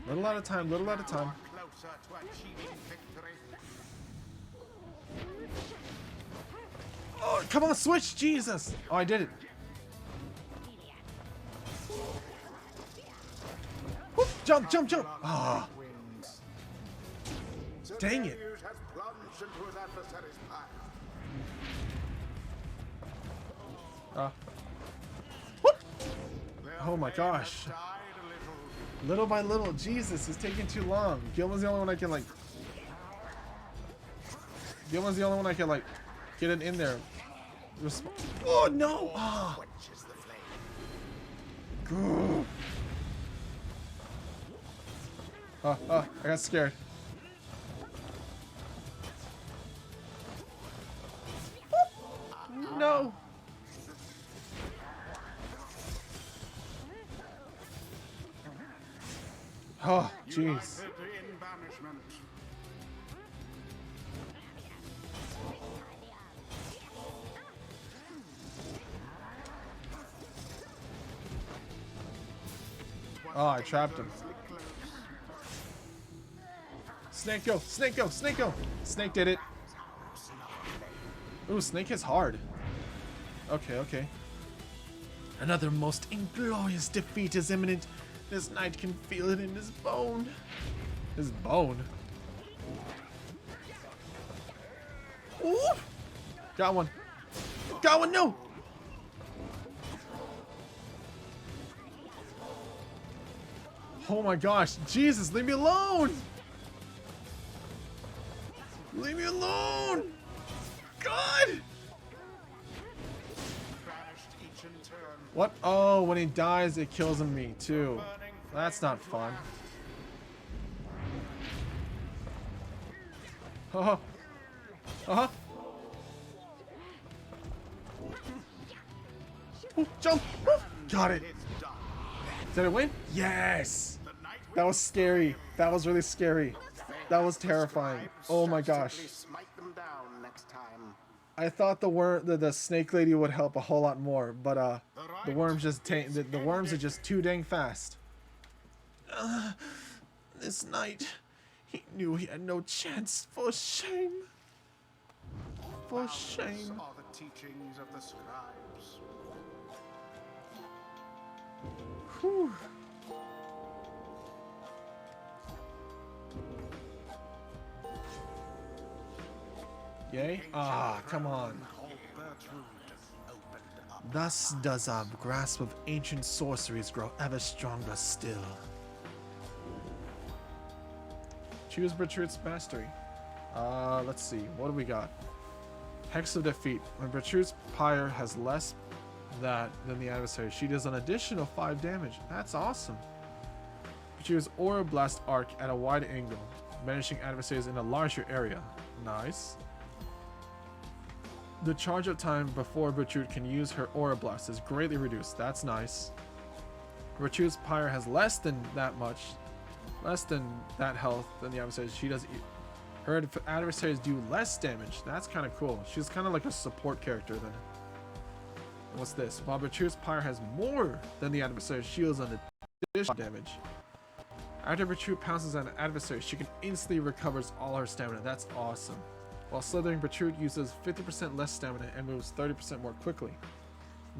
Little at a time, little at a time. Closer to achieving victory. Oh, come on, switch, Jesus! Oh, I did it. Whoop, jump, jump, jump! Ah, dang it! Has plunged into his adversary's path. Whoop. Oh my gosh! Little by little, Jesus, it's taking too long. Gilman's the only one I can like. Gilman's the only one I can like get it in there. Oh no! Ah. I got scared. No! Oh, jeez. Oh, I trapped him. Snake go! Snake go! Snake go! Snake did it. Ooh, Snake is hard. Okay, okay. Another most inglorious defeat is imminent. This knight can feel it in his bone. His bone? Ooh! Got one. Got one, no! Oh my gosh, Jesus, leave me alone! Leave me alone! God! What? Oh, when he dies, it kills me too. That's not fun. Uh-huh. Uh-huh. Ooh, jump! Ooh, got it. Did it win? Yes! That was scary. That was really scary. That was terrifying. Oh my gosh. I thought the snake lady would help a whole lot more, but the worms just the worms are just too dang fast. This night, he knew he had no chance. For shame. For shame. Are the teachings of the scribes. Whew. Yay? Ah, come on. Thus does our grasp of ancient sorceries grow ever stronger still. Choose Bertrude's mastery. Let's see. What do we got? Hex of Defeat. When Bertrude's Pyre has less than the adversary, she does an additional 5 damage. That's awesome. Bertrude's Aura Blast arc at a wide angle, banishing adversaries in a larger area. Nice. The charge up time before Bertrude can use her Aura Blast is greatly reduced. That's nice. Bertrude's Pyre has less than that health than the adversaries. Her adversaries do less damage. That's kind of cool. She's kind of like a support character then. What's this? While Bertrude's Pyre has more than the adversary's shields and additional damage. After Bertrude pounces on an adversary, she can instantly recovers all her stamina. That's awesome. While slithering, Bertrude uses 50% less stamina and moves 30% more quickly.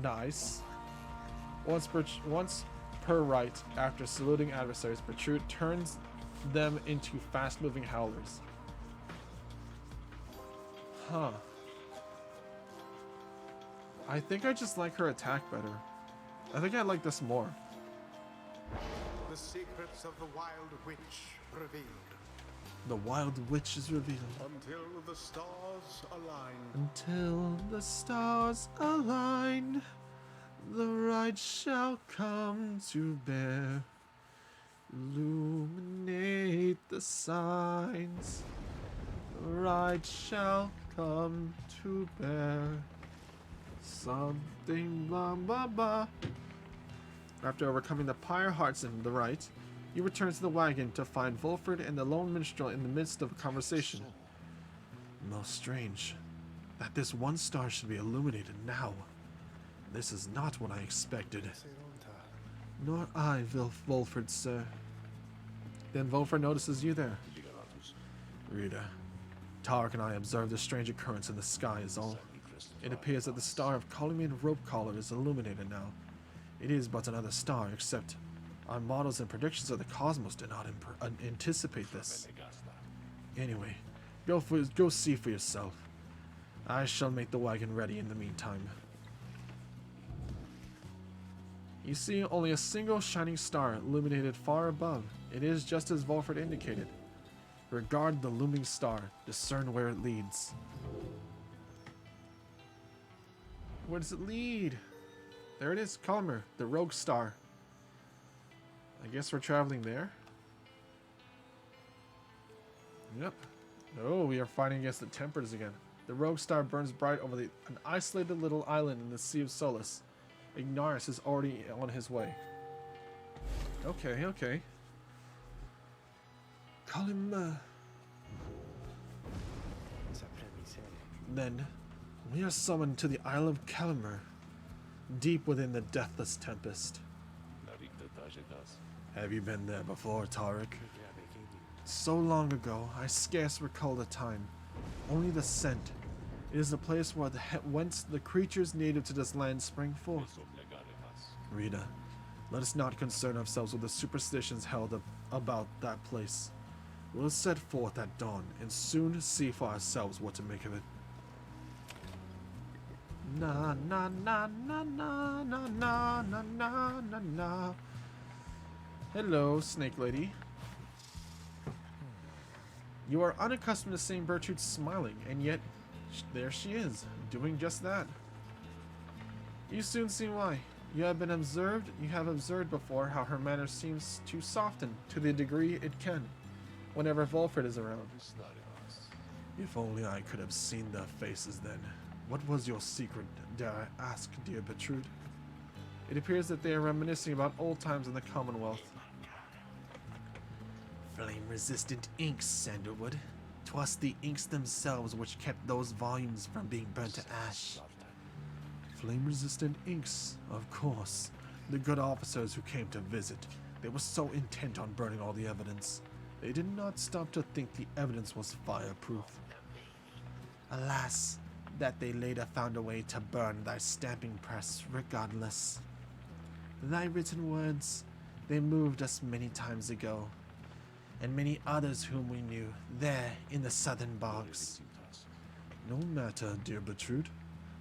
Nice. Once per right, after saluting adversaries, Bertrude turns them into fast-moving howlers. Huh. I think I just like her attack better. I think I like this more. The secrets of the Wild Witch revealed. The Wild Witch is revealed. Until the stars align. Until the stars align, the right shall come to bear. Illuminate the signs. The right shall come to bear. Something blah blah blah. After overcoming the Pyre Hearts in the right, you return to the wagon to find Volfred and the lone minstrel in the midst of a conversation. Most strange that this one star should be illuminated now. This is not what I expected. Nor I, Volfred, sir. Then Volfred notices you there. Rita, Tarek and I observed a strange occurrence in the sky is all. It appears that the star of Columbian Rope Collar is illuminated now. It is but another star, except our models and predictions of the cosmos did not anticipate this. Anyway, go see for yourself. I shall make the wagon ready in the meantime. You see only a single shining star illuminated far above. It is just as Volfred indicated. Regard the looming star, discern where it leads. Where does it lead? There it is, Kalmer, the rogue star. I guess we're traveling there. Yep. Oh, we are fighting against the Templars again. The rogue star burns bright over an isolated little island in the Sea of Solace. Ignaris is already on his way. Okay, okay. Kalmer. Then, we are summoned to the Isle of Kalmer, deep within the deathless tempest. Have you been there before, Tarek? So long ago, I scarce recall the time. Only the scent. It is a place where whence the creatures native to this land spring forth. Rita, let us not concern ourselves with the superstitions held about that place. We'll set forth at dawn and soon see for ourselves what to make of it. Na na na na na na na na na na na. Hello, Snake Lady. You are unaccustomed to seeing Bertrude smiling, and yet there she is, doing just that. You soon see why. You have observed before how her manner seems to soften to the degree it can, whenever Volfred is around. If only I could have seen their faces then. What was your secret, dare I ask, dear Bertrude? It appears that they are reminiscing about old times in the Commonwealth. Flame-resistant inks, Sandalwood. 'Twas the inks themselves which kept those volumes from being burnt to ash. Flame-resistant inks, of course. The good officers who came to visit. They were so intent on burning all the evidence. They did not stop to think the evidence was fireproof. Alas, that they later found a way to burn thy stamping press regardless. Thy written words, they moved us many times ago, and many others whom we knew, there in the southern bogs. No matter, dear Bertrude.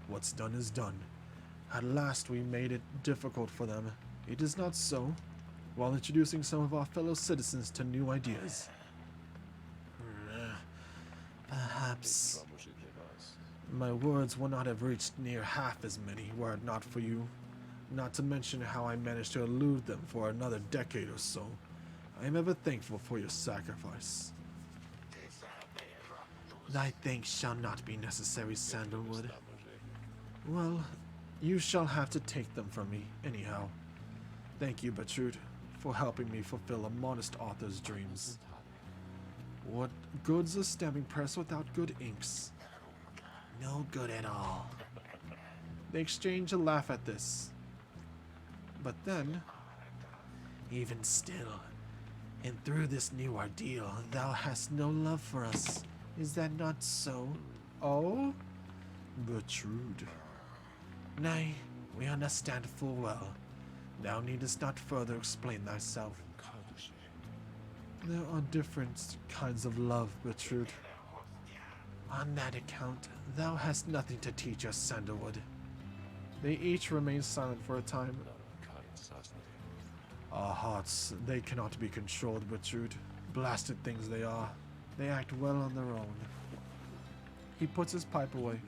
What's done is done. At last we made it difficult for them. It is not so, while introducing some of our fellow citizens to new ideas. Perhaps my words would not have reached near half as many were it not for you. Not to mention how I managed to elude them for another decade or so. I am ever thankful for your sacrifice. Thy thanks shall not be necessary, Sandalwood. Well, you shall have to take them from me, anyhow. Thank you, Bertrude, for helping me fulfill a modest author's dreams. What good's a stamping press without good inks? No good at all. They exchange a laugh at this. But then, even still, and through this new ordeal, thou hast no love for us. Is that not so? Oh? Bertrude. Nay, we understand full well. Thou needest not further explain thyself. There are different kinds of love, Bertrude. On that account, thou hast nothing to teach us, Sandalwood. They each remain silent for a time. Our hearts, they cannot be controlled, Bertrude. Blasted things they are. They act well on their own. He puts his pipe away.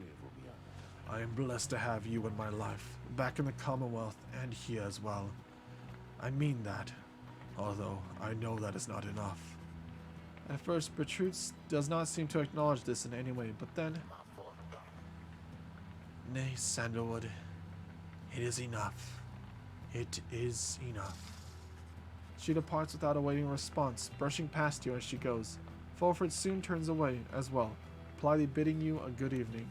I am blessed to have you in my life, back in the Commonwealth and here as well. I mean that, although I know that is not enough. At first, Bertrude does not seem to acknowledge this in any way, but then... Nay, Sandalwood, it is enough. It is enough. She departs without awaiting a response, brushing past you as she goes. Fulford soon turns away, as well, politely bidding you a good evening.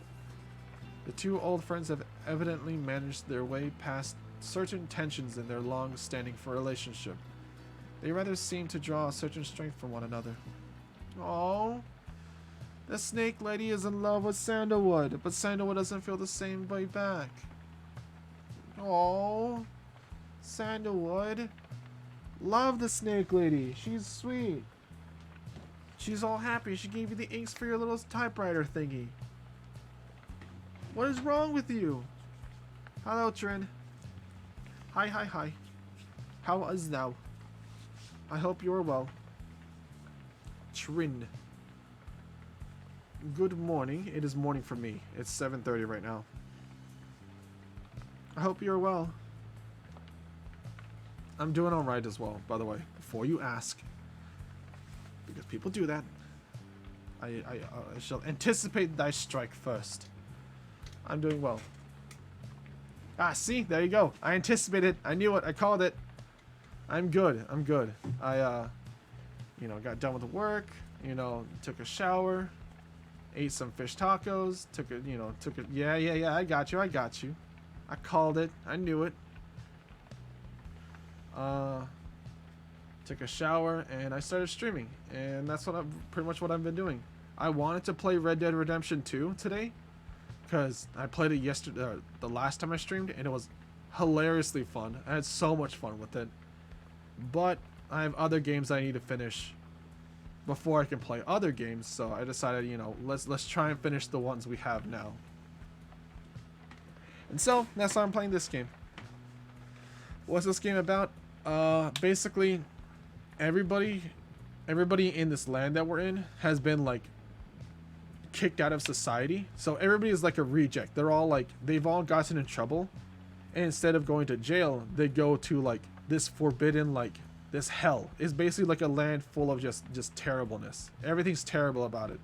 The two old friends have evidently managed their way past certain tensions in their long-standing relationship. They rather seem to draw a certain strength from one another. Oh, the snake lady is in love with Sandalwood, but Sandalwood doesn't feel the same way back. Oh, Sandalwood. Love the snake lady. She's sweet. She's all happy. She gave you the inks for your little typewriter thingy. What is wrong with you? Hello, Trin. Hi. How is thou? I hope you are well. Trin. Good morning. It is morning for me. It's 7:30 right now. I hope you are well. I'm doing alright as well, by the way, before you ask. Because people do that. I shall anticipate thy strike first. I'm doing well. Ah, see? There you go. I anticipated. I knew it. I called it. I'm good. I, got done with work. Took a shower. Ate some fish tacos. Yeah. I got you. I called it. I knew it. Took a shower and I started streaming, and that's pretty much what I've been doing. I wanted to play Red Dead Redemption 2 today because I played it yesterday, the last time I streamed, and it was hilariously fun. I had so much fun with it, but I have other games I need to finish before I can play other games, so I decided, let's try and finish the ones we have now. And so that's why I'm playing this game. What's this game about? Basically, everybody in this land that we're in has been like kicked out of society. So everybody is like a reject. They're all like, they've all gotten in trouble, and instead of going to jail, they go to like this forbidden, like this hell. It's basically like a land full of just terribleness. Everything's terrible about it.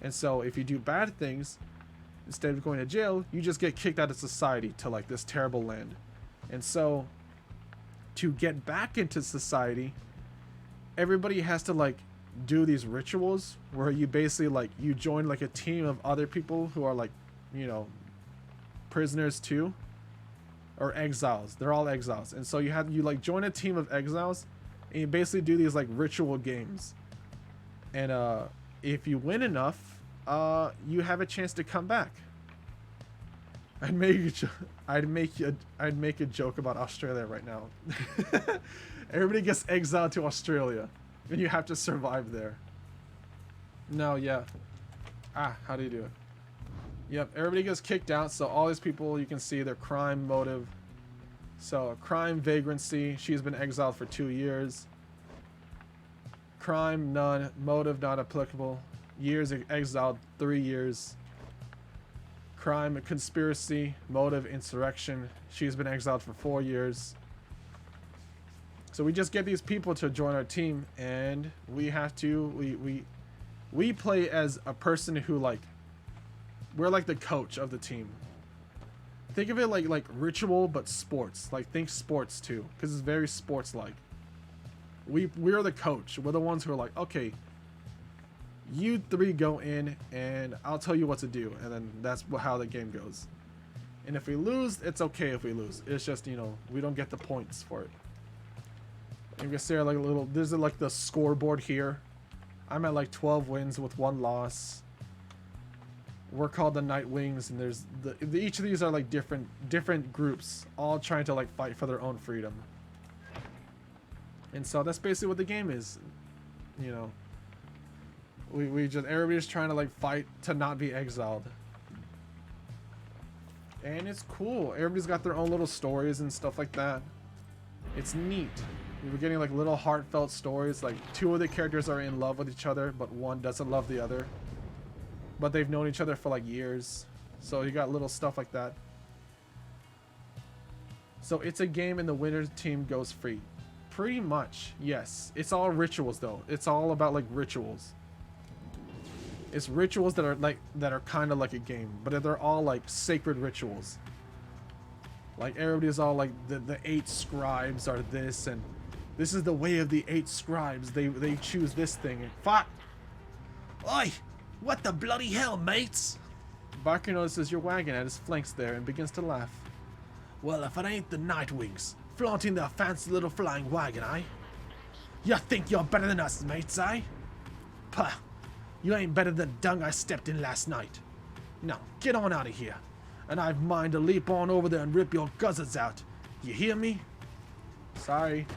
And so if you do bad things, instead of going to jail, you just get kicked out of society to like this terrible land. And so to get back into society, everybody has to like do these rituals where you basically like you join like a team of other people who are like, prisoners too, or exiles. They're all exiles. And so you like join a team of exiles, and you basically do these like ritual games. And if you win enough, you have a chance to come back. I'd make a joke about Australia right now. Everybody gets exiled to Australia, and you have to survive there. No, yeah. How do you do it? Yep, everybody gets kicked out, so all these people, you can see their crime, motive. So, crime, vagrancy, she's been exiled for 2 years. Crime, none. Motive, not applicable. Years, exiled, 3 years. Crime, conspiracy, motive, insurrection. She's been exiled for 4 years. So we just get these people to join our team, and we have to, we play as a person who, like, we're like the coach of the team. Think of it like ritual, but sports. Like, think sports too, because it's very sports-like. We're the coach. We're the ones who are like, okay, you three go in, and I'll tell you what to do, and then that's how the game goes. And if we lose, it's okay if we lose. It's just, you know, we don't get the points for it. You can see like a little. There's like the scoreboard here. I'm at like 12 wins with 1 loss. We're called the Night Wings, and there's each of these are like different groups, all trying to like fight for their own freedom. And so that's basically what the game is. You know, we just everybody's trying to like fight to not be exiled. And it's cool. Everybody's got their own little stories and stuff like that. It's neat. We were getting like little heartfelt stories. Like 2 of the characters are in love with each other, but 1 doesn't love the other. But they've known each other for like years. So you got little stuff like that. So it's a game and the winner team goes free. Pretty much, yes. It's all rituals though. It's all about like rituals. It's rituals that are kind of like a game, but they're all like sacred rituals. Like everybody's all like the 8 scribes are this, and this is the way of the 8 scribes. They choose this thing. And fuck! Oi! What the bloody hell, mates? Barker notices your wagon at his flanks there and begins to laugh. Well, if it ain't the Nightwings, flaunting their fancy little flying wagon, eh? You think you're better than us, mates, eh? Puh! You ain't better than dung I stepped in last night. Now, get on out of here. And I've mind to leap on over there and rip your guzzards out. You hear me? Sorry.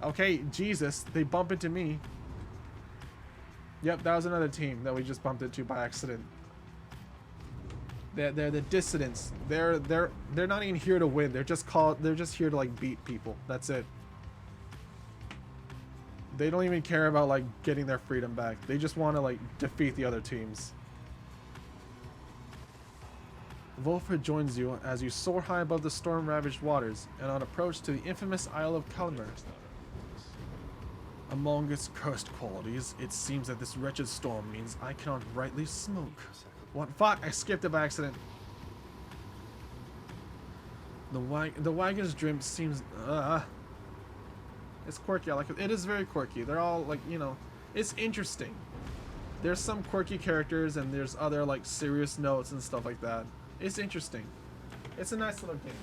Okay, Jesus, they bump into me. Yep, that was another team that we just bumped into by accident. They're the dissidents. They're not even here to win. They're just here to like beat people. That's it. They don't even care about like getting their freedom back. They just want to like defeat the other teams. Volfred joins you as you soar high above the storm-ravaged waters and on approach to the infamous Isle of Kalmar. Among its cursed qualities, it seems that this wretched storm means I cannot rightly smoke. What? Fuck! I skipped it by accident. The wagon's dream seems... It's quirky. I like it. It is very quirky. They're all like, you know, it's interesting. There's some quirky characters and there's other like serious notes and stuff like that. It's interesting. It's a nice little game.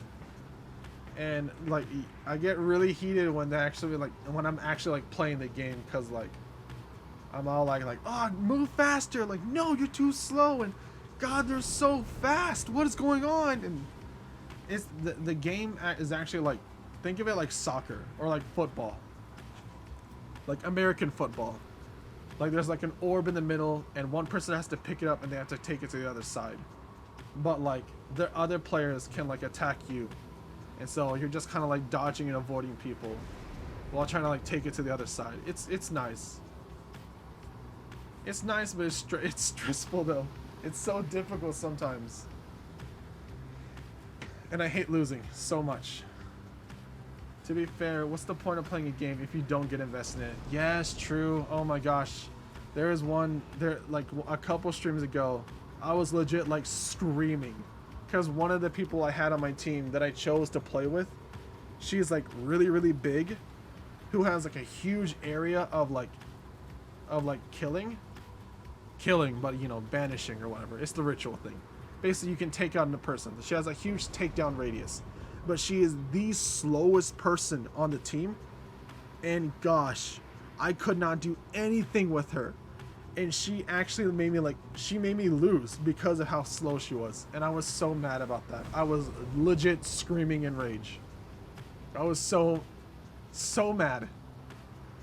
And like I get really heated when they actually like when I'm actually like playing the game, because like I'm all like oh, move faster, like no, you're too slow, and God, they're so fast, what is going on? And it's the game is actually like, think of it like soccer or like football, like American football. Like there's like an orb in the middle and one person has to pick it up and they have to take it to the other side, but like the other players can like attack you. And so you're just kind of like dodging and avoiding people while trying to like take it to the other side. It's nice. It's nice, but it's stressful though. It's so difficult sometimes. And I hate losing so much. To be fair, what's the point of playing a game if you don't get invested in it? Yes, true. Oh my gosh. There is one, like a couple streams ago, I was legit like screaming. Because one of the people I had on my team that I chose to play with, she's like really, really big, who has like a huge area of like killing, but you know, banishing or whatever. It's the ritual thing. Basically, you can take out a person. She has a huge takedown radius, but she is the slowest person on the team. And gosh, I could not do anything with her. And she actually made me lose because of how slow she was. And I was so mad about that. I was legit screaming in rage. I was so mad.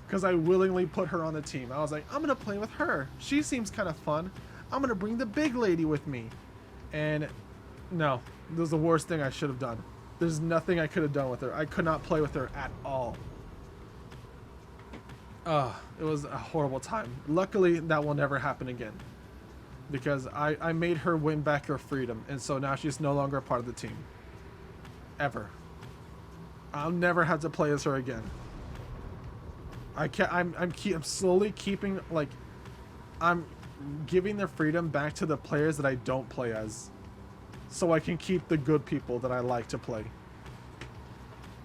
Because I willingly put her on the team. I was like, I'm going to play with her. She seems kind of fun. I'm going to bring the big lady with me. And no, this was the worst thing I should have done. There's nothing I could have done with her. I could not play with her at all. It was a horrible time. Luckily, that will never happen again. Because I made her win back her freedom. And so now she's no longer a part of the team. Ever. I'll never have to play as her again. I'm slowly keeping, like, I'm giving their freedom back to the players that I don't play as. So I can keep the good people that I like to play.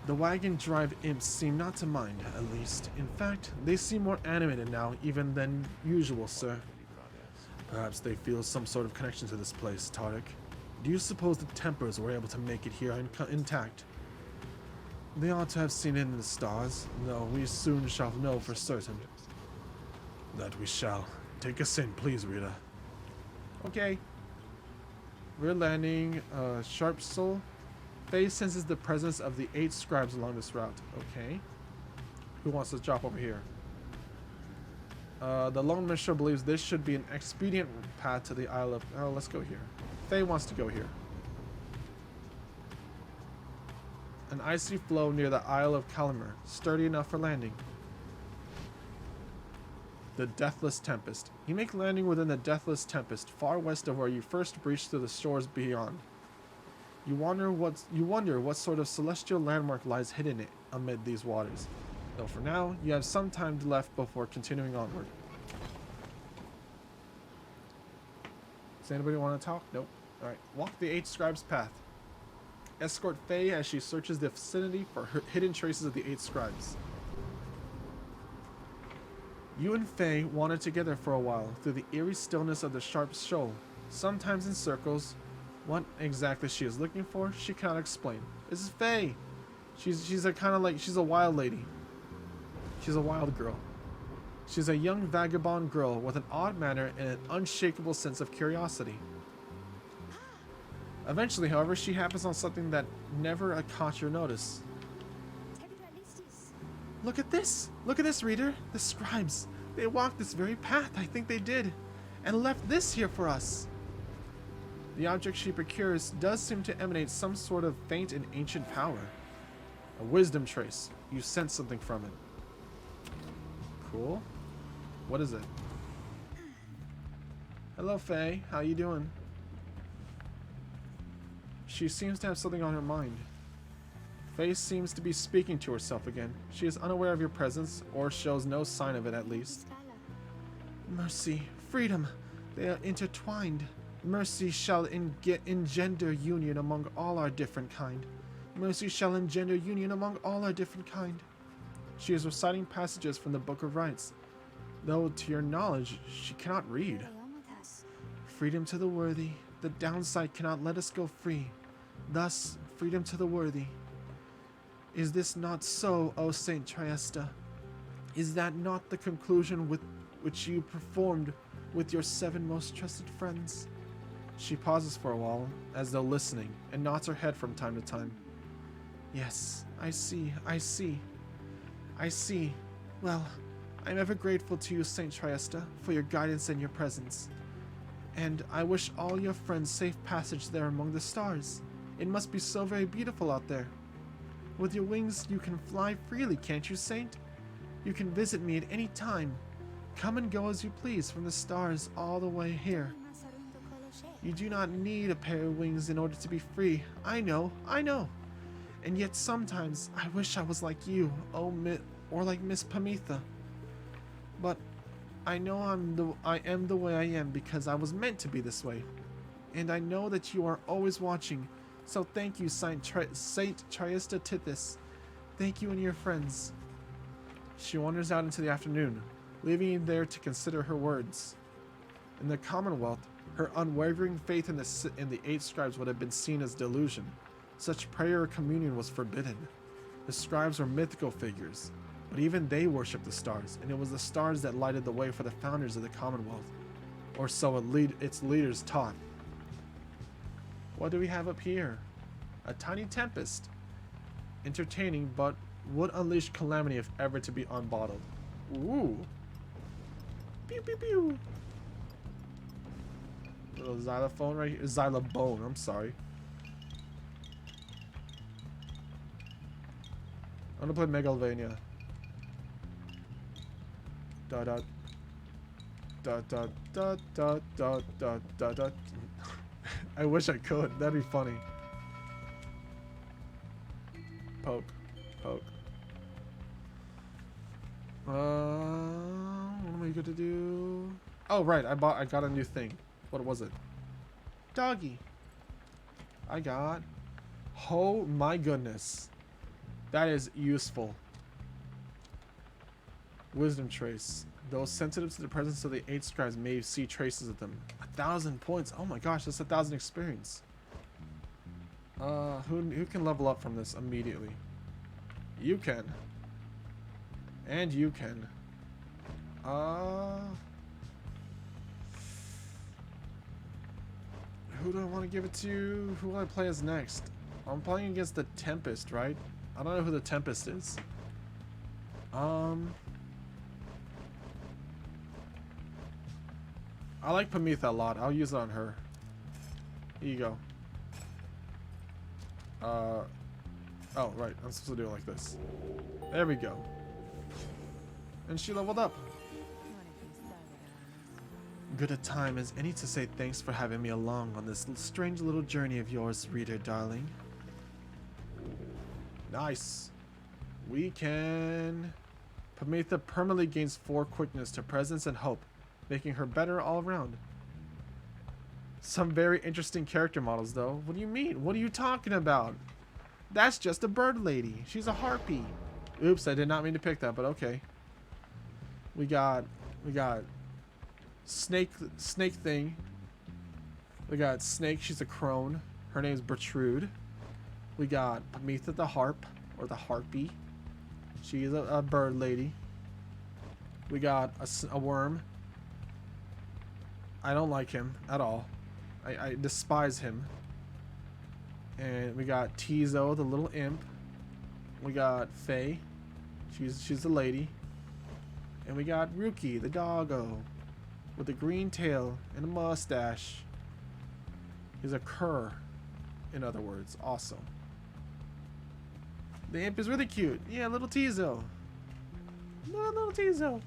The wagon drive imps seem not to mind, at least. In fact, they seem more animated now even than usual, sir. Perhaps they feel some sort of connection to this place, Tarek. Do you suppose the Templars were able to make it here intact? They ought to have seen it in the stars, though we soon shall know for certain. That we shall. Take us in, please, Rita. Okay. We're landing Sharp Soul. Faye senses the presence of the 8 scribes along this route. Okay. Who wants to drop over here? The Lone Minister believes this should be an expedient path to the Isle of... Oh, let's go here. Faye wants to go here. An icy floe near the Isle of Calamer, sturdy enough for landing. The Deathless Tempest. You make landing within the Deathless Tempest, far west of where you first breached through the shores beyond. You wonder what sort of celestial landmark lies hidden amid these waters. Though for now, you have some time left before continuing onward. Does anybody want to talk? Nope. Alright, walk the 8 scribes' path. Escort Faye as she searches the vicinity for hidden traces of the 8 scribes. You and Faye wandered together for a while through the eerie stillness of the Sharp Shoal, sometimes in circles. What exactly she is looking for, she cannot explain. This is Faye. She's a kind of like, she's a wild lady. She's a wild girl. She's a young vagabond girl with an odd manner and an unshakable sense of curiosity. Eventually, however, she happens on something that never caught your notice. Look at this! Look at this, reader! The scribes! They walked this very path, I think they did, and left this here for us! The object she procures does seem to emanate some sort of faint and ancient power. A wisdom trace. You sense something from it. Cool. What is it? Hello, Faye. How you doing? She seems to have something on her mind. Faye seems to be speaking to herself again. She is unaware of your presence, or shows no sign of it at least. Mercy, freedom, they are intertwined. Mercy shall engender union among all our different kind. Mercy shall engender union among all our different kind. She is reciting passages from the Book of Rites, though to your knowledge, she cannot read. Freedom to the worthy. The downside cannot let us go free. Thus, freedom to the worthy. Is this not so, O Saint Triesta? Is that not the conclusion with which you performed with your 7 most trusted friends? She pauses for a while, as though listening, and nods her head from time to time. Yes, I see. Well, I'm ever grateful to you, Saint Triesta, for your guidance and your presence. And I wish all your friends safe passage there among the stars. It must be so very beautiful out there. With your wings, you can fly freely, can't you, Saint? You can visit me at any time. Come and go as you please from the stars all the way here. You do not need a pair of wings in order to be free. I know. And yet sometimes I wish I was like you, or like Miss Pamitha. But I know I am the way I am because I was meant to be this way. And I know that you are always watching. So thank you, Saint Triesta Tithys. Thank you and your friends. She wanders out into the afternoon, leaving you there to consider her words. In the Commonwealth, her unwavering faith in the 8 scribes would have been seen as delusion. Such prayer or communion was forbidden. The scribes were mythical figures, but even they worshipped the stars, and it was the stars that lighted the way for the founders of the Commonwealth. Or so its leaders taught. What do we have up here? A tiny tempest. Entertaining, but would unleash calamity if ever to be unbottled. Ooh. Pew pew pew. Little xylophone right here. Xylobone, I'm sorry. I'm gonna play Megalovania. Da da da da da da da da da da. I wish I could. That'd be funny. Poke, poke. What am I gonna do? Oh right, I got a new thing. What was it? Doggy. I got. Oh my goodness. That is useful. Wisdom trace. Those sensitive to the presence of the 8 scribes may see traces of them. 1,000 points. Oh my gosh, that's 1,000 experience. Who can level up from this immediately? You can. And you can. Who do I want to give it to? Who will I play as next? I'm playing against the Tempest, right? I don't know who the Tempest is. I like Pamitha a lot. I'll use it on her. Here you go. Oh, right. I'm supposed to do it like this. There we go. And she leveled up. Good a time as any to say thanks for having me along on this strange little journey of yours, reader darling. Nice. We can... Pamitha permanently gains 4 quickness to presence and hope, making her better all around. Some very interesting character models, though. What do you mean? What are you talking about? That's just a bird lady. She's a harpy. Oops, I did not mean to pick that, but okay. We got Snake thing. We got Snake, she's a crone. Her name's Bertrude. We got Pamitha the harp, or the harpy. She is a bird lady. We got a worm. I don't like him at all. I despise him. And we got Tizo, the little imp. We got Faye. She's a lady. And we got Ruki, the doggo, with a green tail and a mustache. He's a cur, in other words. Awesome. The imp is really cute. Yeah, little Tizo. Little Tizo.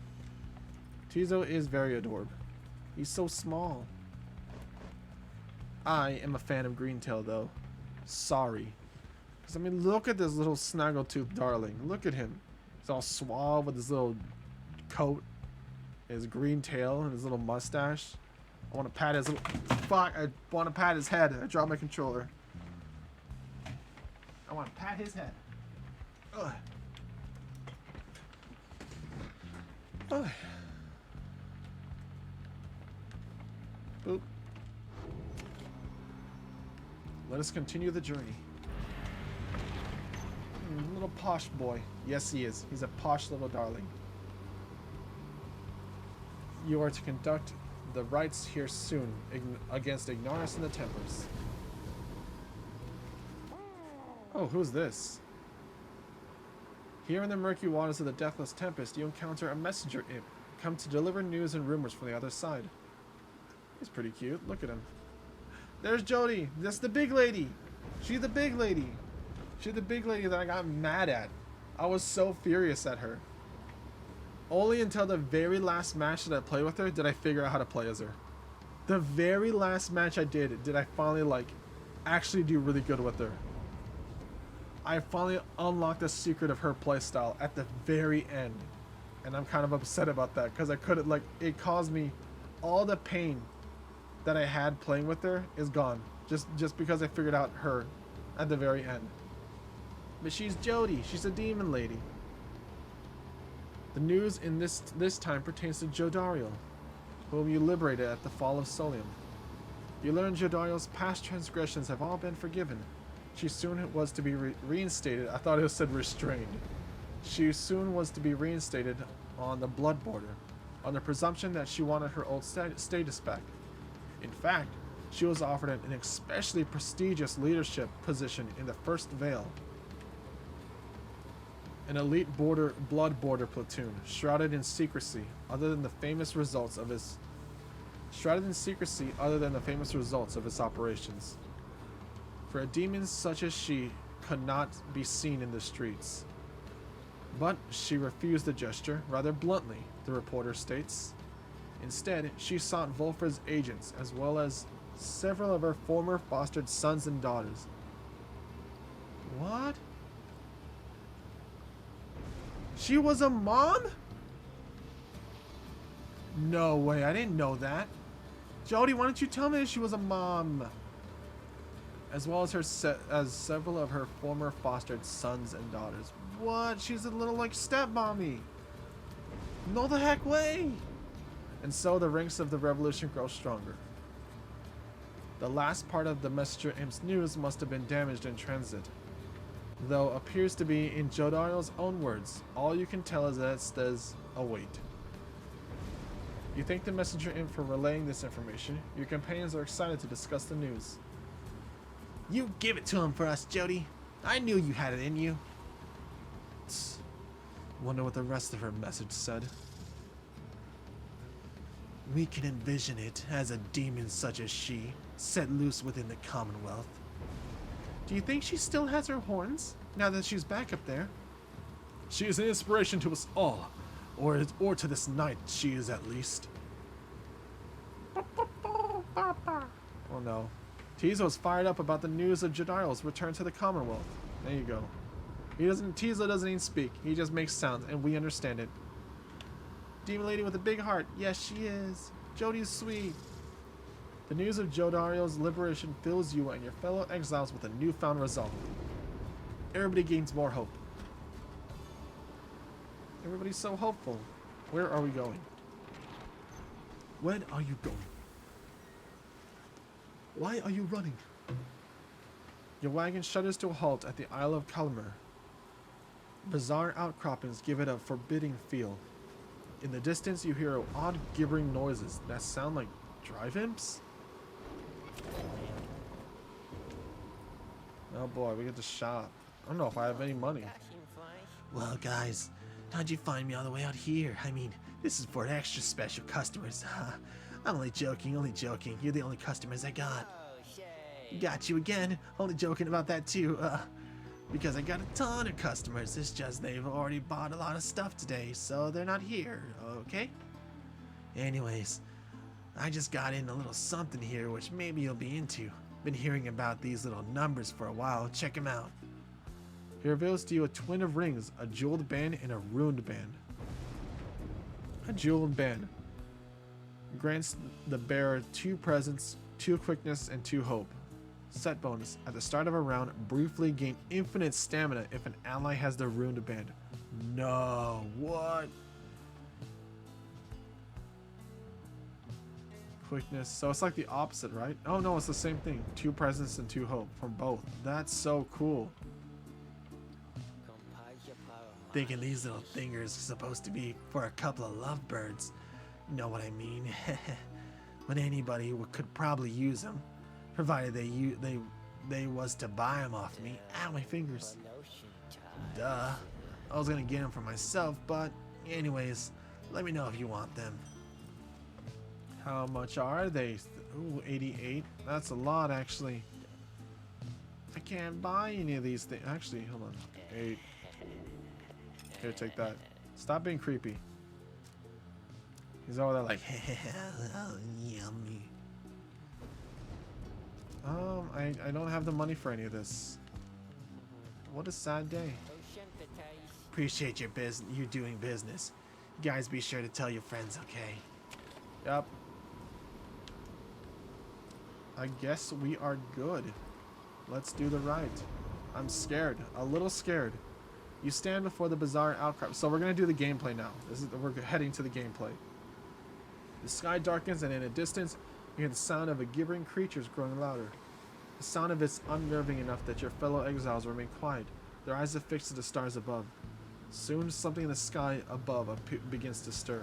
Tizo is very adorable. He's so small. I am a fan of Greentail, though. Sorry. Because, I mean, look at this little snaggletooth darling. Look at him. He's all suave with his little coat, his green tail, and his little mustache. I want to pat his little... Fuck, I want to pat his head. I dropped my controller. I want to pat his head. Ugh. Ugh. Boop. Let us continue the journey. Little posh boy. Yes, he is. He's a posh little darling. You are to conduct the rites here soon against Ignaris and the Tempers. Oh, who's this? Here in the murky waters of the Deathless Tempest, you encounter a messenger imp, come to deliver news and rumors from the other side. He's pretty cute. Look at him. There's Jody. That's the big lady. She's the big lady. She's the big lady that I got mad at. I was so furious at her. Only until the very last match that I played with her did I figure out how to play as her. The very last match I did I finally, like, actually do really good with her. I finally unlocked the secret of her playstyle at the very end. And I'm kind of upset about that because I couldn't, like, it caused me all the pain that I had playing with her is gone. Just because I figured out her at the very end. But she's Jody. She's a demon lady. The news in this time pertains to Jodariel, whom you liberated at the fall of Solium. You learn Jodariel's past transgressions have all been forgiven. She soon was to be reinstated. I thought it said restrained. She soon was to be reinstated on the blood border, on the presumption that she wanted her old status back. In fact, she was offered an especially prestigious leadership position in the First Veil, an elite blood border platoon, shrouded in secrecy, other than the famous results of his shrouded in secrecy other than the famous results of its operations. For a demon such as she could not be seen in the streets. But she refused the gesture rather bluntly, the reporter states. Instead, she sought Volfr's agents as well as several of her former fostered sons and daughters. What? She was a mom? No way, I didn't know that. Jody, why don't you tell me she was a mom? As well as as several of her former fostered sons and daughters. What? She's a little like stepmommy. No the heck way. And so the ranks of the revolution grow stronger. The last part of the messenger imp's news must have been damaged in transit. Though appears to be in Jodario's own words, all you can tell is that it says, await. You thank the messenger imp for relaying this information. Your companions are excited to discuss the news. You give it to him for us, Jody. I knew you had it in you. Wonder what the rest of her message said. We can envision it as a demon such as she, set loose within the Commonwealth. Do you think she still has her horns, now that she's back up there? She is an inspiration to us all, or to this night she is at least. Oh no. Tizo's fired up about the news of Jadario's return to the Commonwealth. There you go. Tizo doesn't even speak. He just makes sounds, and we understand it. Demon lady with a big heart. Yes, she is. Jody's sweet. The news of Jodario's liberation fills you and your fellow exiles with a newfound resolve. Everybody gains more hope. Everybody's so hopeful. Where are we going? When are you going? Why are you running? Your wagon shudders to a halt at the Isle of Kalmar. Bizarre outcroppings give it a forbidding feel. In the distance, you hear odd gibbering noises that sound like drive imps. Oh boy, we get to shop. I don't know if I have any money. Well, guys, how'd you find me all the way out here? I mean, this is for extra special customers. I'm only joking, only joking. You're the only customers I got. Got you again. Only joking about that too. Because I got a ton of customers. It's just they've already bought a lot of stuff today, so they're not here, okay? Anyways, I just got in a little something here which maybe you'll be into. Been hearing about these little numbers for a while. Check them out. He reveals to you a twin of rings, a jeweled band, and a ruined band. A jeweled band grants the bearer 2 presents, 2 quickness, and 2 hope. Set bonus. At the start of a round, briefly gain infinite stamina if an ally has the ruined band. No, what? Quickness. So it's like the opposite, right? Oh no, it's the same thing. 2 presents and 2 hope from both. That's so cool. Thinking these little thingers are supposed to be for a couple of lovebirds. You know what I mean? But anybody could probably use them, provided they was to buy them off me. Ow, my fingers. Duh. I was gonna get them for myself, but anyways, let me know if you want them. How much are they? Ooh, 88. That's a lot, actually. I can't buy any of these things. Actually, hold on. 8. Here, take that. Stop being creepy. He's over there like, yummy. I don't have the money for any of this. What a sad day. Appreciate your you doing business. You guys be sure to tell your friends, okay? Yep. I guess we are good. Let's do the ride. I'm scared. A little scared. You stand before the bizarre outcrop. So we're going to do the gameplay now. We're heading to the gameplay. The sky darkens, and in a distance, you hear the sound of a gibbering creatures growing louder. The sound of it's unnerving enough that your fellow exiles remain quiet, their eyes affixed to the stars above. Soon, something in the sky above begins to stir.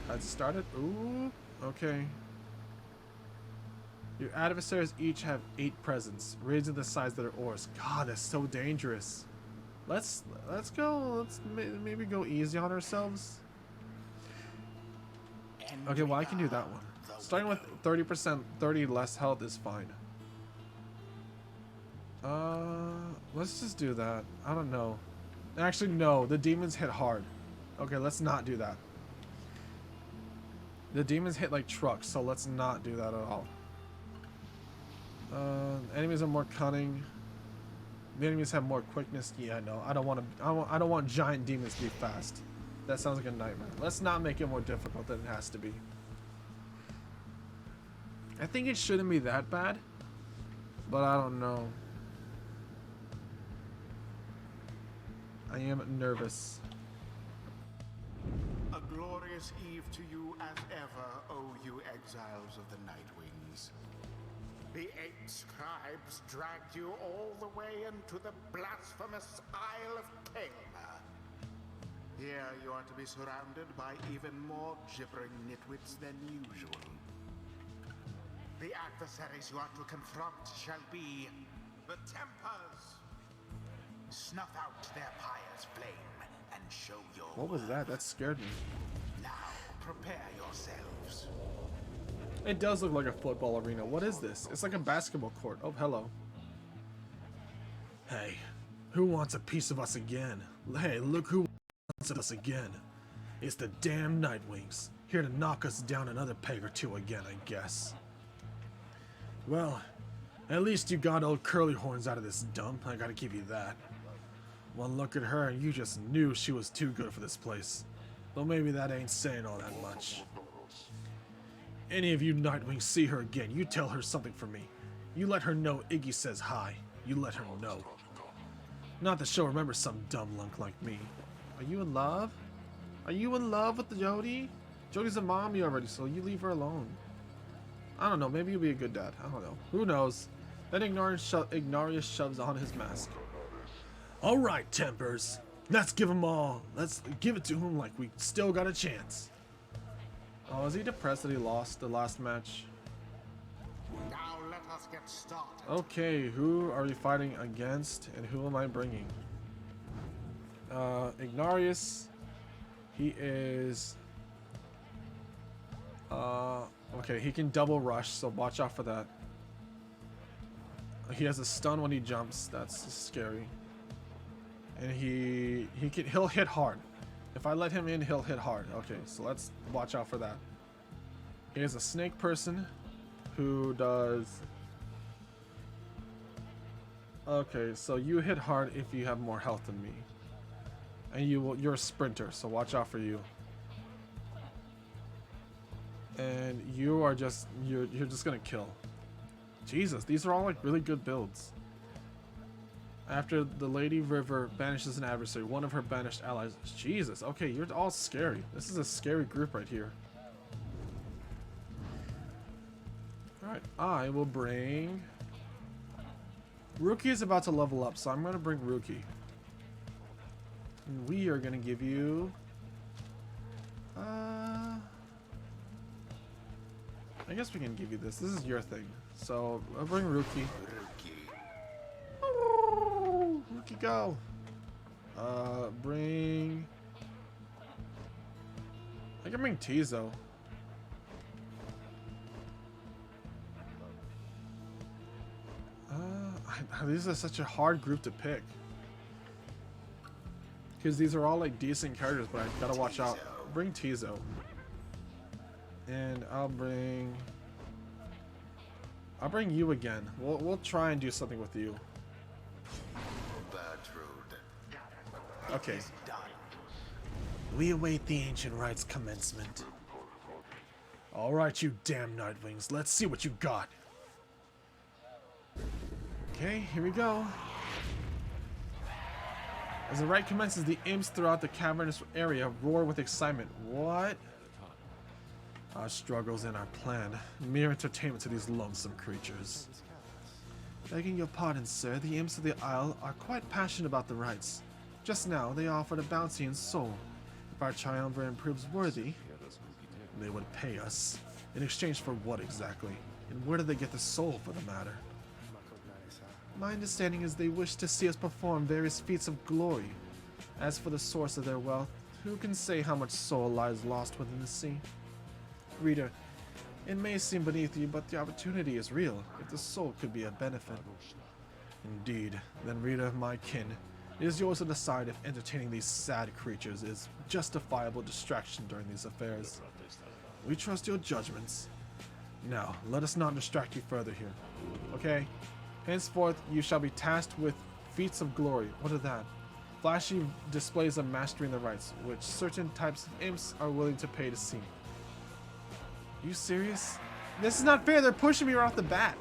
Had started? Ooh, okay. Your adversaries each have 8 presents, raising the size of their oars. God, that's so dangerous. Let's go. Let's maybe go easy on ourselves. Okay, well I can do that one. Starting with 30%, 30 less health is fine. Let's just do that. I don't know. Actually, no. The demons hit hard. Okay, let's not do that. The demons hit like trucks, so let's not do that at all. Enemies are more cunning. The enemies have more quickness. Yeah, no. I don't want to. I don't want giant demons to be fast. That sounds like a nightmare. Let's not make it more difficult than it has to be. I think it shouldn't be that bad, but I don't know. I am nervous. A glorious eve to you as ever, O you exiles of the Nightwings. The 8 scribes dragged you all the way into the blasphemous Isle of Kael'ma. Here you are to be surrounded by even more gibbering nitwits than usual. The adversaries you are to confront shall be the Tempers. Snuff out their Pyre's flame and show your What was that? That scared me. Now prepare yourselves. It does look like a football arena. What is this? It's like a basketball court. Oh, hello. Hey, who wants a piece of us again? Hey, look who wants us again. It's the damn Nightwings, here to knock us down another peg or two again, I guess. Well, at least you got old Curly Horns out of this dump, I gotta give you that. One look at her and you just knew she was too good for this place. Though maybe that ain't saying all that much. Any of you Nightwings see her again, you tell her something for me. You let her know Iggy says hi. You let her know. Not that she'll remember some dumb lunk like me. Are you in love? Are you in love with Jody? Jody's a mommy already, so you leave her alone. I don't know. Maybe you'll be a good dad. I don't know. Who knows? Then Ignarius shoves on his mask. All right, Tempers. Let's give them all. Let's give it to him like we still got a chance. Oh, is he depressed that he lost the last match? Now let us get started. Okay, who are we fighting against, and who am I bringing? Ignarius. He is. Okay, he can double rush, so watch out for that. He has a stun when he jumps. That's scary. And he'll hit hard. If I let him in, he'll hit hard. Okay, so let's watch out for that. He has a snake person who does. Okay, so you hit hard if you have more health than me. And you're a sprinter, so watch out for you. And you are just you're just gonna kill. Jesus, these are all like really good builds. After the Lady River banishes an adversary, one of her banished allies. Jesus, okay, you're all scary. This is a scary group right here. Alright, I will bring. Rookie is about to level up, so I'm gonna bring Rookie. And we are gonna give you. I guess we can give you this. This is your thing. So I'll bring Rookie. Oh, Rookie, go. Bring. I can bring Tizo. These are such a hard group to pick. Because these are all like decent characters, but I gotta watch out. Bring Tizo. And I'll bring you again. We'll try and do something with you. Okay. We await the ancient rites commencement. Alright, you damn Nightwings. Let's see what you got. Okay, here we go. As the rite commences, the imps throughout the cavernous area roar with excitement. What? Our struggles and our plan. Mere entertainment to these lonesome creatures. Begging your pardon, sir, the imps of the Isle are quite passionate about the rites. Just now, they offered a bounty in soul. If our triumvirate proves worthy, they would pay us. In exchange for what exactly? And where do they get the soul, for the matter? My understanding is they wish to see us perform various feats of glory. As for the source of their wealth, who can say how much soul lies lost within the sea? Reader, it may seem beneath you, but the opportunity is real, if the soul could be a benefit. Indeed, then reader of my kin, it is yours to decide if entertaining these sad creatures is justifiable distraction during these affairs. We trust your judgments. Now, let us not distract you further here. Okay? Henceforth, you shall be tasked with feats of glory. What are that? Flashy displays of mastering the rites, which certain types of imps are willing to pay to see. You serious? This is not fair. They're pushing me right off the bat.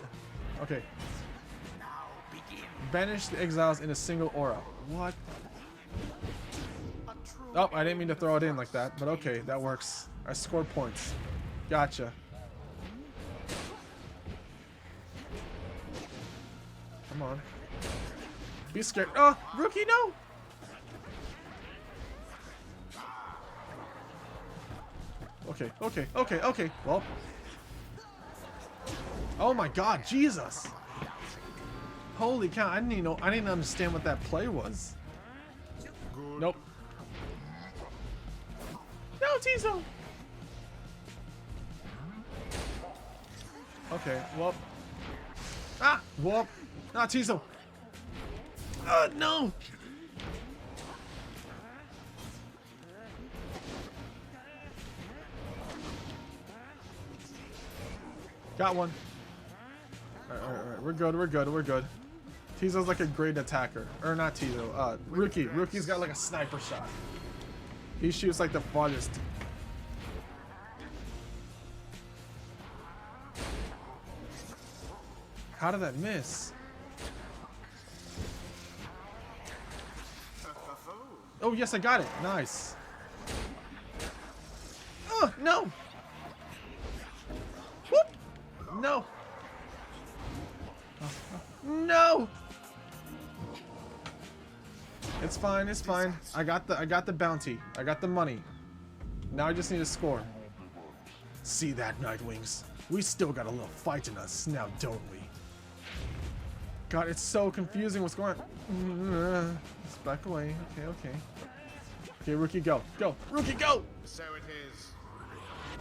Okay. Banish the exiles in a single aura. What? Oh, I didn't mean to throw it in like that, but okay, that works. I scored points. Gotcha. Come on. Be scared. Oh, rookie, no! Okay. Well. Oh my god, Jesus! Holy cow, I didn't understand what that play was. Nope. No, Tizo! Okay, well. Ah! Whoop! Ah, Tizo! No! Got one. Alright. We're good. Tizo's like a great attacker. Or not Tizo, Rookie. Rookie's got like a sniper shot. He shoots like the farthest. How did that miss? Oh, yes, I got it. Nice. Oh, no! Whoop! No! No! It's fine, it's fine. I got the bounty. I got the money. Now I just need to score. See that, Nightwings? We still got a little fight in us now, don't we? God, it's so confusing what's going on. Let's back away. Okay. Okay, Rookie, go. Go! Rookie, go! So it is.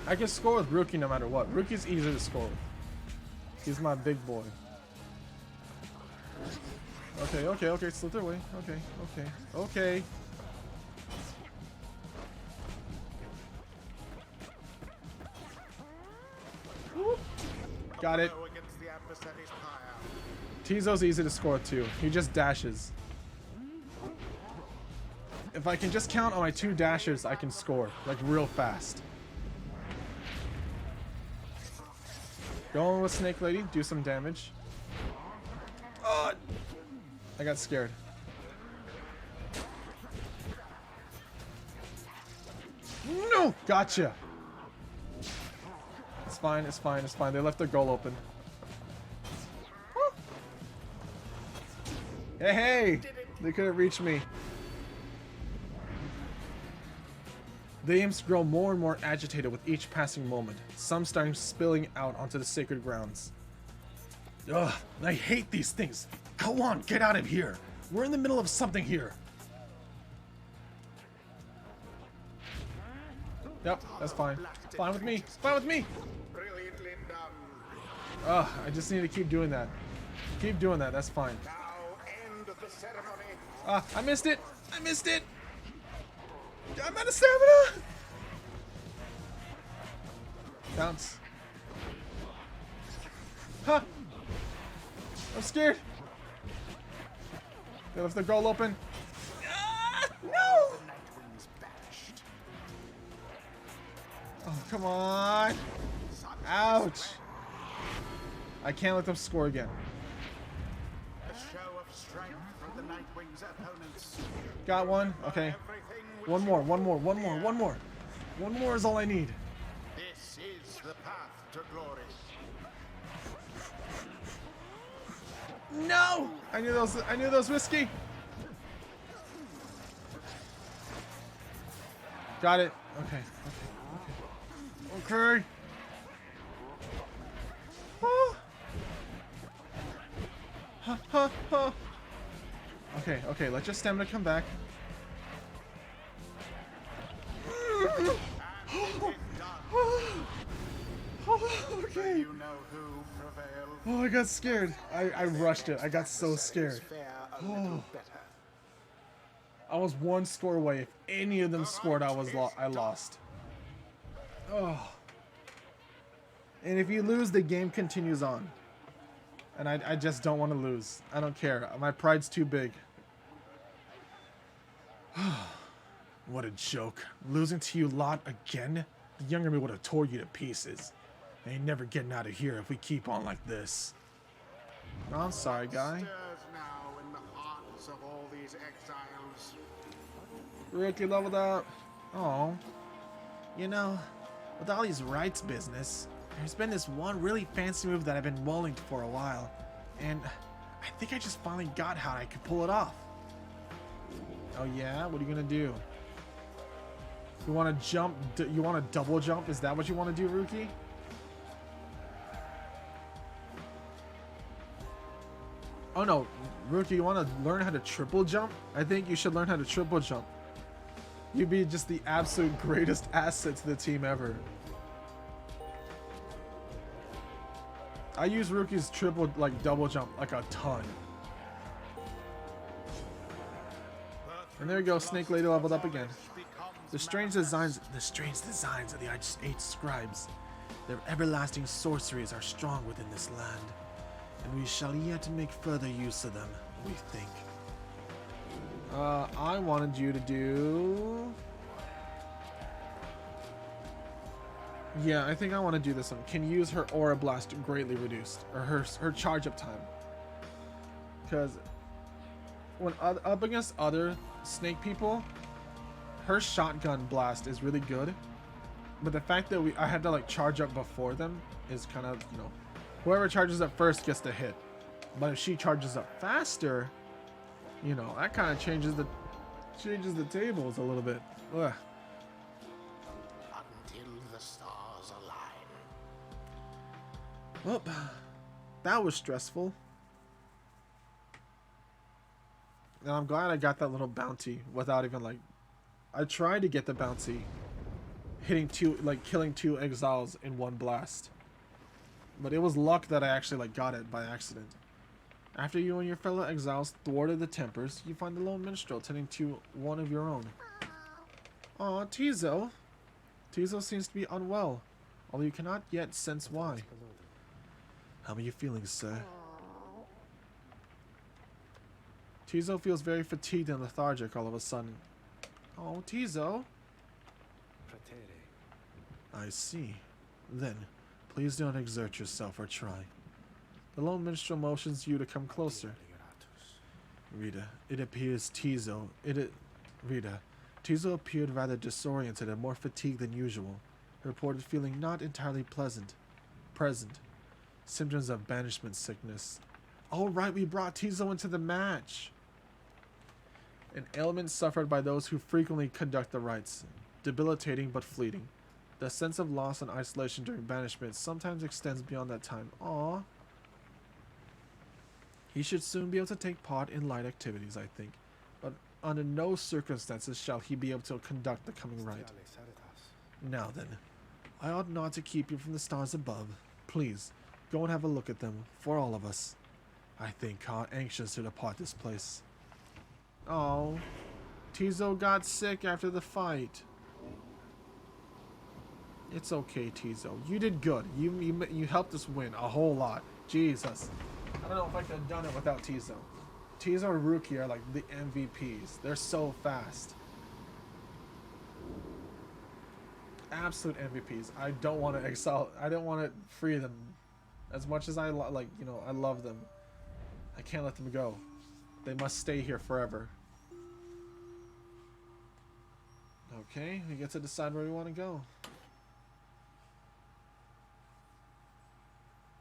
I can score with Rookie no matter what. Rookie's easy to score with. He's my big boy. Okay, slip their way. Okay. Whoop. Got it. Against the adversary's Pyre. Tizo's easy to score too. He just dashes. If I can just count on my 2 dashes, I can score, like real fast. Go on with Snake Lady, do some damage. Oh, I got scared. No! Gotcha! It's fine. They left their goal open. Hey! They couldn't reach me. The imps grow more and more agitated with each passing moment, some starting spilling out onto the sacred grounds. Ugh, I hate these things. Go on, get out of here. We're in the middle of something here. Yep, that's fine. Fine with me. Brilliantly done. Ugh, I just need to keep doing that. Keep doing that, that's fine. Now end the ceremony. I missed it. I'm out of stamina. Bounce. Huh. I'm scared. They left the goal open. No! Nightwings banished. Oh, come on. Ouch. I can't let them score again. A show of strength from the Nightwings' opponents. Got one. Okay. Everything which One more is all I need. This is the path to glory. No! I knew those risky. Got it. Okay. Oh. Okay, okay, let your stamina come back. Okay. You know who prevailed. Oh, I got scared. I rushed it. I got so scared. Fare a little better. I was one score away. If any of them scored, I lost. Oh. And if you lose, the game continues on. And I just don't want to lose. I don't care. My pride's too big. What a joke. Losing to you lot again? The younger me would have tore you to pieces. I ain't never getting out of here if we keep on like this. Oh, I'm sorry, guy. Stirs now in the hearts of all these exiles. Rookie leveled up. Oh. You know, with all these rights business, there's been this one really fancy move that I've been mulling for a while. And I think I just finally got how I could pull it off. Oh yeah? What are you gonna do? You wanna jump? You wanna double jump? Is that what you wanna do, Rookie? Oh no, Rookie, you wanna learn how to triple jump? I think you should learn how to triple jump. You'd be just the absolute greatest asset to the team ever. I use Rookie's triple, like double jump, like a ton. And there you go, Snake Lady leveled up again. The strange designs of the eight scribes, their everlasting sorceries are strong within this land, and we shall yet make further use of them, we think. I wanted you to do... Yeah, I think I want to do this one. Can use her Aura Blast greatly reduced, or her charge up time. Because when up against other snake people, her shotgun blast is really good. But the fact that I had to like charge up before them is kind of, you know, whoever charges up first gets the hit. But if she charges up faster, you know, that kind of changes the tables a little bit. Ugh. Until the stars align. Well, that was stressful. And I'm glad I got that little bounty without even like... I tried to get the bounty, killing two exiles in one blast. But it was luck that I actually like got it by accident. After you and your fellow exiles thwarted the Tempers, you find the lone minstrel tending to one of your own. Aw, Tizo. Tizo seems to be unwell, although you cannot yet sense why. How are you feeling, sir? Tizo feels very fatigued and lethargic all of a sudden. Oh, Tizo. I see. Then, please don't exert yourself or try. The lone minstrel motions you to come closer. Rita, it appears Tizo... Tizo appeared rather disoriented and more fatigued than usual. Reported feeling not entirely present. Symptoms of banishment sickness. Oh right, we brought Tizo into the match! An ailment suffered by those who frequently conduct the rites. Debilitating but fleeting. The sense of loss and isolation during banishment sometimes extends beyond that time. Aww. He should soon be able to take part in light activities, I think. But under no circumstances shall he be able to conduct the coming rite. Now then, I ought not to keep you from the stars above. Please, go and have a look at them, for all of us. I think are anxious to depart this place. Oh, Tizo got sick after the fight. It's okay, Tizo. You did good. You helped us win a whole lot. Jesus. I don't know if I could have done it without Tizo. Tizo and Rookie are like the MVPs. They're so fast. Absolute MVPs. I don't want to exile. I don't want to free them. As much as I I love them. I can't let them go. They must stay here forever. Okay, we get to decide where we want to go.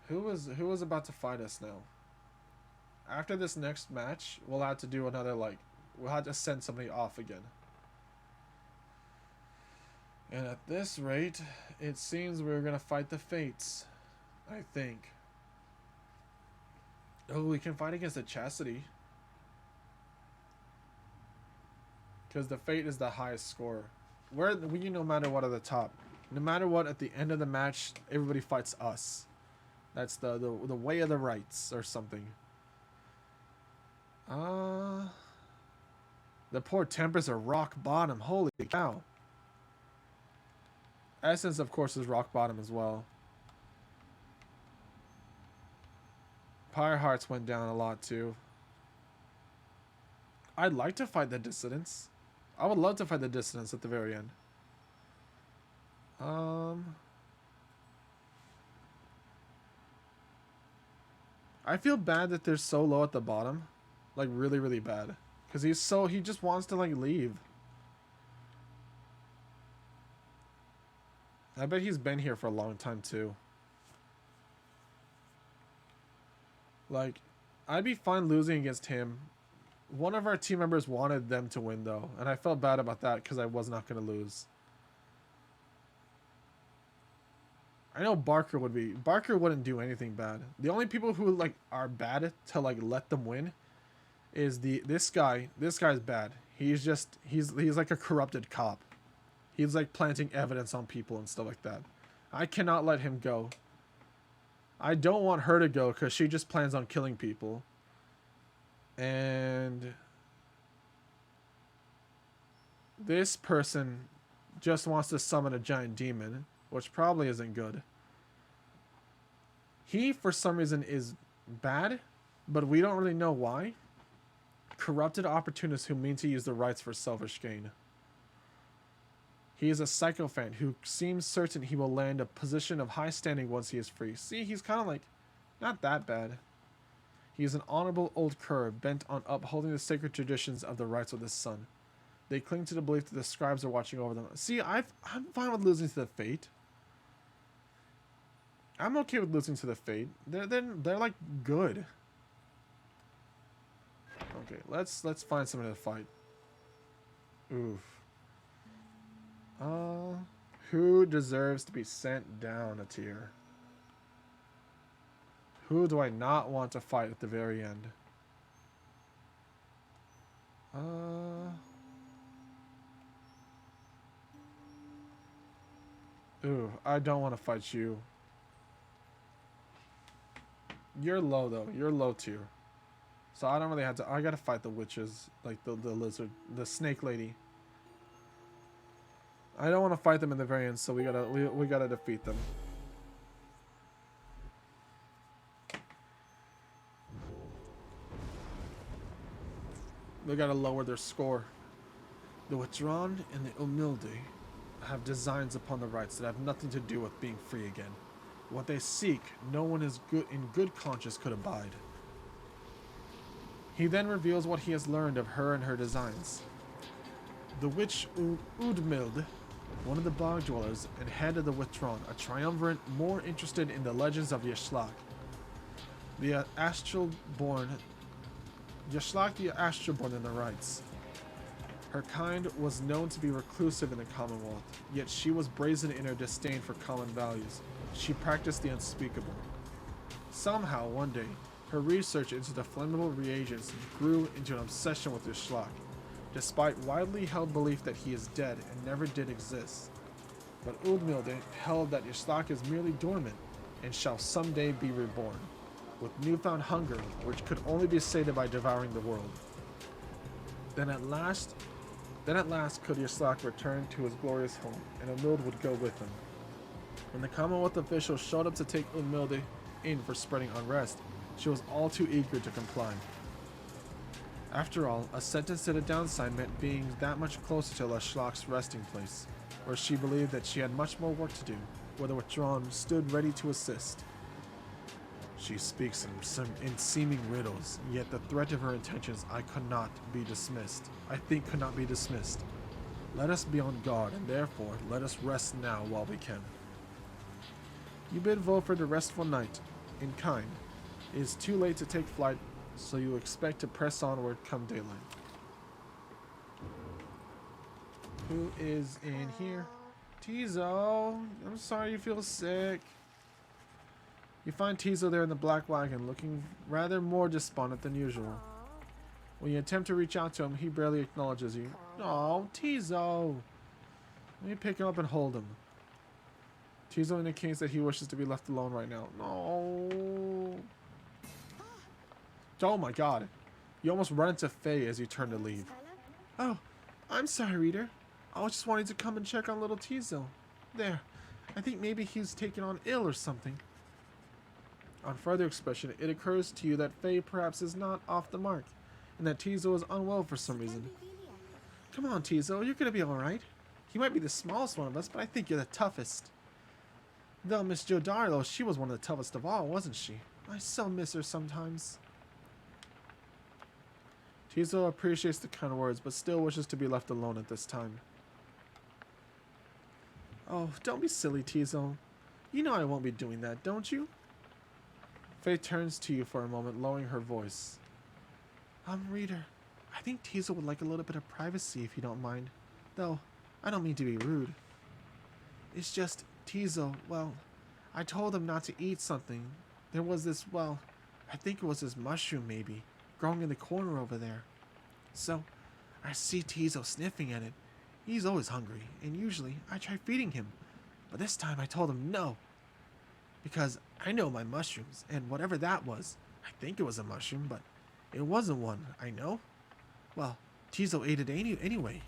Who was about to fight us now? After this next match, we'll have to do another we'll have to send somebody off again. And at this rate, it seems we're gonna fight the Fates. I think. Oh, we can fight against the Chastity. Because the Fate is the highest score. We no matter what at the top. No matter what, at the end of the match, everybody fights us. That's the way of the rights or something. The poor Tempers are rock bottom. Holy cow. Essence, of course, is rock bottom as well. Pyre Hearts went down a lot too. I'd like to fight the Dissidents. I would love to fight the Dissidents at the very end. I feel bad that they're so low at the bottom. Like, really, really bad. Because he just wants to, like, leave. I bet he's been here for a long time, too. Like, I'd be fine losing against him. One of our team members wanted them to win, though. And I felt bad about that because I was not going to lose. I know Barker would be. Barker wouldn't do anything bad. The only people who, like, are bad to, like, let them win is this guy. This guy's bad. He's like a corrupted cop. He's, like, planting evidence on people and stuff like that. I cannot let him go. I don't want her to go because she just plans on killing people. And this person just wants to summon a giant demon, which probably isn't good. He, for some reason, is bad, but we don't really know why. Corrupted opportunists who mean to use the rights for selfish gain. He is a sycophant who seems certain he will land a position of high standing once he is free. See, he's kind of like, not that bad. He is an honorable old cur bent on upholding the sacred traditions of the rights of the sun. They cling to the belief that the scribes are watching over them. See, I'm fine with losing to the Fate. I'm okay with losing to the Fate. They're like good. Okay, let's find someone to fight. Oof. Who deserves to be sent down a tier? Who do I not want to fight at the very end? Ooh, I don't want to fight you. You're low, though. You're low tier. So I don't really have to... I gotta fight the witches. Like the lizard. The snake lady. I don't want to fight them in the very end, so we gotta defeat them. We gotta lower their score. The Withdrawn and the Humilde have designs upon the rights that have nothing to do with being free again. What they seek, no one is good in good conscience could abide. He then reveals what he has learned of her and her designs. The witch Udmild, one of the bog dwellers and head of the Withdrawn, a triumvirate more interested in the legends of Yashlak. The astral-born Yashlak the astral-born in the rites. Her kind was known to be reclusive in the Commonwealth, yet she was brazen in her disdain for common values. She practiced the unspeakable. Somehow, one day, her research into the flammable reagents grew into an obsession with Yashlak, despite widely held belief that he is dead and never did exist. But Udmilde held that Yashlak is merely dormant and shall someday be reborn, with newfound hunger which could only be sated by devouring the world. Then at last could Yashlak return to his glorious home, and Udmilde would go with him. When the Commonwealth officials showed up to take Udmilde in for spreading unrest, she was all too eager to comply. After all, a sentence to the downside meant being that much closer to Yashlak's resting place, where she believed that she had much more work to do, where the Withdrawn stood ready to assist. She speaks in seeming riddles, yet the threat of her intentions I think could not be dismissed. Let us be on guard, and therefore let us rest now while we can. You bid Volford a restful night, in kind. It is too late to take flight, so you expect to press onward come daylight. Who is in here? Tizo, I'm sorry you feel sick. You find Tizo there in the black wagon, looking rather more despondent than usual. When you attempt to reach out to him, he barely acknowledges you. Oh, Tizo! Let me pick him up and hold him. Tizo indicates that he wishes to be left alone right now. No. Oh my god. You almost run into Faye as you turn to leave. Oh, I'm sorry, Reader. I was just wanting to come and check on little Tizo. There. I think maybe he's taken on ill or something. On further expression, it occurs to you that Faye perhaps is not off the mark, and that Tizo is unwell for some reason. Come on, Tizo, you're gonna be alright. You might be the smallest one of us, but I think you're the toughest. Though Miss Jodarlo, she was one of the toughest of all, wasn't she? I so miss her sometimes. Tizo appreciates the kind words, but still wishes to be left alone at this time. Oh, don't be silly, Tizo. You know I won't be doing that, don't you? Faye turns to you for a moment, lowering her voice. Reader, I think Tizo would like a little bit of privacy if you don't mind. Though, I don't mean to be rude. It's just, Tizo, well, I told him not to eat something. There was this, well, I think it was this mushroom maybe, growing in the corner over there. So, I see Tizo sniffing at it. He's always hungry, and usually I try feeding him. But this time I told him no. Because I know my mushrooms, and whatever that was, I think it was a mushroom, but it wasn't one, I know. Well, Tizo ate it anyway.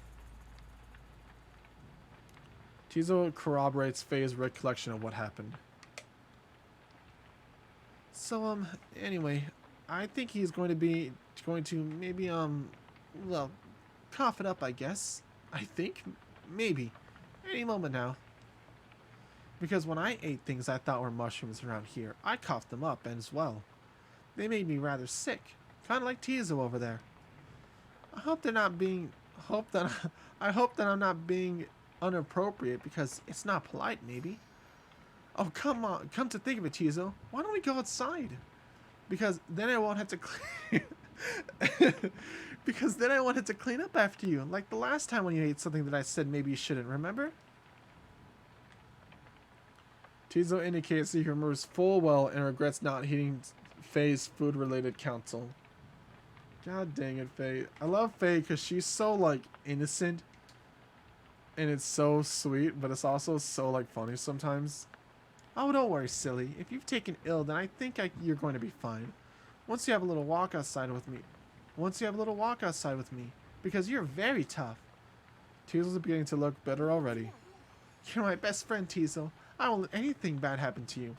Tizo corroborates Faye's recollection of what happened. So, anyway, I think he's going to maybe, well, cough it up, I guess. I think, maybe, any moment now. Because when I ate things I thought were mushrooms around here, I coughed them up as well. They made me rather sick, kind of like Tizo over there. I hope I'm not being inappropriate because it's not polite, maybe. Oh, come on, come to think of it, Tizo, why don't we go outside? Because then I won't have to clean. Because then I wanted to clean up after you, like the last time when you ate something that I said maybe you shouldn't, remember? Tizo indicates he remembers full well and regrets not heeding Faye's food-related counsel. God dang it, Faye. I love Faye because she's so, like, innocent. And it's so sweet, but it's also so, like, funny sometimes. Oh, don't worry, silly. If you've taken ill, then I think you're going to be fine. Once you have a little walk outside with me. Because you're very tough. Tizo's beginning to look better already. You're my best friend, Tizo. I won't let anything bad happen to you.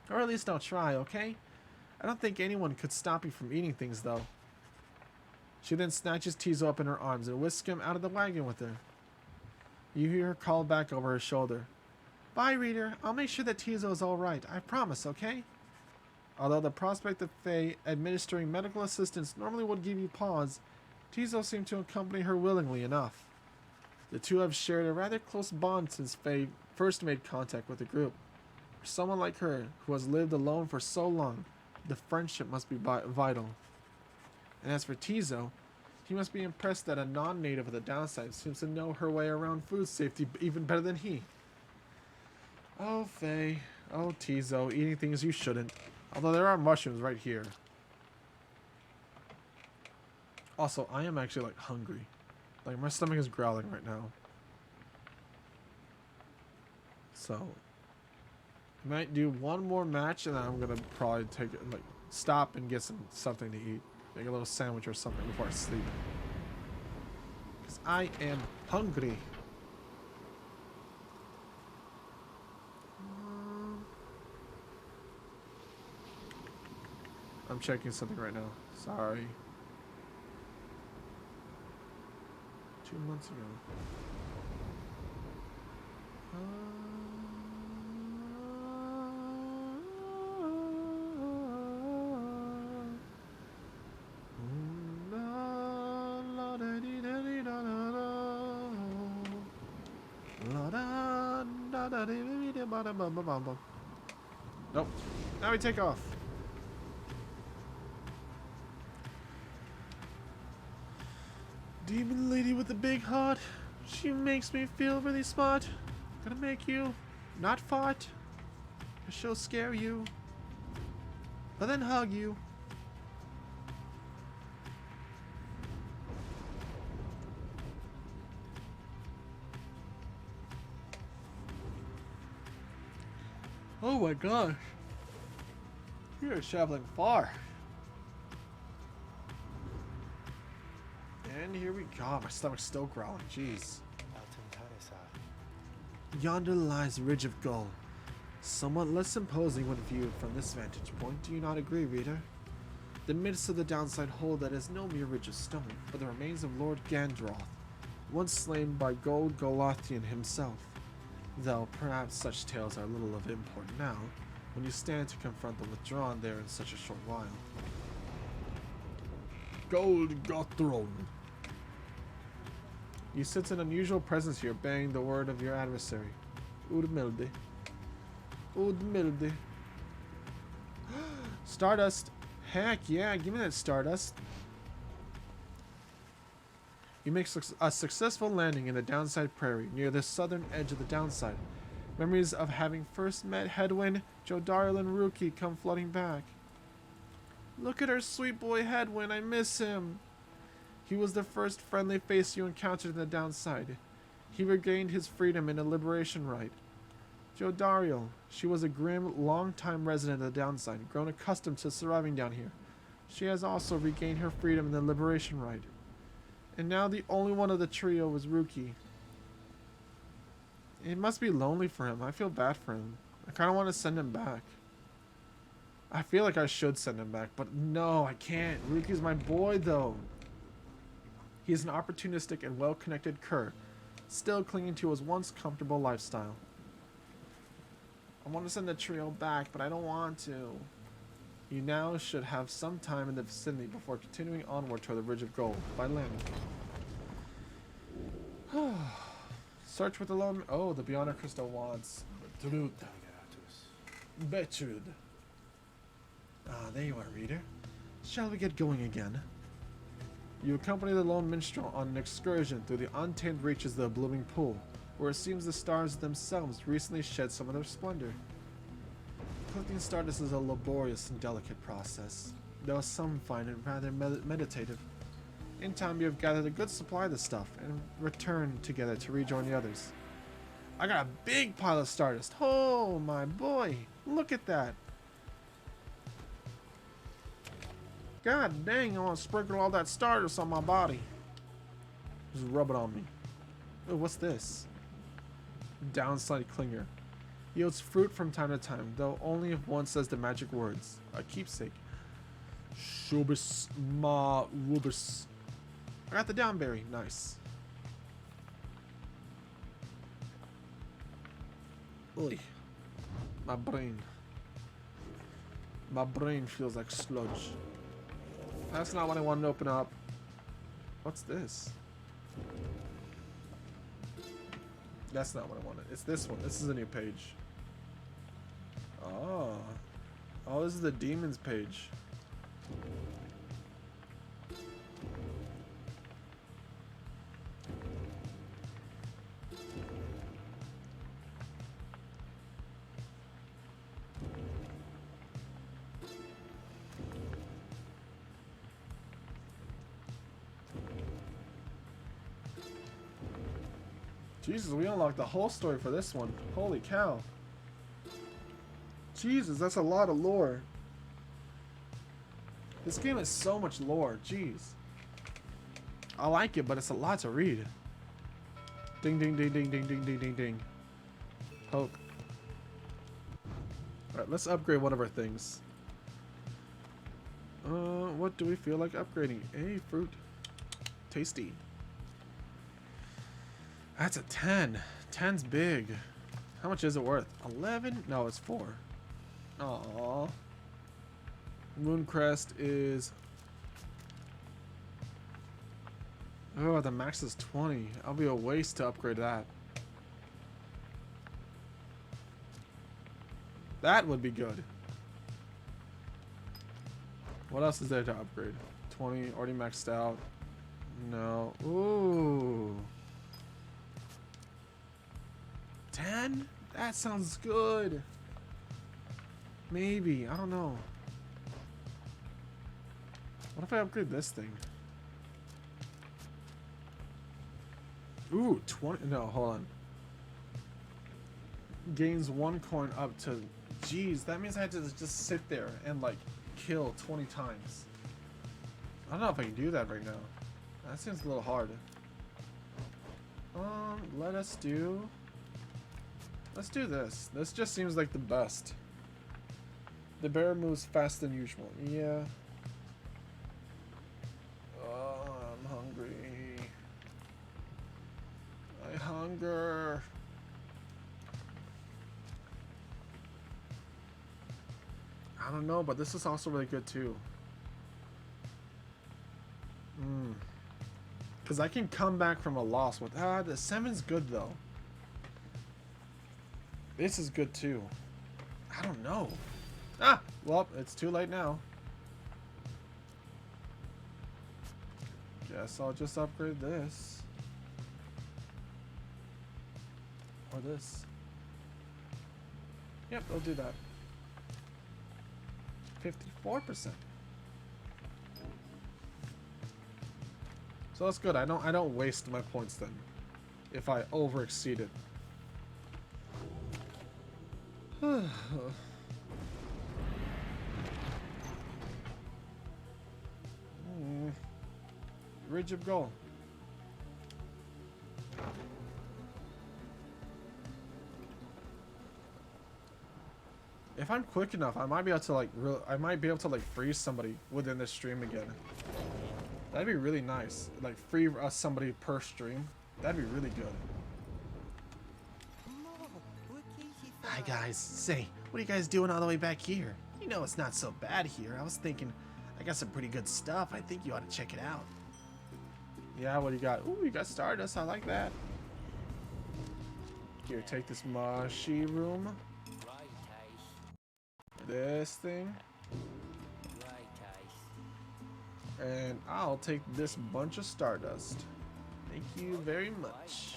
Or at least I'll try, okay? I don't think anyone could stop you from eating things, though. She then snatches Tizo up in her arms and whisks him out of the wagon with her. You hear her call back over her shoulder. Bye, Reader. I'll make sure that Tizo is alright. I promise, okay? Although the prospect of Faye administering medical assistance normally would give you pause, Tizo seemed to accompany her willingly enough. The two have shared a rather close bond since Faye first made contact with the group. For someone like her, who has lived alone for so long, the friendship must be vital. And as for Tizo, he must be impressed that a non-native of the downside seems to know her way around food safety even better than he. Oh, Faye. Oh, Tizo, eating things you shouldn't. Although there are mushrooms right here. Also, I am actually, like, hungry. Like, my stomach is growling right now. So, I might do one more match, and then I'm gonna probably take it, like, stop and get something to eat. Make a little sandwich or something before I sleep. Because I am hungry. I'm checking something right now. Sorry. 2 months ago. Nope. Now we take off. Demon lady with the big heart. She makes me feel really smart. Gonna make you not fart. She'll scare you. but then hug you. Oh my gosh. We are traveling far. And here we go. My stomach's still growling. Jeez. Yonder lies a ridge of gold. Somewhat less imposing when viewed from this vantage point. Do you not agree, reader? The midst of the downside hold that is no mere ridge of stone, but the remains of Lord Gandroth, once slain by Gold Golothian himself. Though perhaps such tales are little of import now, when you stand to confront the withdrawn there in such a short while. Gold Gothron. You sense an unusual presence here, bearing the word of your adversary. Udmilde. Udmilde. Stardust. Heck yeah, give me that Stardust. You make a successful landing in the downside prairie, near the southern edge of the downside. Memories of having first met Hedwyn, Jodariel, and Ruki come flooding back. Look at our sweet boy Hedwyn, I miss him. He was the first friendly face you encountered in the downside. He regained his freedom in a liberation rite. Jodariel, she was a grim, long-time resident of the downside, grown accustomed to surviving down here. She has also regained her freedom in the liberation rite. And now the only one of the trio was Ruki. It must be lonely for him. I feel bad for him. I kind of want to send him back. I feel like I should send him back, but no, I can't. Ruki's my boy, though. He is an opportunistic and well-connected cur, still clinging to his once comfortable lifestyle. I want to send the trio back, but I don't want to. You now should have some time in the vicinity before continuing onward toward the Ridge of Gold by land. Search with the lone. Oh, the Beyonder Crystal wants Betrud. Betrud. Ah, there you are, reader. Shall we get going again? You accompany the lone minstrel on an excursion through the untamed reaches of the blooming pool, where it seems the stars themselves recently shed some of their splendor. Collecting stardust is a laborious and delicate process, though some find it rather meditative. In time, you have gathered a good supply of the stuff and return together to rejoin the others. I got a big pile of stardust. Oh my boy, look at that. God dang, I want to sprinkle all that stardust on my body. Just rub it on me. Oh, what's this? Downslide Clinger. Yields fruit from time to time, though only if one says the magic words. A keepsake. Shubis ma rubis. I got the downberry. Nice. Oy. My brain. My brain feels like sludge. That's not what I wanted to open up. What's this? That's not what I wanted. It's this one. This is a new page. Oh. Oh, this is the demons page. Jesus, we unlocked the whole story for this one. Holy cow. Jesus, that's a lot of lore. This game is so much lore. Jeez. I like it, but it's a lot to read. Ding, ding, ding, ding, ding, ding, ding, ding, ding. Poke. Alright, let's upgrade one of our things. What do we feel like upgrading? A fruit. Tasty. That's a 10. 10's big. How much is it worth? 11? No, it's 4. Aww. Mooncrest is... Oh, the max is 20. That'll be a waste to upgrade that. That would be good. What else is there to upgrade? 20, already maxed out. No. Ooh. 10? That sounds good. Maybe. I don't know. What if I upgrade this thing? Ooh, 20. No, hold on. Gains 1 coin up to. Jeez, that means I had to just sit there and like kill 20 times. I don't know if I can do that right now. That seems a little hard. Let's do this. This just seems like the best. The bear moves fast than usual. Yeah. Oh, I'm hungry. I hunger. I don't know, but this is also really good too. Because I can come back from a loss with... the 7's good though. This is good too. I don't know. Well, it's too late now. Guess I'll just upgrade this. Or this. Yep, I'll do that. 54%. So that's good. I don't waste my points then if I over exceed it. Ridge of goal. If I'm quick enough, I might be able to like freeze somebody within this stream again. That'd be really nice. Like free somebody per stream. That'd be really good. Hi guys. Say, what are you guys doing all the way back here? You know it's not so bad here. I was thinking I got some pretty good stuff. I think you ought to check it out. Yeah, what do you got? Ooh, you got Stardust. I like that. Here, take this mushroom. This thing. And I'll take this bunch of Stardust. Thank you very much.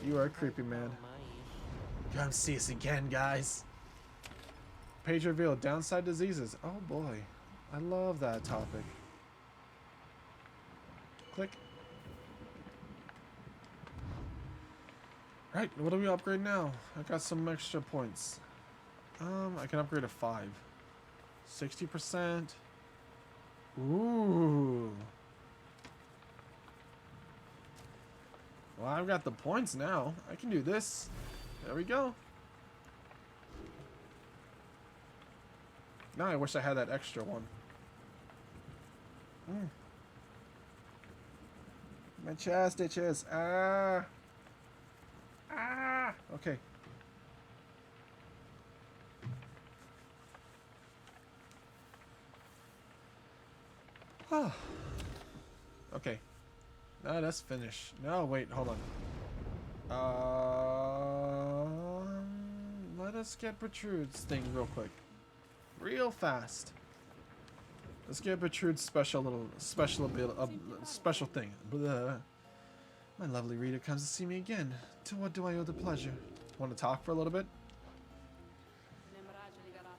You are a creepy man. Come see us again, guys. Page revealed. Downside diseases. Oh boy. I love that topic. Click. Right, what do we upgrade now? I got some extra points. I can upgrade to 5. 60%. Ooh. Well, I've got the points now. I can do this. There we go. Now I wish I had that extra one. My chest itches. Okay. Okay. Now that's finished. No, wait, hold on. Let us get Protrude's thing real quick. Real fast. Let's get Protrude's special thing. Blah. My lovely reader comes to see me again. To what do I owe the pleasure? Want to talk for a little bit?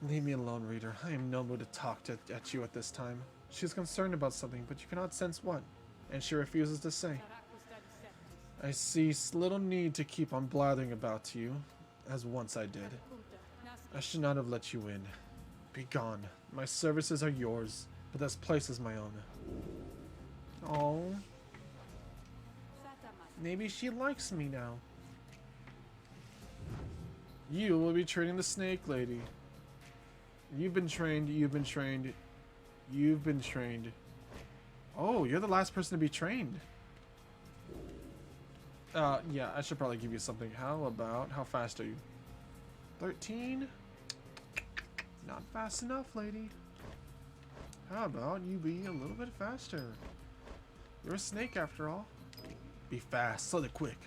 Leave me alone, reader. I am in no mood to talk at you at this time. She's concerned about something, but you cannot sense what, and she refuses to say. I see little need to keep on blathering about to you, as once I did. I should not have let you in. Be gone. My services are yours, but this place is my own. Oh. Maybe she likes me now. You will be training the snake lady. You've been trained, you've been trained, you've been trained. Oh, you're the last person to be trained. Yeah, I should probably give you something. How fast are you? 13? Not fast enough, lady. How about you be a little bit faster? You're a snake after all. Be fast, slither quick.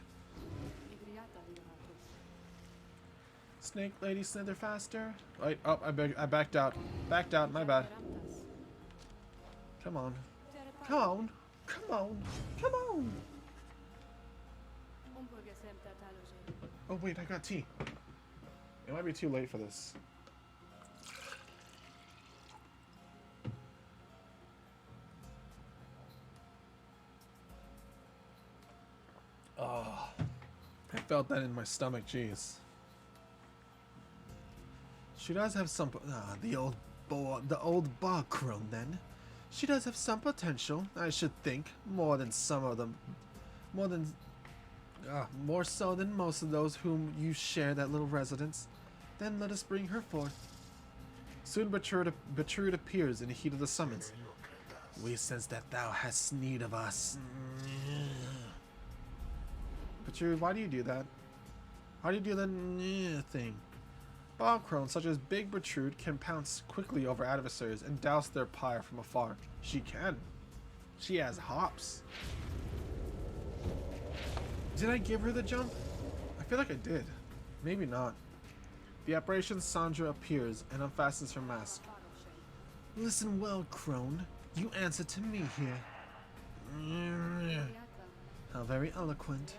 Snake lady, slither faster. Wait, oh, I backed out. Backed out, my bad. Come on. Come on. Come on. Come on. Oh, wait, I got tea. It might be too late for this. felt that in my stomach, jeez. She does have some... the old bog crone, then. She does have some potential, I should think. More so than most of those whom you share that little residence. Then let us bring her forth. Soon Bertrude appears in the heat of the summons. We sense that thou hast need of us. Bertrude, why do you do that? Why do you do the thing? Bog crones such as Big Bertrude can pounce quickly over adversaries and douse their pyre from afar. She can. She has hops. Did I give her the jump? I feel like I did. Maybe not. The apparition Sandra appears and unfastens her mask. Listen well, crone. You answer to me here. How very eloquent.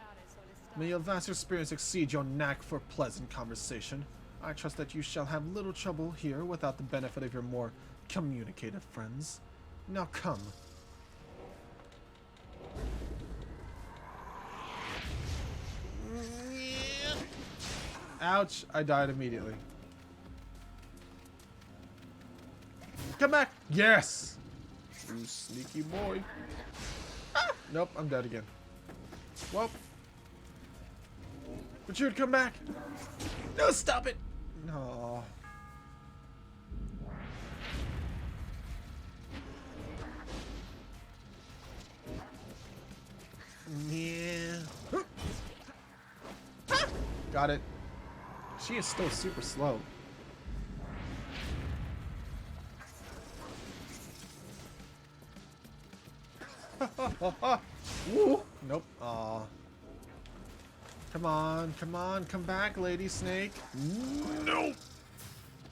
May your vast experience exceed your knack for pleasant conversation. I trust that you shall have little trouble here without the benefit of your more communicative friends. Now come. Ouch, I died immediately. Come back! Yes! You sneaky boy. Ah! Nope, I'm dead again. Well. Richard, come back! No, stop it! No. Yeah. Ah! Got it. She is still super slow. Woo! Nope. Aw. Come on, come on, come back, Lady Snake. Nope.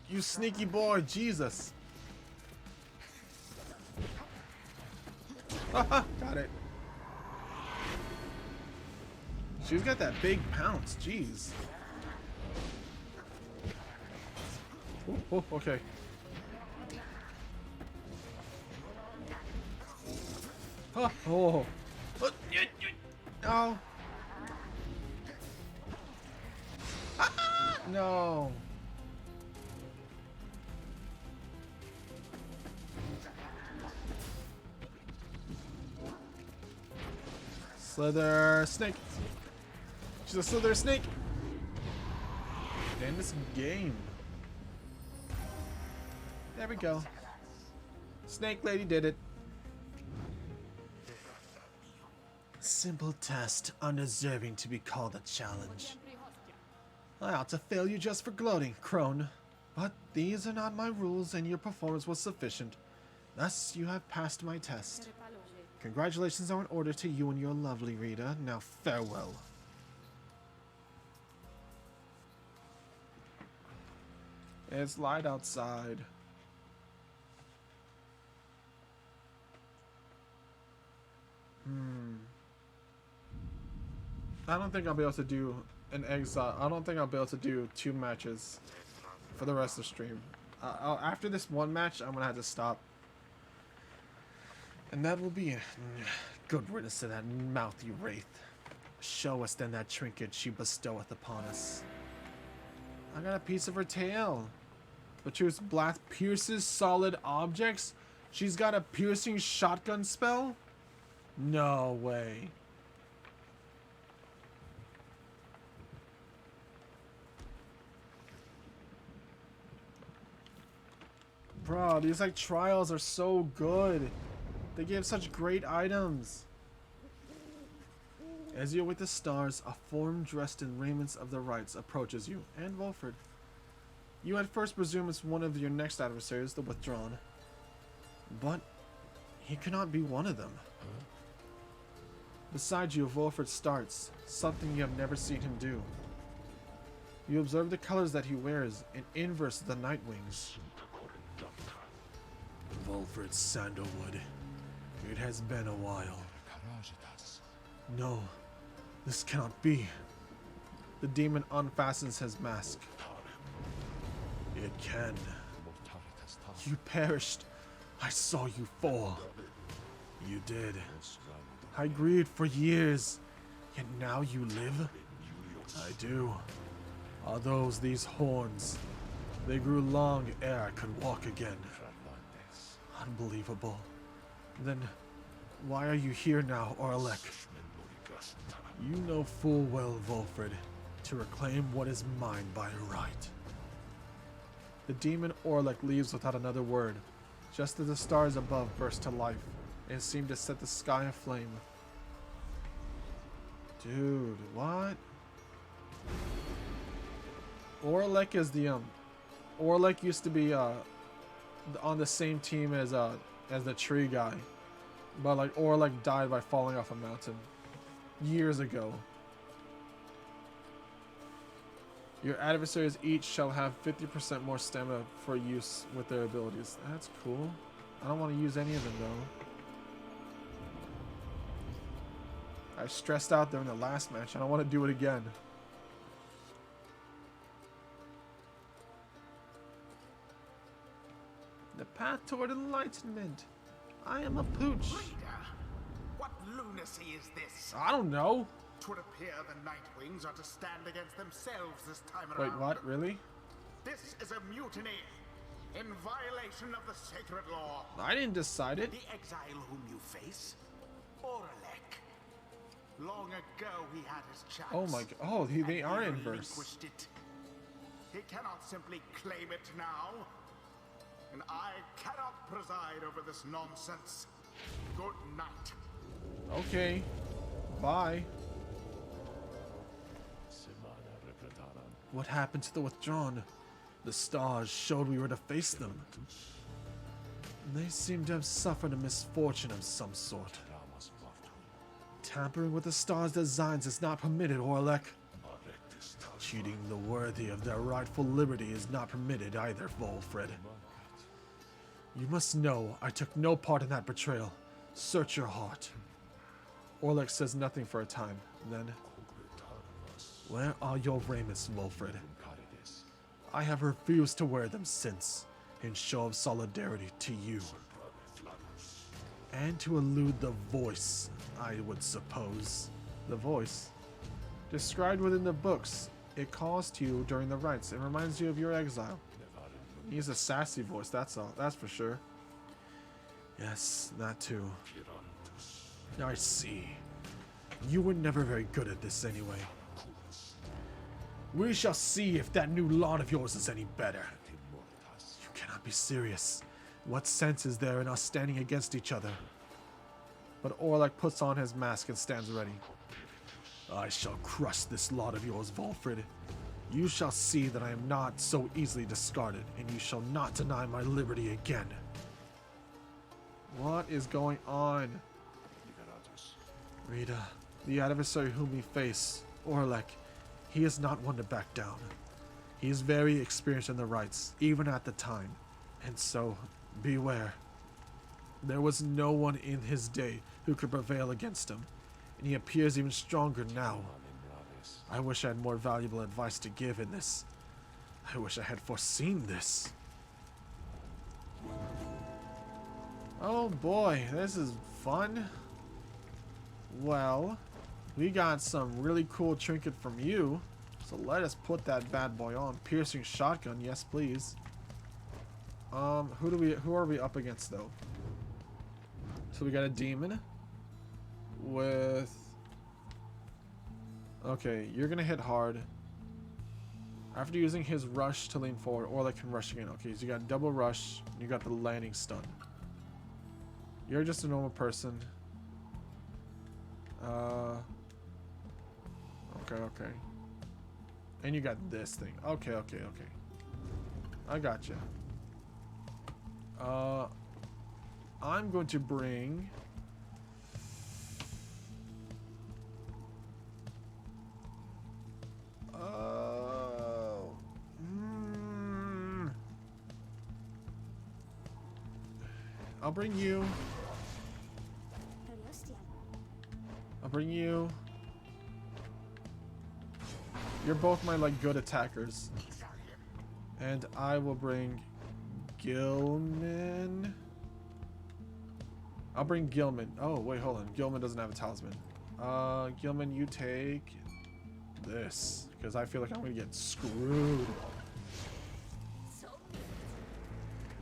You sneaky boy, Jesus. Got it. She's got that big pounce, jeez. Oh, okay. Oh. Oh. Oh. Ah, no. Slither snake. She's a slither snake. In this game. There we go. Snake Lady did it. Simple test, undeserving to be called a challenge. I ought to fail you just for gloating, crone. But these are not my rules, and your performance was sufficient. Thus, you have passed my test. Congratulations are in order to you and your lovely Rita. Now farewell. It's light outside. I don't think I'll be able to do an exile. I don't think I'll be able to do 2 matches for the rest of the stream. After this one match, I'm gonna have to stop. And that will be good riddance to that mouthy wraith. Show us then that trinket she bestoweth upon us. I got a piece of her tail. Bertrude's blast pierces solid objects? She's got a piercing shotgun spell? No way. Bro, these like trials are so good. They give such great items. As you await the stars, a form dressed in raiments of the rites approaches you, and Wolford. You at first presume it's one of your next adversaries, the Withdrawn. But he cannot be one of them. Beside you, Wolford starts, something you have never seen him do. You observe the colors that he wears, in inverse of the night wings. Wolford Sandalwood. It has been a while. No, this cannot be. The demon unfastens his mask. It can. You perished. I saw you fall. You did. I grieved for years, yet now you live? I do. Are those these horns? They grew long ere I could walk again. Unbelievable. Then, why are you here now, Orlek? You know full well, Volfred, to reclaim what is mine by right. The demon Orlek leaves without another word, just as the stars above burst to life and seemed to set the sky aflame. Dude, what? Orlek is the Orlek used to be on the same team as the tree guy, but like Orlek died by falling off a mountain years ago. Your adversaries each shall have 50% more stamina for use with their abilities. That's cool. I don't want to use any of them though. I stressed out during the last match. I don't want to do it again. The path toward enlightenment. I am a pooch. Reader, what lunacy is this? I don't know. Twould appear the Nightwings are to stand against themselves this time around. Wait, what? Really? This is a mutiny in violation of the sacred law. I didn't decide it. The exile whom you face, Orlek. Long ago he had his chance. Oh my god. Oh, they are inverse. Relinquished it. He cannot simply claim it now. And I cannot preside over this nonsense. Good night. Okay. Bye. What happened to the withdrawn? The stars showed we were to face them. They seem to have suffered a misfortune of some sort. Tampering with the stars' designs is not permitted, Orlek. Cheating the worthy of their rightful liberty is not permitted either, Volfred. You must know I took no part in that betrayal. Search your heart. Orlek says nothing for a time. Then, where are your raiments, Volfred? I have refused to wear them since, in show of solidarity to you. And to elude the voice, I would suppose. The voice? Described within the books. It calls to you during the rites. It reminds you of your exile. He's a sassy voice, that's all. That's for sure. Yes, that too. I see. You were never very good at this anyway. We shall see if that new lot of yours is any better. You cannot be serious. What sense is there in us standing against each other? But Orlek puts on his mask and stands ready. I shall crush this lot of yours, Volfred. You shall see that I am not so easily discarded, and you shall not deny my liberty again. What is going on? Rita, the adversary whom we face, Orlek, he is not one to back down. He is very experienced in the rites, even at the time, and so, beware. There was no one in his day who could prevail against him, and he appears even stronger now. I wish I had more valuable advice to give in this. I wish I had foreseen this. Oh boy, this is fun. Well, we got some really cool trinket from you. So let us put that bad boy on. Piercing shotgun, yes please. Who are we up against though? So we got a demon with... Okay, you're gonna hit hard. After using his rush to lean forward, Orlek can rush again. Okay, so you got double rush, you got the landing stun. You're just a normal person. Okay. And you got this thing. Okay. I got you. I'm going to bring... I'll bring you. I'll bring you. You're both my like good attackers. And I will bring Gilman. I'll bring Gilman. Oh, wait, hold on. Gilman doesn't have a talisman. Gilman, you take this, because I feel like I'm gonna get screwed.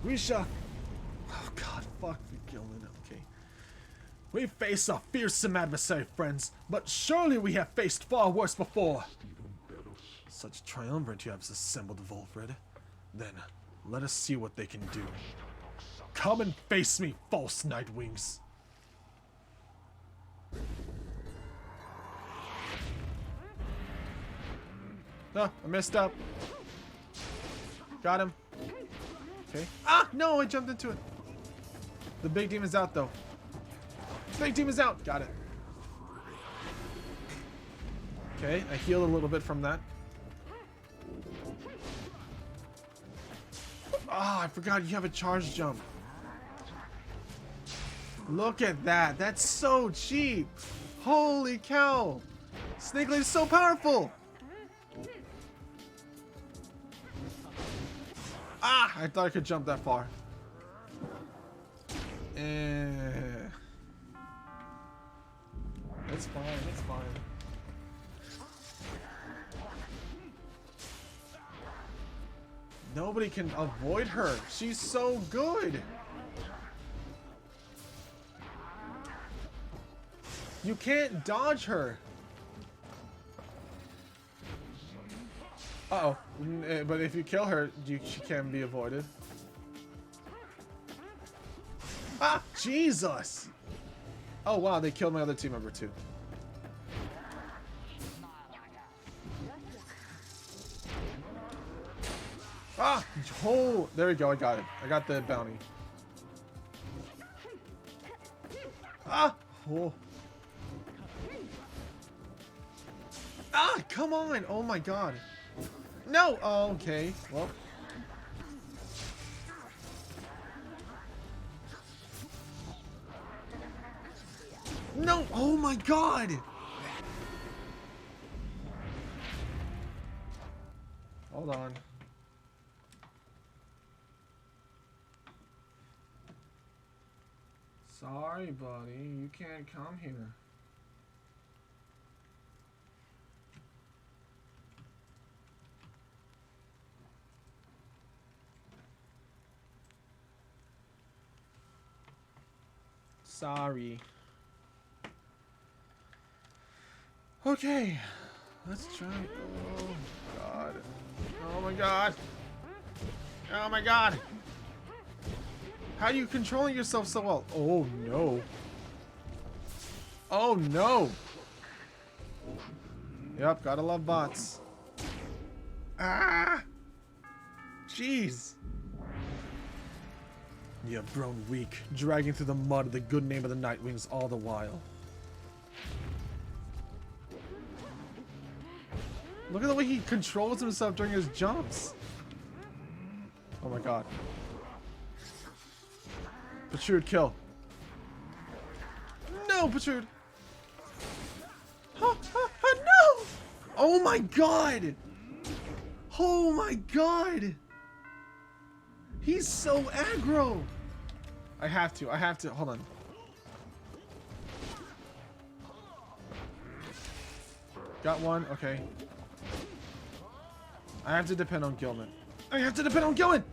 We shall. Oh God, fuck the Gilman. Okay. We face a fearsome adversary, friends, but surely we have faced far worse before. Such triumvirate you have assembled, Volfred. Then, let us see what they can do. Come and face me, false Nightwings. No, I messed up. Got him. Okay. Ah, no, I jumped into it. The big demon's out, though. Big demon's out. Got it. Okay, I healed a little bit from that. Ah, I forgot you have a charge jump. Look at that. That's so cheap. Holy cow. Snake Lady's so powerful. Ah, I thought I could jump that far. It's fine, it's fine. Nobody can avoid her. She's so good. You can't dodge her. Uh-oh. But if you kill her, she can be avoided. Ah, Jesus! Oh, wow, they killed my other team member, too. Ah! Oh, there we go, I got it. I got the bounty. Ah! Oh. Ah, come on! Oh my God. No! Oh, okay. Well. No! Oh my God! Hold on. Sorry, buddy. You can't come here. Sorry. Okay. Let's try. Oh, God. Oh, my God. Oh, my God. How are you controlling yourself so well? Oh, no. Oh, no. Yep, gotta love bots. Ah! Jeez. You have grown weak, dragging through the mud of the good name of the Nightwings all the while. Look at the way he controls himself during his jumps. Oh my God. Protrude, kill. No, Protrude. No! Oh my God! Oh my God! He's so aggro! I have to, hold on. Got one, okay. I have to depend on Gilman. I have to depend on Gilman!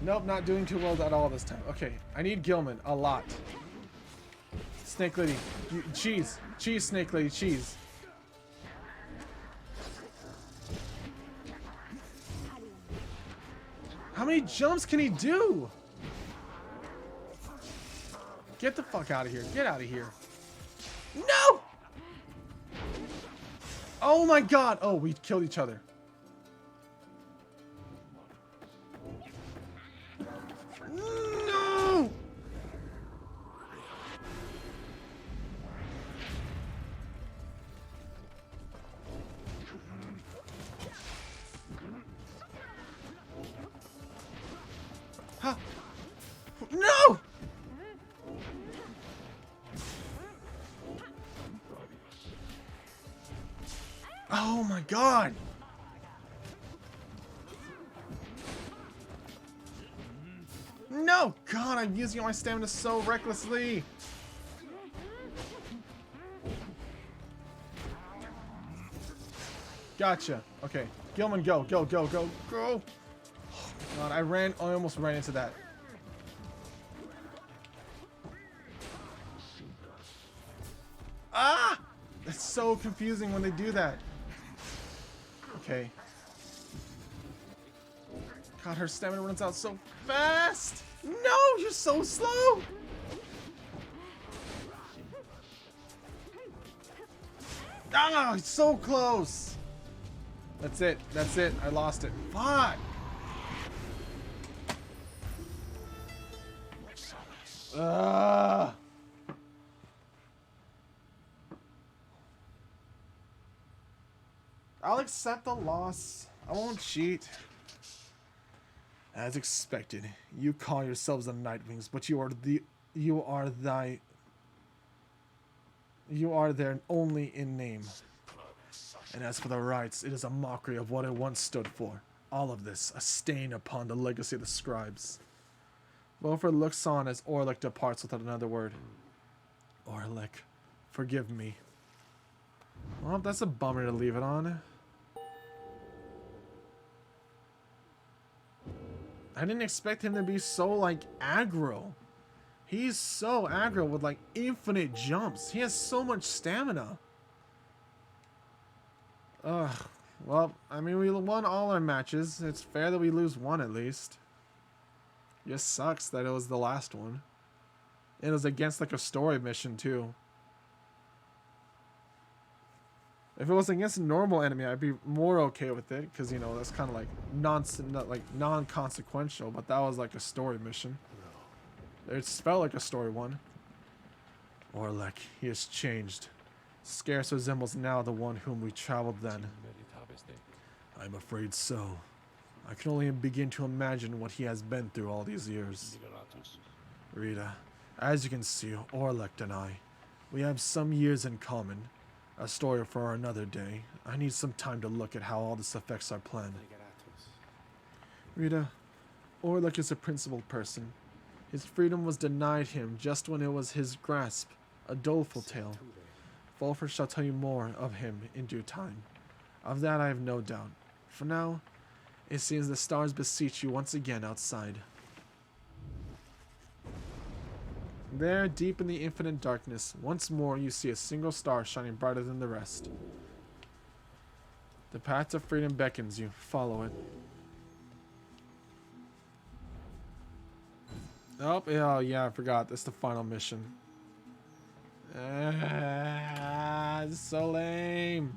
Nope, not doing too well at all this time. Okay, I need Gilman a lot. Snake Lady, cheese. Cheese, Snake Lady, cheese. How many jumps can he do? Get the fuck out of here. Get out of here. No! Oh my God. Oh, we killed each other. No! Huh. No! Oh my God! No! God, I'm using all my stamina so recklessly! Gotcha. Okay. Gilman, go, go, go, go, go. Oh, God, I almost ran into that. Ah! It's so confusing when they do that. Okay. God, her stamina runs out so fast. No, you're so slow. Ah, it's so close. That's it. That's it. I lost it. Fuck. I'll accept the loss. I won't cheat. As expected, you call yourselves the Nightwings, but you are there only in name. And as for the rights, it is a mockery of what it once stood for. All of this, a stain upon the legacy of the scribes. Wilfred looks on as Orlick departs without another word. Orlick, forgive me. Well, that's a bummer to leave it on. I didn't expect him to be so, like, aggro. He's so aggro with, like, infinite jumps. He has so much stamina. Ugh. Well, I mean, we won all our matches. It's fair that we lose one at least. Just sucks that it was the last one. It was against, like, a story mission, too. If it was against a normal enemy, I'd be more okay with it, because, you know, that's kind of like non-consequential, but that was like a story mission. It felt like a story one. Orlick, he has changed. Scarce resembles now the one whom we traveled then. I'm afraid so. I can only begin to imagine what he has been through all these years. Rita, as you can see, Orlick and I, we have some years in common. A story for another day. I need some time to look at how all this affects our plan. Rita, Orlick is a principled person. His freedom was denied him just when it was his grasp. A doleful tale. Wolfert shall tell you more of him in due time. Of that I have no doubt. For now, it seems the stars beseech you once again outside. There, deep in the infinite darkness, once more you see a single star shining brighter than the rest. The path to freedom beckons you. Follow it. Oh, yeah, I forgot. That's the final mission. This is so lame.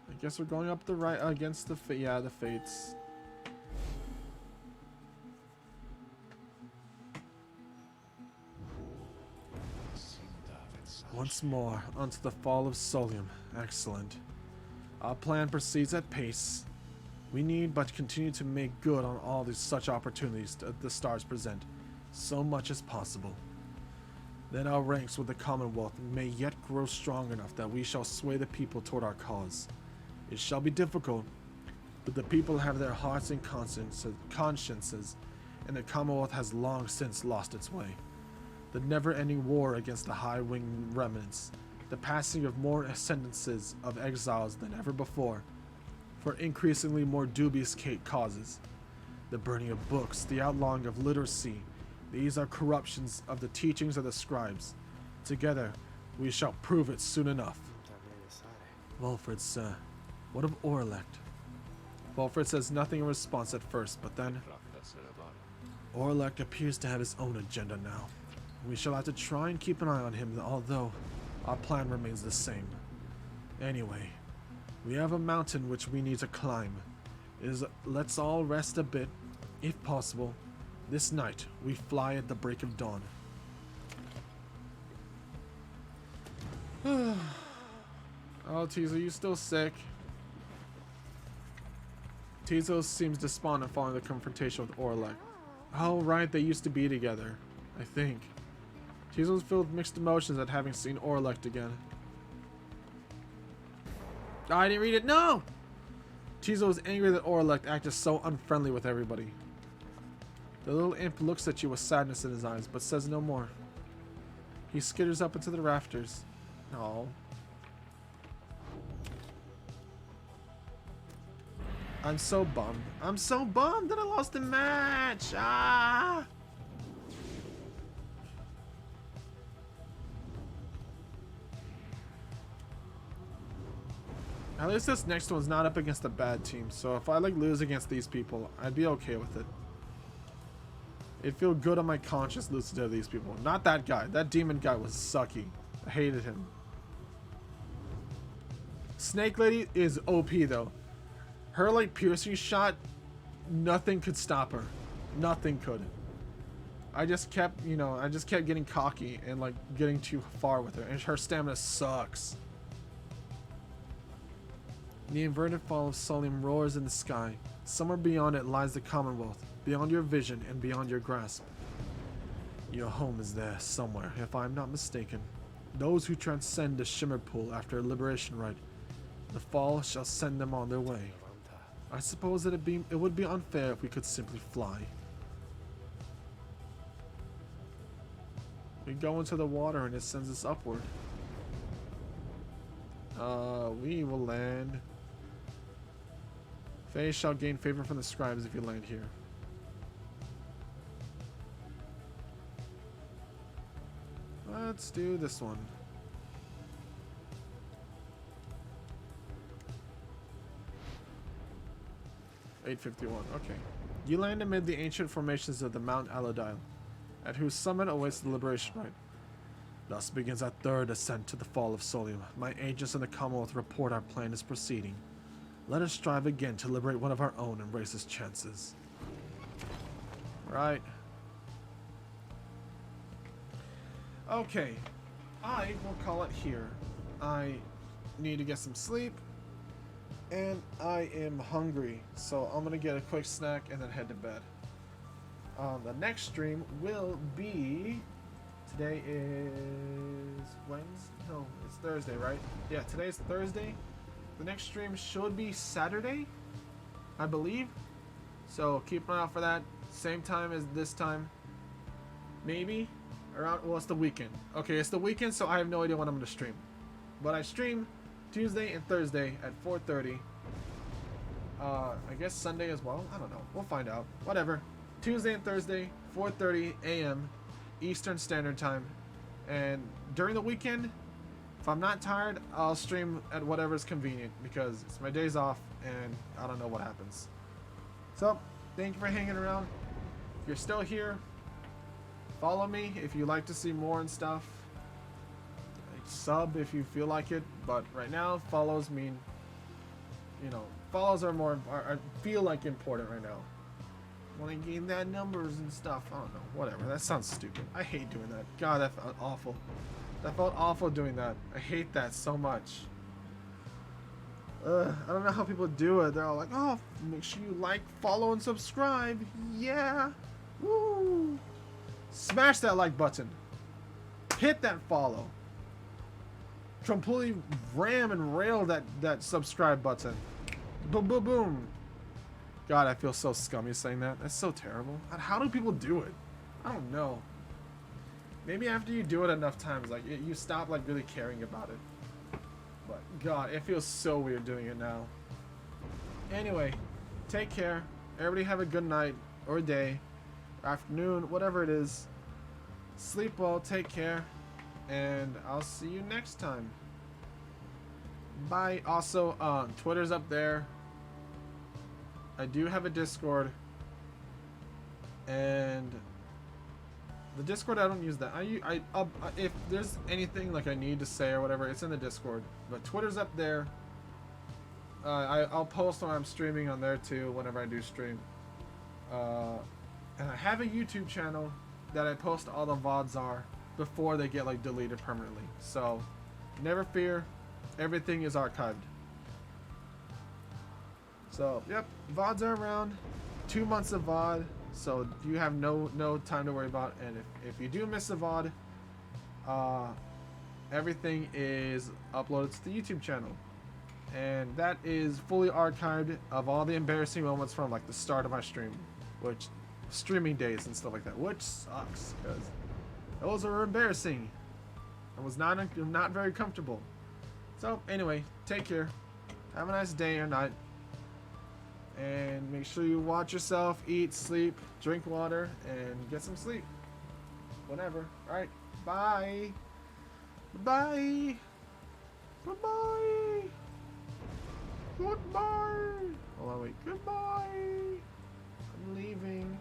I guess we're going up the right against the the fates. Once more, onto the fall of Solium. Excellent. Our plan proceeds at pace. We need but continue to make good on all these such opportunities that the stars present, so much as possible. Then our ranks with the Commonwealth may yet grow strong enough that we shall sway the people toward our cause. It shall be difficult, but the people have their hearts and consciences, and the Commonwealth has long since lost its way. The never-ending war against the high-winged remnants, the passing of more ascendances of exiles than ever before, for increasingly more dubious causes, the burning of books, the outlawing of literacy, these are corruptions of the teachings of the scribes. Together, we shall prove it soon enough. Wilfred, sir, what of Orlick? Wilfred says nothing in response at first, but then... Orlick appears to have his own agenda now. We shall have to try and keep an eye on him, although our plan remains the same. Anyway, we have a mountain which we need to climb. Let's all rest a bit, if possible. This night, we fly at the break of dawn. Oh, Tizo, you still sick? Tizo seems despondent following the confrontation with Orlick. Oh, right, they used to be together, I think. Tizo was filled with mixed emotions at having seen Orlick again. Oh, I didn't read it. No! Tizo was angry that Orlick acted so unfriendly with everybody. The little imp looks at you with sadness in his eyes, but says no more. He skitters up into the rafters. No. I'm so bummed. I'm so bummed that I lost the match. Ah! At least this next one's not up against a bad team, so if I like lose against these people, I'd be okay with it. It'd feel good on my conscience losing to these people. Not that guy. That demon guy was sucky. I hated him. Snake Lady is OP though. Her like piercing shot, nothing could stop her. Nothing could. I just kept, you know, I just kept getting cocky and like getting too far with her, and her stamina sucks. The inverted fall of Solium roars in the sky. Somewhere beyond it lies the Commonwealth, beyond your vision and beyond your grasp. Your home is there somewhere, if I am not mistaken. Those who transcend the Shimmer Pool after a liberation rite, the fall shall send them on their way. I suppose that it would be unfair if we could simply fly. We go into the water and it sends us upward. We will land. Faye shall gain favor from the scribes if you land here. Let's do this one. $8.51. Okay. You land amid the ancient formations of the Mount Alodile, at whose summit awaits the liberation rite. Thus begins our third ascent to the fall of Solium. My agents in the Commonwealth report our plan is proceeding. Let us strive again to liberate one of our own and raise his chances. Right. Okay. I will call it here. I need to get some sleep. And I am hungry. So I'm going to get a quick snack and then head to bed. The next stream will be... Today is Wednesday? No, it's Thursday, right? Yeah, today's Thursday. The next stream should be Saturday, I believe. So keep an eye out for that. Same time as this time. Maybe. Around, well, it's the weekend. Okay, it's the weekend, so I have no idea when I'm going to stream. But I stream Tuesday and Thursday at 4:30. I guess Sunday as well. I don't know. We'll find out. Whatever. Tuesday and Thursday, 4:30 a.m. Eastern Standard Time. And during the weekend, if I'm not tired, I'll stream at whatever's convenient because it's my days off and I don't know what happens. So, thank you for hanging around. If you're still here, follow me if you like to see more and stuff. Sub if you feel like it, but right now follows mean, you know, follows are more feel like important right now. Want to gain that numbers and stuff. I don't know, whatever. That sounds stupid. I hate doing that. God, that felt awful. That felt awful doing that. I hate that so much. I don't know how people do it. They're all like, oh, make sure you like, follow, and subscribe. Yeah. Woo. Smash that like button. Hit that follow. Completely ram and rail that subscribe button. Boom, boom, boom. God, I feel so scummy saying that. That's so terrible. How do people do it? I don't know. Maybe after you do it enough times, like you stop like really caring about it. But God, it feels so weird doing it now. Anyway, take care. Everybody have a good night or day, or afternoon, whatever it is. Sleep well. Take care. And I'll see you next time. Bye. Also, Twitter's up there. I do have a Discord. And the Discord, I don't use that. If there's anything like I need to say or whatever, it's in the Discord. But Twitter's up there. I'll post when I'm streaming on there too, whenever I do stream. And I have a YouTube channel that I post all the VODs are before they get like deleted permanently. So never fear, everything is archived. So yep, VODs are around. 2 months of VOD, so you have no time to worry about. And if you do miss a VOD, everything is uploaded to the YouTube channel, and that is fully archived of all the embarrassing moments from like the start of my stream, which streaming days and stuff like that, which sucks because those are embarrassing. I was not very comfortable. So anyway, take care. Have a nice day or night. And make sure you watch yourself, eat, sleep, drink water, and get some sleep. Whatever. Alright. Bye. Bye. Goodbye. Goodbye. Hold on, wait. Goodbye. I'm leaving.